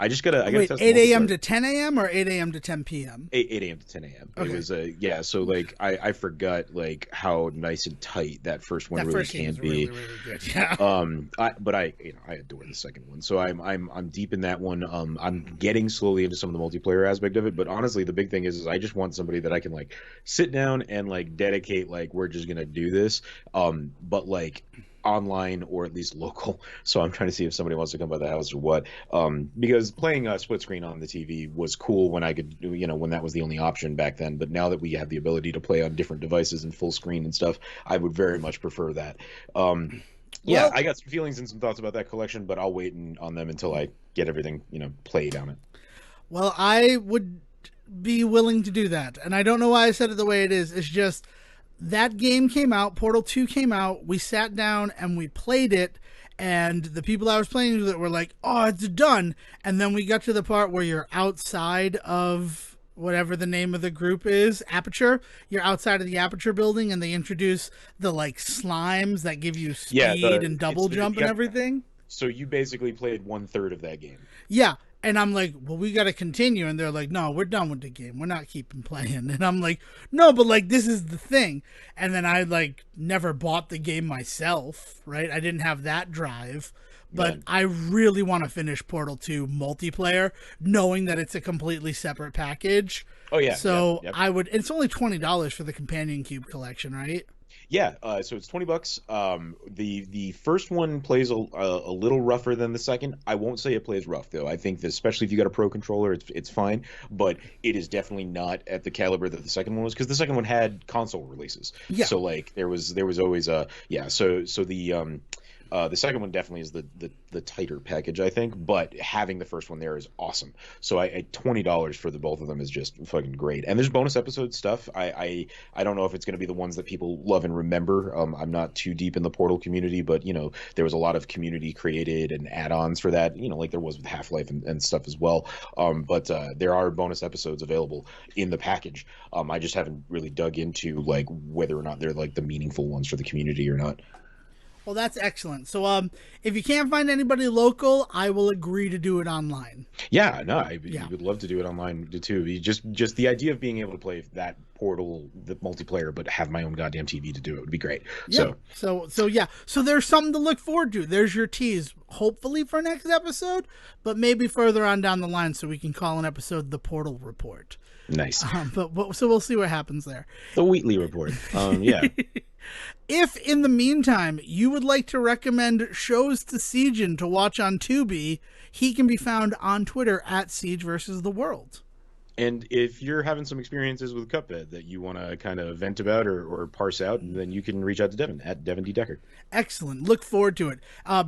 gotta Wait, test the 8 a.m. multiplayer. to 10 a.m. or 8 a.m. to 10 p.m.? 8 a.m. to 10 a.m. It Okay. was yeah. So like I forgot like how nice and tight that first one That really first game can is be. really, really good. Yeah. I adore the second one, so I'm deep in that one. I'm getting slowly into some of the multiplayer aspect of it, but honestly, the big thing is I just want somebody that I can like sit down and like dedicate like we're just gonna do this, but like online or at least local. So I'm trying to see if somebody wants to come by the house or what. Because playing a split screen on the TV was cool when I could, when that was the only option back then. But now that we have the ability to play on different devices and full screen and stuff, I would very much prefer that. Yeah, Well, I got some feelings and some thoughts about that collection, but I'll wait on them until I get everything, played on it. well, I would be willing to do that. And I don't know why I said it the way it is. It's just that game came out, Portal 2 came out, we sat down and we played it, and the people I was playing with it were like, oh, it's done. And then we got to the part where you're outside of whatever the name of the group is, Aperture. You're outside of the Aperture building, and they introduce the like slimes that give you speed and double jump and everything. So you basically played 1/3 of that game. Yeah. And I'm like, well, we got to continue. And they're like, no, we're done with the game. We're not keeping playing. And I'm like, no, but like, this is the thing. And then I like never bought the game myself, right? I didn't have that drive. But I really want to finish Portal 2 multiplayer, knowing that it's a completely separate package. Oh, yeah. So yep. I would, it's only $20 for the Companion Cube collection, right? Yeah, so it's $20. The first one plays a little rougher than the second. I won't say it plays rough though. I think that especially if you got a pro controller, it's fine. But it is definitely not at the caliber that the second one was, because the second one had console releases. Yeah. So like there was always a yeah. So the second one definitely is the tighter package, I think, but having the first one there is awesome. So I $20 for the both of them is just fucking great. And there's bonus episode stuff. I don't know if it's going to be the ones that people love and remember. I'm not too deep in the Portal community, but there was a lot of community created and add-ons for that. Like there was with Half-Life and stuff as well. But there are bonus episodes available in the package. I just haven't really dug into like whether or not they're like the meaningful ones for the community or not. Well, that's excellent. So, if you can't find anybody local, I will agree to do it online. Yeah, no, I would love to do it online too. Just the idea of being able to play that Portal, the multiplayer, but have my own goddamn TV to do it would be great. Yeah. So there's something to look forward to. There's your tease, hopefully for next episode, but maybe further on down the line, so we can call an episode the Portal Report. Nice. But so we'll see what happens there. The Wheatley Report. Yeah. If in the meantime you would like to recommend shows to Sejohn to watch on Tubi, he can be found on Twitter at Siege versus the World. And if you're having some experiences with Cuphead that you want to kind of vent about or parse out, then you can reach out to Devon at Devon D. Decker. Excellent. Look forward to it.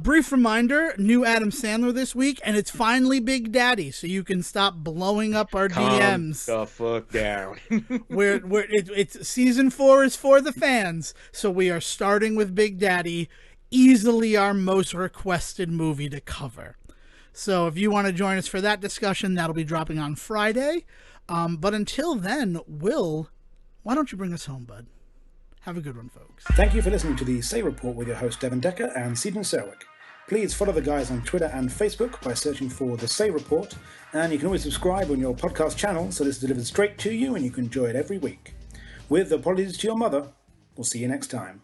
Brief reminder, new Adam Sandler this week, and it's finally Big Daddy, so you can stop blowing up our DMs. Calm the fuck down. It's season 4 is for the fans, so we are starting with Big Daddy, easily our most requested movie to cover. So if you want to join us for that discussion, that'll be dropping on Friday. But until then, Will, why don't you bring us home, bud? Have a good one, folks. Thank you for listening to the Say Report with your host, Devon Decker and Sejohn Serwick. Please follow the guys on Twitter and Facebook by searching for The Say Report, and you can always subscribe on your podcast channel so this is delivered straight to you and you can enjoy it every week. With apologies to your mother, we'll see you next time.